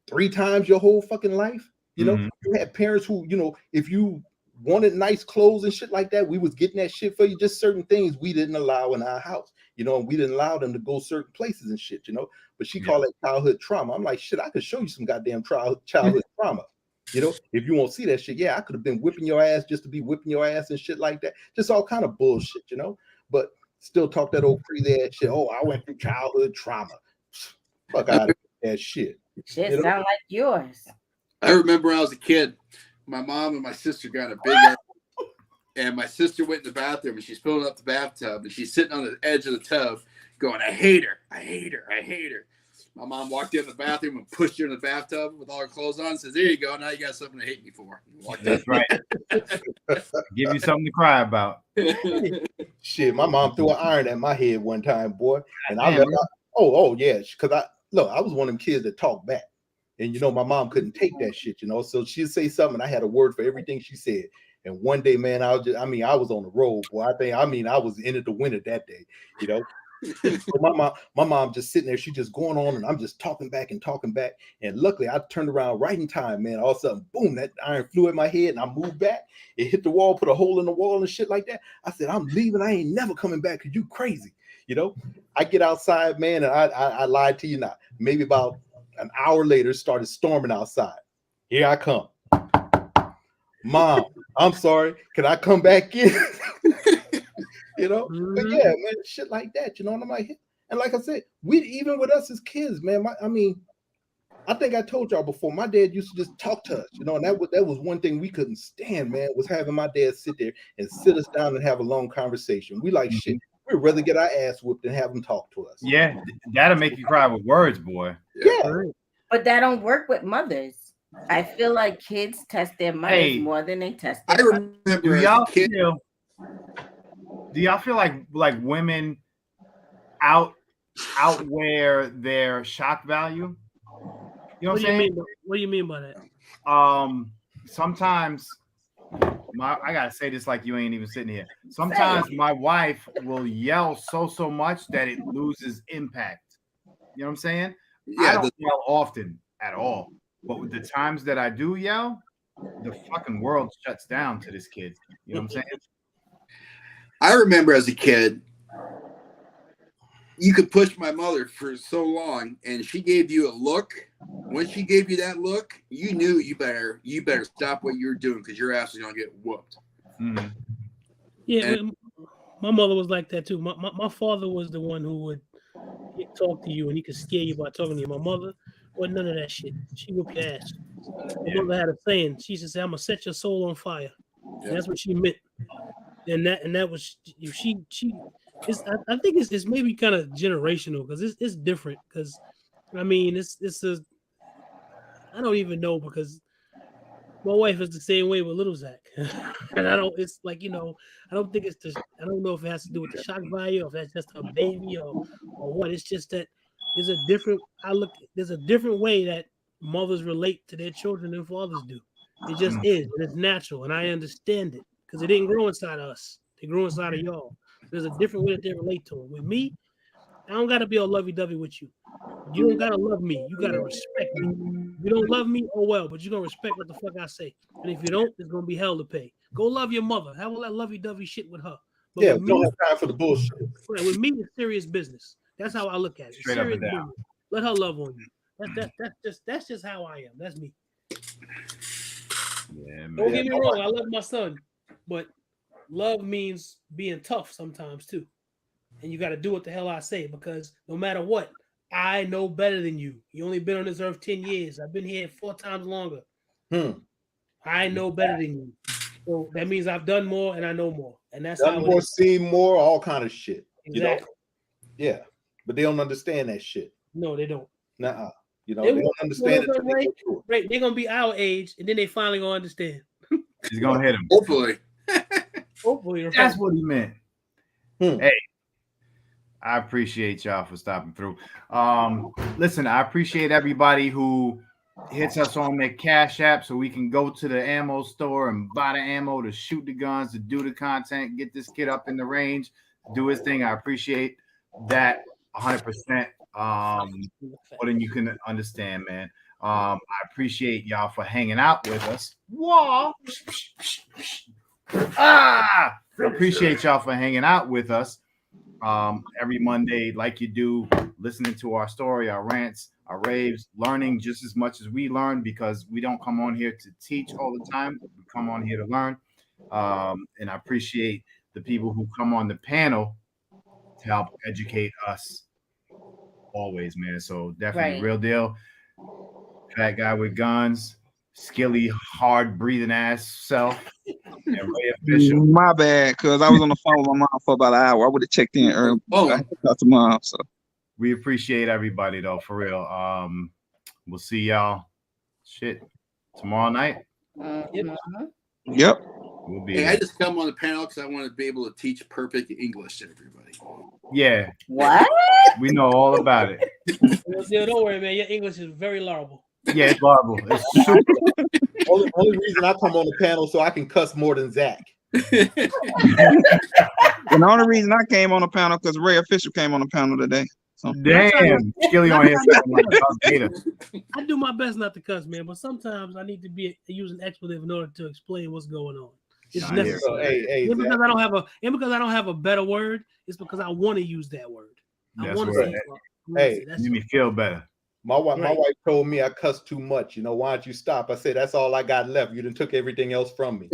3 times your whole fucking life, you had parents who, if you wanted nice clothes and shit like that, we was getting that shit for you. Just certain things we didn't allow in our house, and we didn't allow them to go certain places and shit, but she called it childhood trauma. I'm like, shit, I could show you some goddamn childhood trauma, if you won't see that shit. Yeah, I could have been whipping your ass just to be whipping your ass and shit like that, just all kind of bullshit, but still talk that old crazy ass shit. Oh, I went through childhood trauma. Fuck out of that shit. Shit sound like yours. I remember when I was a kid, my mom and my sister got a big argument, and my sister went in the bathroom and she's filling up the bathtub and she's sitting on the edge of the tub going, I hate her. I hate her. I hate her. My mom walked in the bathroom and pushed her in the bathtub with all her clothes on and says, there you go. Now you got something to hate me for. That's right. Give you something to cry about. Shit, my mom threw an iron at my head one time, boy. And I let her, oh, yeah. Because look, I was one of them kids that talk back. And, you know, my mom couldn't take that shit, you know. So she'd say something, and I had a word for everything she said. And one day, man, I was on the road, boy. I was in it to win it that day, you know. So my mom just sitting there, she just going on, and I'm just talking back. And luckily, I turned around right in time, man. All of a sudden, boom, that iron flew at my head, and I moved back. It hit the wall, put a hole in the wall and shit like that. I said, I'm leaving. I ain't never coming back because you crazy, you know. I get outside, man, and I lied to you not. Maybe about an hour later, started storming outside. Here I come. Mom, I'm sorry. Can I come back in? You know? But yeah, man, shit like that, you know, and I'm like, and like I said, even with us as kids, man, I think I told y'all before, my dad used to just talk to us, you know, and that was one thing we couldn't stand, man, was having my dad sit there and sit us down and have a long conversation. We like shit. We'd rather get our ass whooped than have them talk to us. Yeah, that'll make you cry with words, boy. Yeah. But that don't work with mothers. I feel like kids test their mothers more than they test their fathers. Do y'all feel like women outwear their shock value? You know what I'm saying? What do you mean by that? Sometimes I gotta say this like you ain't even sitting here. Sometimes my wife will yell so much that it loses impact. You know what I'm saying? Yeah, I don't yell often at all. But with the times that I do yell, the fucking world shuts down to this kid. You know what I'm saying? I remember as a kid, you could push my mother for so long, and she gave you a look. When she gave you that look, you knew you better stop what you're doing because your ass is gonna get whooped. Mm-hmm. Yeah, my mother was like that too. My father was the one who would talk to you and he could scare you by talking to you. My mother wasn't none of that shit. She whooped your ass. My mother had a saying. She used to say, "I'm gonna set your soul on fire." Yeah. That's what she meant. And that was she. I think it's maybe kind of generational because it's different. Because I mean, it's a I don't even know because my wife is the same way with little Zach, and I don't. It's like, you know, I don't think it's I don't know if it has to do with the shock value, or if that's just a baby, or what. It's just that there's a different. There's a different way that mothers relate to their children than fathers do. It just is, and it's natural, and I understand it because it didn't grow inside of us. It grew inside of y'all. There's a different way that they relate to it. With me, I don't gotta be all lovey-dovey with you. You don't gotta love me. You gotta respect me. If you don't love me, oh well, but you're gonna respect what the fuck I say. And if you don't, there's gonna be hell to pay. Go love your mother. Have all that lovey-dovey shit with her. But yeah, with we don't me, have time for the bullshit. Right, with me, it's serious business. That's how I look at it. Straight serious up and down. business. Let her love on you. That's just how I am. That's me. Yeah, man. Don't get me wrong. I love my son, but love means being tough sometimes too. And you got to do what the hell I say, because no matter what, I know better than you. You only been on this earth 10 years. I've been here 4 times longer. I know better than you. So that means I've done more and I know more. And that's done how more, seen more, all kind of shit. Exactly. You know? Yeah. But they don't understand that shit. No, they don't. Nuh-uh. You know, they don't understand it. Right. They're going to be our age, and then they finally going to understand. He's going to hit him. Hopefully. Hopefully. That's what he meant. Hey, I appreciate y'all for stopping through. Listen, I appreciate everybody who hits us on their Cash App so we can go to the ammo store and buy the ammo to shoot the guns, to do the content, get this kid up in the range, do his thing. I appreciate that 100%. More than you can understand, man. I appreciate y'all for hanging out with us. Whoa. Appreciate y'all for hanging out with us every Monday, like you do, listening to our story, our rants, our raves, learning just as much as we learn, because we don't come on here to teach all the time. We come on here to learn. And I appreciate the people who come on the panel to help educate us always, man. So definitely real deal. Fat guy with guns, skilly, hard breathing ass self. And Ray Official. My bad, because I was on the phone with my mom for about an hour. I would have checked in early. I had to talk to mom. So we appreciate everybody though, for real. We'll see y'all tomorrow night. Yep. We'll be Hey, there. I just come on the panel because I want to be able to teach perfect English to everybody. Yeah. What? We know all about it. Don't worry, man. Your English is very laughable. Yeah, it's horrible. It's super. Only reason I come on the panel so I can cuss more than Zach. And the only reason I came on the panel because Ray Official came on the panel today. So. Damn, Skilly on here. I do my best not to cuss, man, but sometimes I need to use an expletive in order to explain what's going on. It's necessary. Hey, because I don't have a better word. It's because I want to use that word. I want to say. Hey, you me feel better. My wife told me I cussed too much. You know, why don't you stop? I said, that's all I got left. You done took everything else from me.